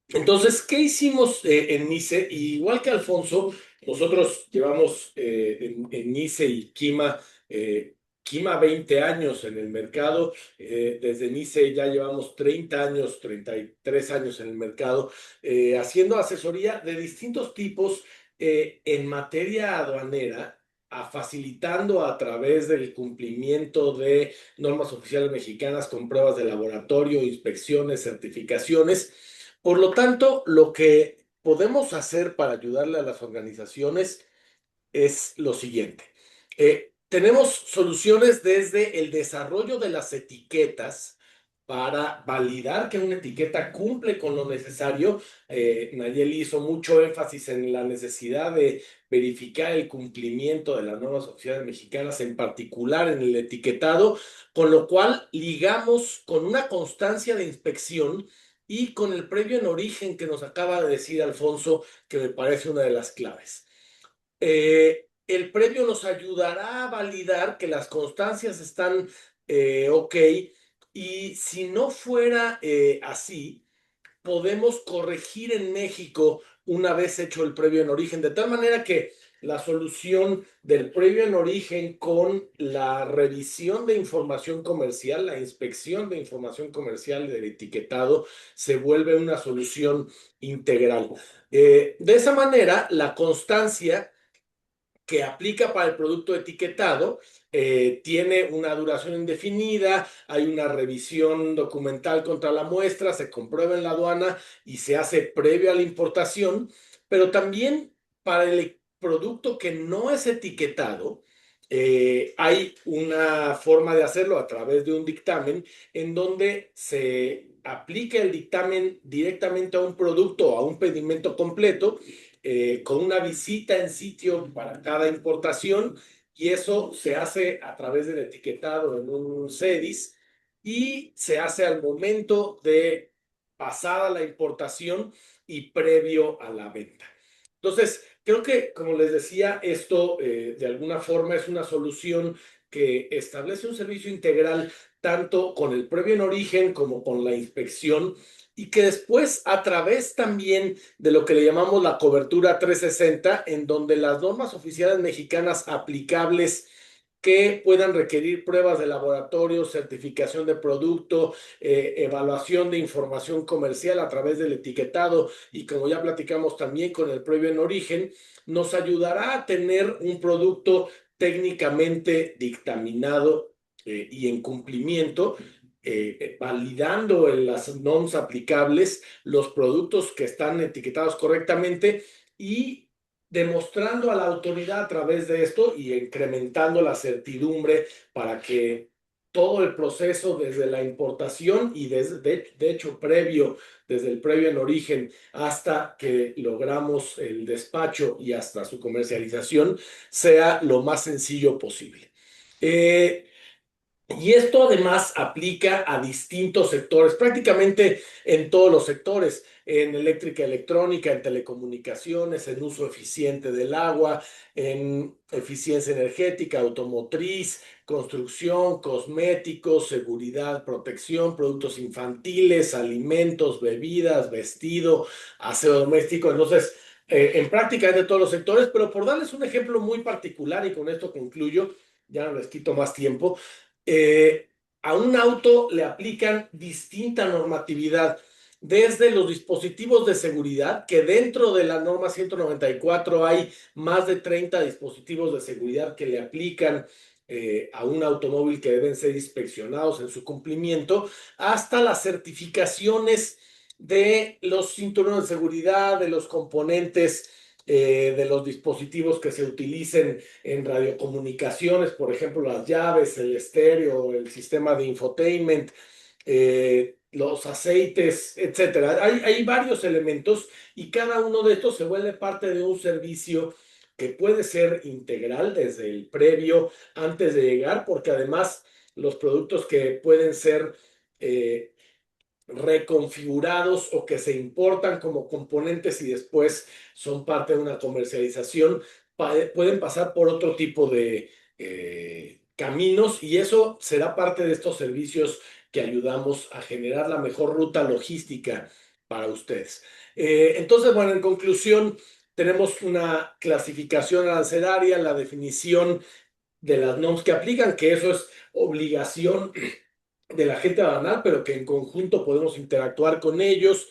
entonces, ¿qué hicimos en NICE? Igual que Alfonso, nosotros llevamos en NICE y Kima 20 años en el mercado. Desde NICE ya llevamos 30 años, 33 años en el mercado, haciendo asesoría de distintos tipos en materia aduanera, facilitando a través del cumplimiento de normas oficiales mexicanas con pruebas de laboratorio, inspecciones, certificaciones. Por lo tanto, lo que podemos hacer para ayudarle a las organizaciones es lo siguiente. Tenemos soluciones desde el desarrollo de las etiquetas para validar que una etiqueta cumple con lo necesario. Nayeli hizo mucho énfasis en la necesidad de verificar el cumplimiento de las normas oficiales mexicanas, en particular en el etiquetado, con lo cual ligamos con una constancia de inspección y con el previo en origen que nos acaba de decir Alfonso, que me parece una de las claves. El previo nos ayudará a validar que las constancias están ok, y si no fuera así, podemos corregir en México una vez hecho el previo en origen, de tal manera que la solución del previo en origen con la revisión de información comercial, la inspección de información comercial del etiquetado, se vuelve una solución integral. De esa manera, la constancia que aplica para el producto etiquetado tiene una duración indefinida, hay una revisión documental contra la muestra, se comprueba en la aduana y se hace previo a la importación, pero también para el producto que no es etiquetado, hay una forma de hacerlo a través de un dictamen en donde se aplica el dictamen directamente a un producto o a un pedimento completo, con una visita en sitio para cada importación, y eso se hace a través del etiquetado en un CEDIS y se hace al momento de pasada la importación y previo a la venta. Entonces, creo que, como les decía, esto de alguna forma es una solución que establece un servicio integral tanto con el previo en origen como con la inspección, y que después, a través también de lo que le llamamos la cobertura 360, en donde las normas oficiales mexicanas aplicables que puedan requerir pruebas de laboratorio, certificación de producto, evaluación de información comercial a través del etiquetado, y como ya platicamos también con el previo en origen, nos ayudará a tener un producto técnicamente dictaminado y en cumplimiento, validando en las normas aplicables los productos que están etiquetados correctamente y demostrando a la autoridad a través de esto y incrementando la certidumbre para que todo el proceso desde la importación y de hecho previo, desde el previo en origen hasta que logramos el despacho y hasta su comercialización, sea lo más sencillo posible. Y esto además aplica a distintos sectores, prácticamente en todos los sectores: en eléctrica, electrónica, en telecomunicaciones, en uso eficiente del agua, en eficiencia energética, automotriz, construcción, cosméticos, seguridad, protección, productos infantiles, alimentos, bebidas, vestido, aseo doméstico. Entonces, en prácticamente todos los sectores, pero por darles un ejemplo muy particular, y con esto concluyo, ya no les quito más tiempo. A un auto le aplican distinta normatividad, desde los dispositivos de seguridad, que dentro de la norma 194 hay más de 30 dispositivos de seguridad que le aplican a un automóvil, que deben ser inspeccionados en su cumplimiento, hasta las certificaciones de los cinturones de seguridad, de los componentes de los dispositivos que se utilicen en radiocomunicaciones, por ejemplo, las llaves, el estéreo, el sistema de infotainment, los aceites, etcétera. Hay varios elementos y cada uno de estos se vuelve parte de un servicio que puede ser integral desde el previo, antes de llegar, porque además los productos que pueden ser reconfigurados o que se importan como componentes y después son parte de una comercialización, pueden pasar por otro tipo de caminos y eso será parte de estos servicios que ayudamos a generar la mejor ruta logística para ustedes. Entonces, bueno, en conclusión, tenemos una clasificación arancelaria, la definición de las normas que aplican, que eso es obligación de la gente banal, pero que en conjunto podemos interactuar con ellos,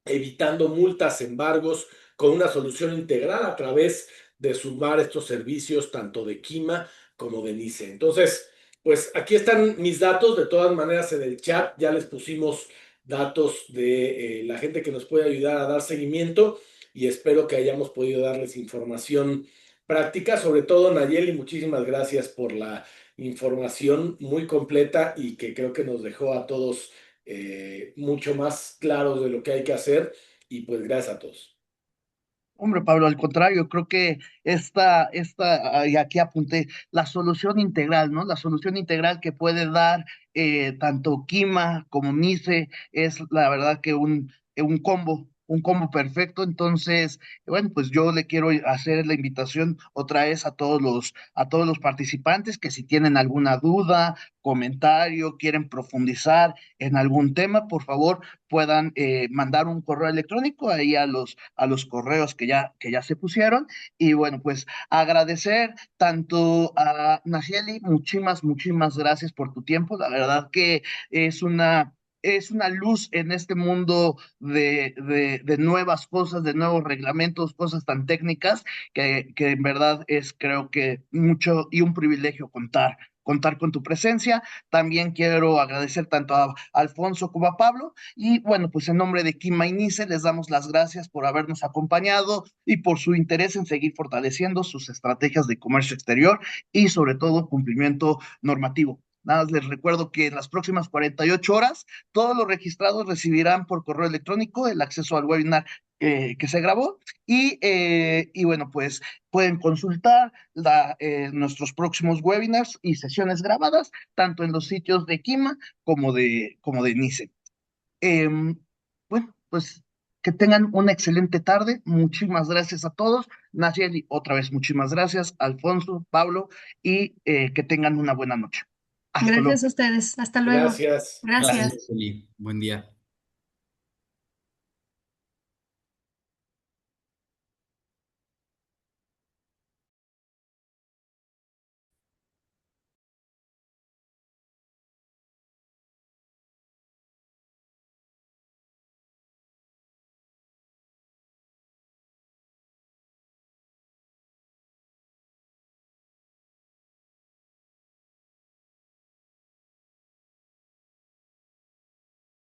evitando multas, embargos, con una solución integral a través de sumar estos servicios tanto de Kima como de NICE. Entonces, pues aquí están mis datos, de todas maneras en el chat ya les pusimos datos de la gente que nos puede ayudar a dar seguimiento y espero que hayamos podido darles información práctica, sobre todo Nayeli, muchísimas gracias por la información muy completa y que creo que nos dejó a todos mucho más claros de lo que hay que hacer y pues gracias a todos. Hombre, Pablo, al contrario, creo que y aquí apunté, la solución integral, ¿no? La solución integral que puede dar tanto Kima como Nice es la verdad que un combo perfecto. Entonces, bueno, pues yo le quiero hacer la invitación otra vez a todos los participantes que si tienen alguna duda, comentario, quieren profundizar en algún tema, por favor, puedan mandar un correo electrónico ahí a los correos que ya se pusieron. Y bueno, pues agradecer tanto a Nayeli, muchísimas gracias por tu tiempo. La verdad que es es una luz en este mundo de nuevas cosas, de nuevos reglamentos, cosas tan técnicas que en verdad es creo que mucho y un privilegio contar con tu presencia. También quiero agradecer tanto a Alfonso como a Pablo. Y bueno, pues en nombre de Kima Inice les damos las gracias por habernos acompañado y por su interés en seguir fortaleciendo sus estrategias de comercio exterior y sobre todo cumplimiento normativo. Nada más les recuerdo que en las próximas 48 horas todos los registrados recibirán por correo electrónico el acceso al webinar que se grabó y bueno, pues pueden consultar nuestros próximos webinars y sesiones grabadas tanto en los sitios de Kima como de Nice. Eh, bueno, pues que tengan una excelente tarde. Muchísimas gracias a todos. Nayeli, otra vez muchísimas gracias. Alfonso, Pablo, y que tengan una buena noche. Hasta luego. Gracias a ustedes. Hasta luego. Gracias. Gracias. Gracias, Eli. Buen día.